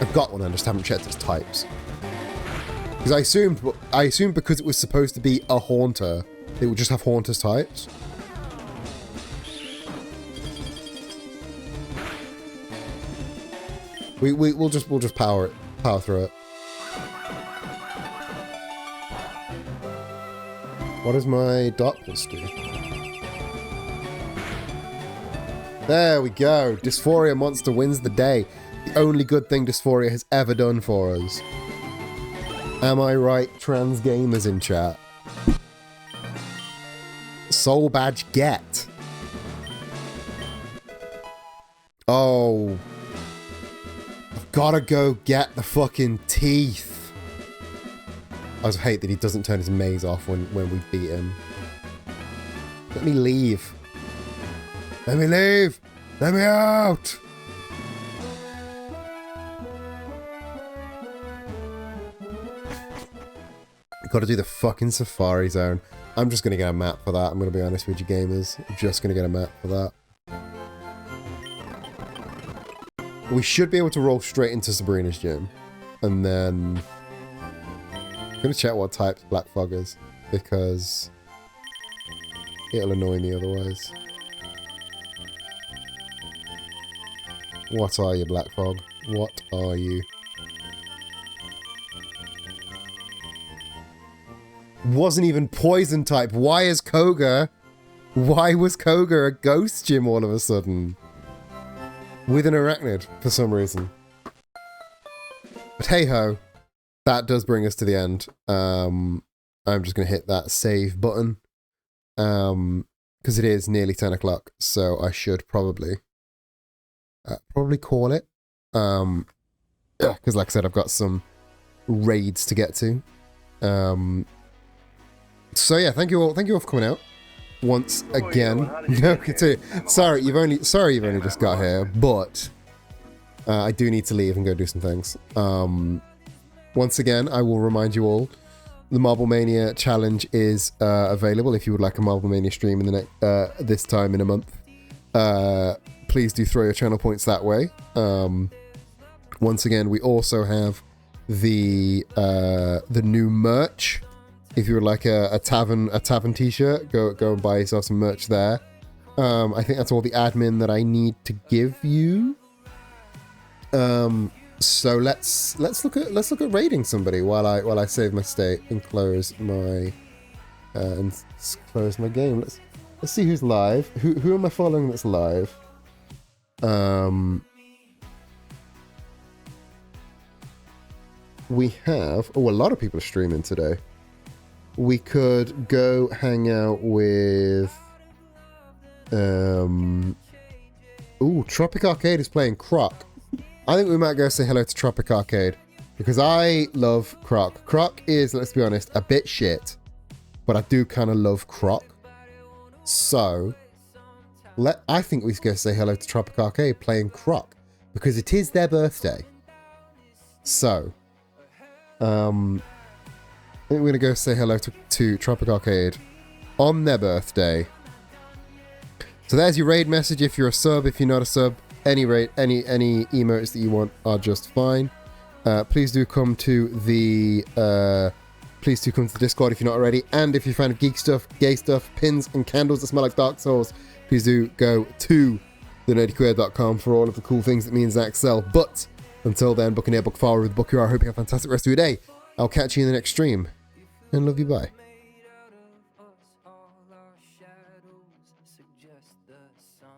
I've got one, I just haven't checked its types. Because I assumed because it was supposed to be a Haunter, it would just have Haunter's types. We'll just power through it. What does my Dark Pulse do? There we go. Dysphoria monster wins the day. The only good thing Dysphoria has ever done for us. Am I right, trans gamers in chat? Soul badge get. Oh. I've gotta go get the fucking teeth. I just hate that he doesn't turn his maze off when we beat him. Let me leave. Let me leave! Let me out! Gotta do the fucking Safari Zone. I'm just gonna get a map for that, I'm gonna be honest with you gamers. I'm just gonna get a map for that. We should be able to roll straight into Sabrina's gym. And then... I'm gonna check what type Black Fog is, because it'll annoy me otherwise. What are you, Black Fog? What are you? wasn't even poison type. Why is Koga? Why was Koga a ghost gym all of a sudden? With an arachnid, for some reason. But hey ho, that does bring us to the end. I'm just going to hit that save button. Because it is nearly 10 o'clock, so I should probably call it. Because like I said, I've got some raids to get to. So yeah, thank you all for coming out once again. No, sorry, you've only just got here, but I do need to leave and go do some things. Once again, I will remind you all, the Marble Mania challenge is available if you would like a Marble Mania stream in the next this time in a month. Please do throw your channel points that way. Once again, we also have the new merch. If you would like a tavern t-shirt, go and buy yourself some merch there. I think that's all the admin that I need to give you. So let's look at raiding somebody while I save my state and close my game. Let's see who's live. Who am I following that's live? We have a lot of people are streaming today. We could go hang out with Tropic Arcade is playing Croc. I think we might go say hello to Tropic Arcade because I love Croc. Croc is, let's be honest, a bit shit, but I do kind of love Croc. So I think we should go say hello to Tropic Arcade playing Croc because it is their birthday. So I think we're going to go say hello to Tropic Arcade on their birthday. So there's your raid message if you're a sub. If you're not a sub, any emotes that you want are just fine. Please do come to the Discord if you're not already. And if you're a fan of geek stuff, gay stuff, pins and candles that smell like Dark Souls, please do go to thenerdyqueer.com for all of the cool things that me and Zach sell. But until then, Buccaneer Book Forward with Book You Are. I hope you have a fantastic rest of your day. I'll catch you in the next stream. And love you, bye. All our shadows suggest the sun